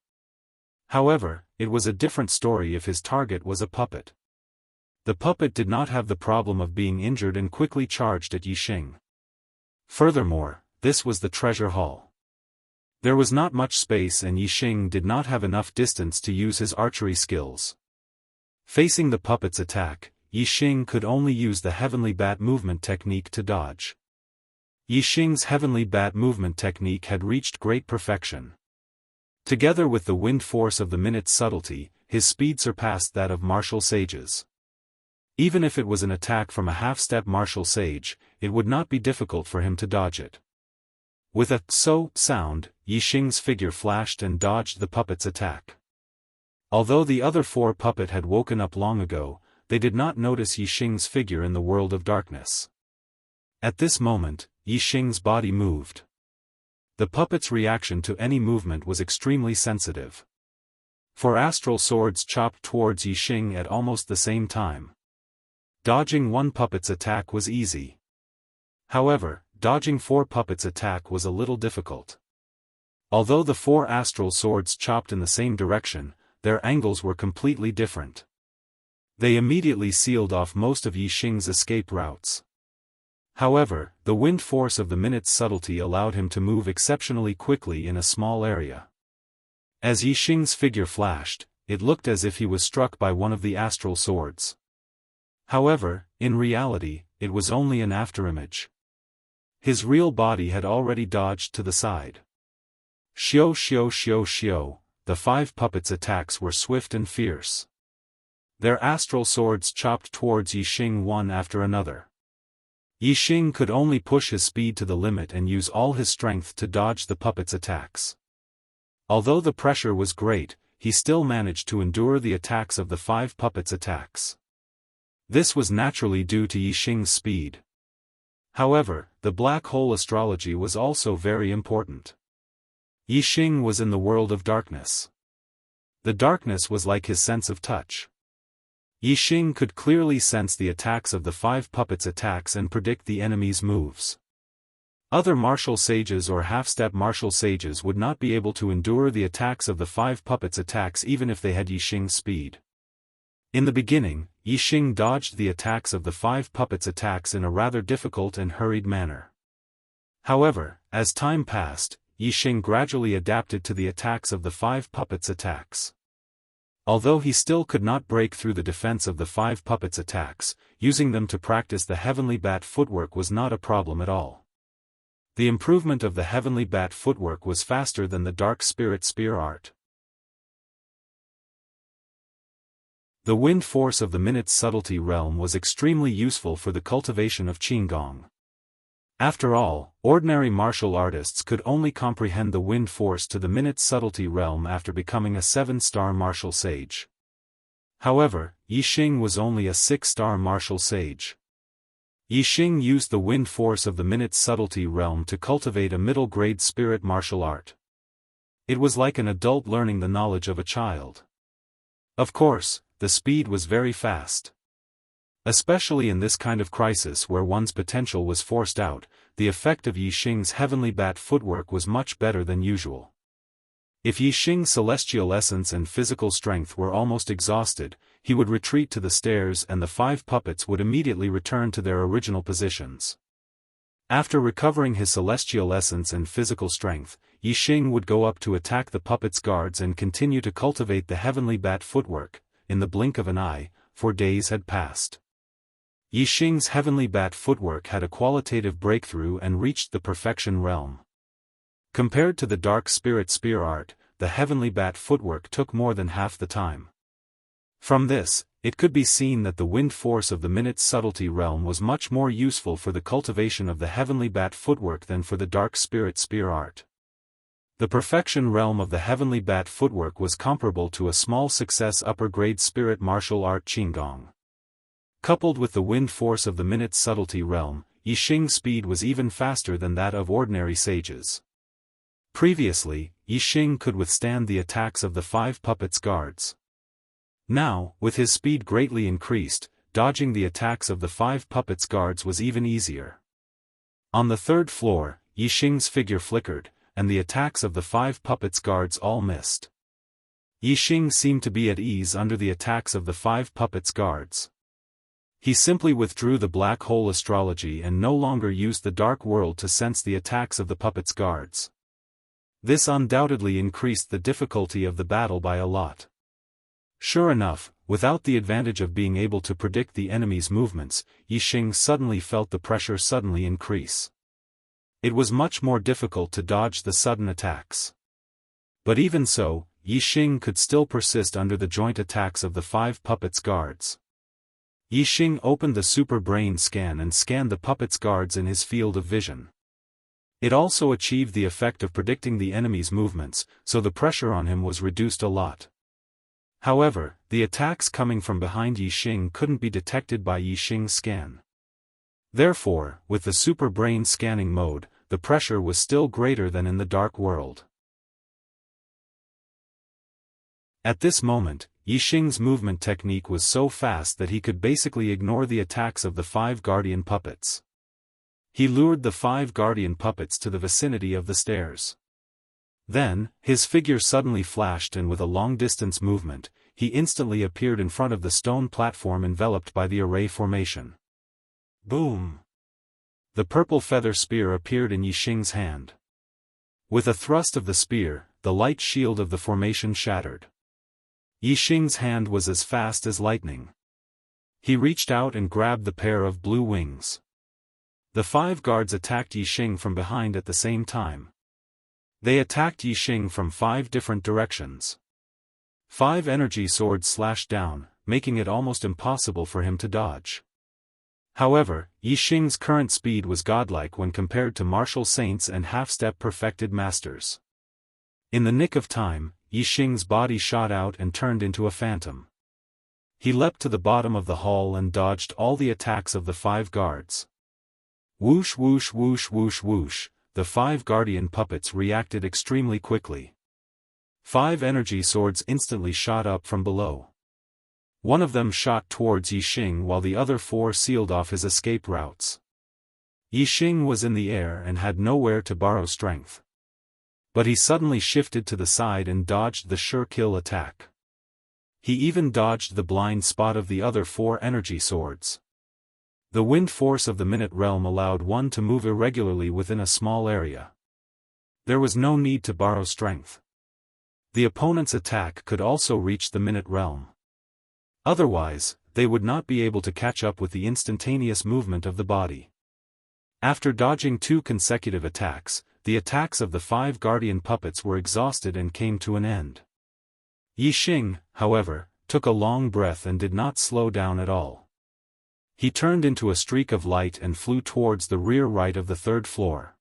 However, it was a different story if his target was a puppet. The puppet did not have the problem of being injured and quickly charged at Yixing. Furthermore, this was the treasure hall. There was not much space and Yixing did not have enough distance to use his archery skills. Facing the puppet's attack, Yixing could only use the heavenly bat movement technique to dodge. Yixing's heavenly bat movement technique had reached great perfection. Together with the wind force of the minute's subtlety, his speed surpassed that of martial sages. Even if it was an attack from a half-step martial sage, it would not be difficult for him to dodge it. With a "so" sound, Yixing's figure flashed and dodged the puppet's attack. Although the other 4 puppet had woken up long ago, they did not notice Yixing's figure in the world of darkness. At this moment, Yixing's body moved. The puppet's reaction to any movement was extremely sensitive. Four astral swords chopped towards Yixing at almost the same time. Dodging one puppet's attack was easy. However, dodging four puppets' attack was a little difficult. Although the four astral swords chopped in the same direction, their angles were completely different. They immediately sealed off most of Yixing's escape routes. However, the wind force of the minute's subtlety allowed him to move exceptionally quickly in a small area. As Yixing's figure flashed, it looked as if he was struck by one of the astral swords. However, in reality, it was only an afterimage. His real body had already dodged to the side. Xiao xiao xiao xiao, the five puppets' attacks were swift and fierce. Their astral swords chopped towards Yixing one after another. Yixing could only push his speed to the limit and use all his strength to dodge the puppets' attacks. Although the pressure was great, he still managed to endure the attacks of the five puppets' attacks. This was naturally due to Yixing's speed. However, the black hole astrology was also very important. Yixing was in the world of darkness. The darkness was like his sense of touch. Yixing could clearly sense the attacks of the five puppets' attacks and predict the enemy's moves. Other martial sages or half-step martial sages would not be able to endure the attacks of the five puppets' attacks even if they had Yixing's speed. In the beginning, Yixing dodged the attacks of the five puppets' attacks in a rather difficult and hurried manner. However, as time passed, Yixing gradually adapted to the attacks of the five puppets' attacks. Although he still could not break through the defense of the five puppets' attacks, using them to practice the heavenly bat footwork was not a problem at all. The improvement of the heavenly bat footwork was faster than the dark spirit spear art. The wind force of the minute's subtlety realm was extremely useful for the cultivation of Qigong. After all, ordinary martial artists could only comprehend the wind force to the minute's subtlety realm after becoming a 7-star martial sage. However, Yixing was only a 6-star martial sage. Yixing used the wind force of the minute's subtlety realm to cultivate a middle-grade spirit martial art. It was like an adult learning the knowledge of a child. Of course, the speed was very fast. Especially in this kind of crisis where one's potential was forced out, the effect of Yixing's heavenly bat footwork was much better than usual. If Yixing's celestial essence and physical strength were almost exhausted, he would retreat to the stairs and the five puppets would immediately return to their original positions. After recovering his celestial essence and physical strength, Yixing would go up to attack the puppets' guards and continue to cultivate the heavenly bat footwork. In the blink of an eye, 4 days had passed. Yixing's heavenly bat footwork had a qualitative breakthrough and reached the perfection realm. Compared to the dark spirit spear art, the heavenly bat footwork took more than half the time. From this, it could be seen that the wind force of the minute's subtlety realm was much more useful for the cultivation of the heavenly bat footwork than for the dark spirit spear art. The perfection realm of the heavenly bat footwork was comparable to a small success upper-grade spirit martial art Qigong. Coupled with the wind force of the minute's subtlety realm, Yixing's speed was even faster than that of ordinary sages. Previously, Yixing could withstand the attacks of the five puppets' guards. Now, with his speed greatly increased, dodging the attacks of the five puppets' guards was even easier. On the 3rd floor, Yixing's figure flickered, and the attacks of the five puppets' guards all missed. Yixing seemed to be at ease under the attacks of the five puppets' guards. He simply withdrew the black hole astrology and no longer used the dark world to sense the attacks of the puppets' guards. This undoubtedly increased the difficulty of the battle by a lot. Sure enough, without the advantage of being able to predict the enemy's movements, Yixing suddenly felt the pressure suddenly increase. It was much more difficult to dodge the sudden attacks. But even so, Yixing could still persist under the joint attacks of the five puppets' guards. Yixing opened the super brain scan and scanned the puppets' guards in his field of vision. It also achieved the effect of predicting the enemy's movements, so the pressure on him was reduced a lot. However, the attacks coming from behind Yixing couldn't be detected by Yixing's scan. Therefore, with the super brain scanning mode, the pressure was still greater than in the dark world. At this moment, Yixing's movement technique was so fast that he could basically ignore the attacks of the 5 guardian puppets. He lured the 5 guardian puppets to the vicinity of the stairs. Then, his figure suddenly flashed and with a long-distance movement, he instantly appeared in front of the stone platform enveloped by the array formation. Boom! The purple feather spear appeared in Yixing's hand. With a thrust of the spear, the light shield of the formation shattered. Yixing's hand was as fast as lightning. He reached out and grabbed the pair of blue wings. The 5 guards attacked Yixing from behind at the same time. They attacked Yixing from 5 different directions. 5 energy swords slashed down, making it almost impossible for him to dodge. However, Yixing's current speed was godlike when compared to martial saints and half-step perfected masters. In the nick of time, Yixing's body shot out and turned into a phantom. He leapt to the bottom of the hall and dodged all the attacks of the 5 guards. Whoosh whoosh whoosh whoosh whoosh, the 5 guardian puppets reacted extremely quickly. 5 energy swords instantly shot up from below. One of them shot towards Yixing while the other 4 sealed off his escape routes. Yixing was in the air and had nowhere to borrow strength. But he suddenly shifted to the side and dodged the sure kill attack. He even dodged the blind spot of the other 4 energy swords. The wind force of the Minute Realm allowed one to move irregularly within a small area. There was no need to borrow strength. The opponent's attack could also reach the Minute Realm. Otherwise, they would not be able to catch up with the instantaneous movement of the body. After dodging 2 consecutive attacks, the attacks of the 5 guardian puppets were exhausted and came to an end. Yixing, however, took a long breath and did not slow down at all. He turned into a streak of light and flew towards the rear right of the 3rd floor.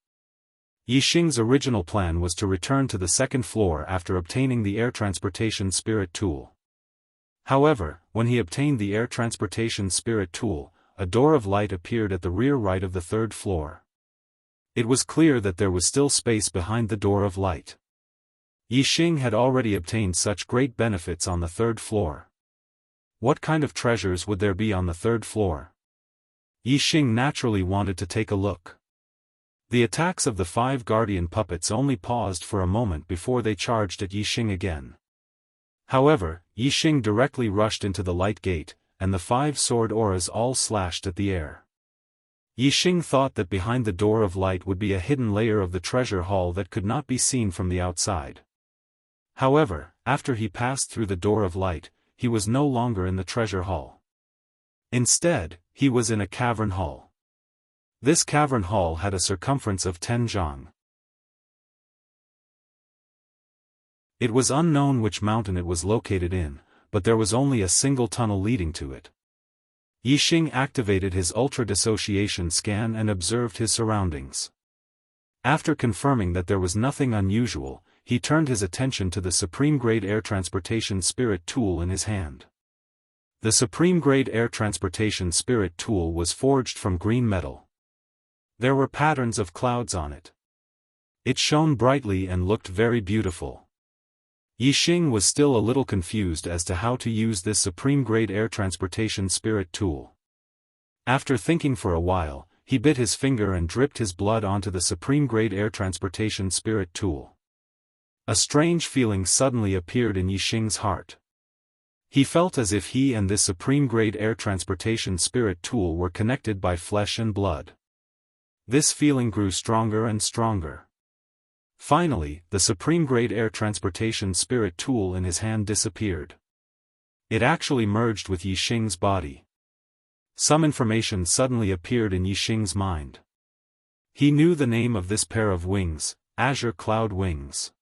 Yixing's original plan was to return to the 2nd floor after obtaining the air transportation spirit tool. However, when he obtained the air transportation spirit tool, a door of light appeared at the rear right of the 3rd floor. It was clear that there was still space behind the door of light. Yixing had already obtained such great benefits on the 3rd floor. What kind of treasures would there be on the 3rd floor? Yixing naturally wanted to take a look. The attacks of the 5 guardian puppets only paused for a moment before they charged at Yixing again. However, Yixing directly rushed into the light gate, and the 5 sword auras all slashed at the air. Yixing thought that behind the door of light would be a hidden layer of the treasure hall that could not be seen from the outside. However, after he passed through the door of light, he was no longer in the treasure hall. Instead, he was in a cavern hall. This cavern hall had a circumference of 10 zhang. It was unknown which mountain it was located in, but there was only a single tunnel leading to it. Yixing activated his ultra-dissociation scan and observed his surroundings. After confirming that there was nothing unusual, he turned his attention to the supreme-grade air transportation spirit tool in his hand. The supreme-grade air transportation spirit tool was forged from green metal. There were patterns of clouds on it. It shone brightly and looked very beautiful. Yixing was still a little confused as to how to use this supreme-grade air transportation spirit tool. After thinking for a while, he bit his finger and dripped his blood onto the supreme-grade air transportation spirit tool. A strange feeling suddenly appeared in Yixing's heart. He felt as if he and this supreme-grade air transportation spirit tool were connected by flesh and blood. This feeling grew stronger and stronger. Finally, the supreme-grade air transportation spirit tool in his hand disappeared. It actually merged with Yixing's body. Some information suddenly appeared in Yixing's mind. He knew the name of this pair of wings, Azure Cloud Wings.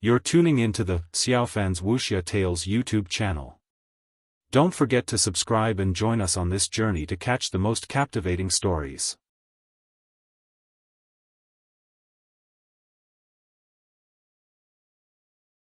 You're tuning into the Xiaofan's Wuxia Tales YouTube channel. Don't forget to subscribe and join us on this journey to catch the most captivating stories.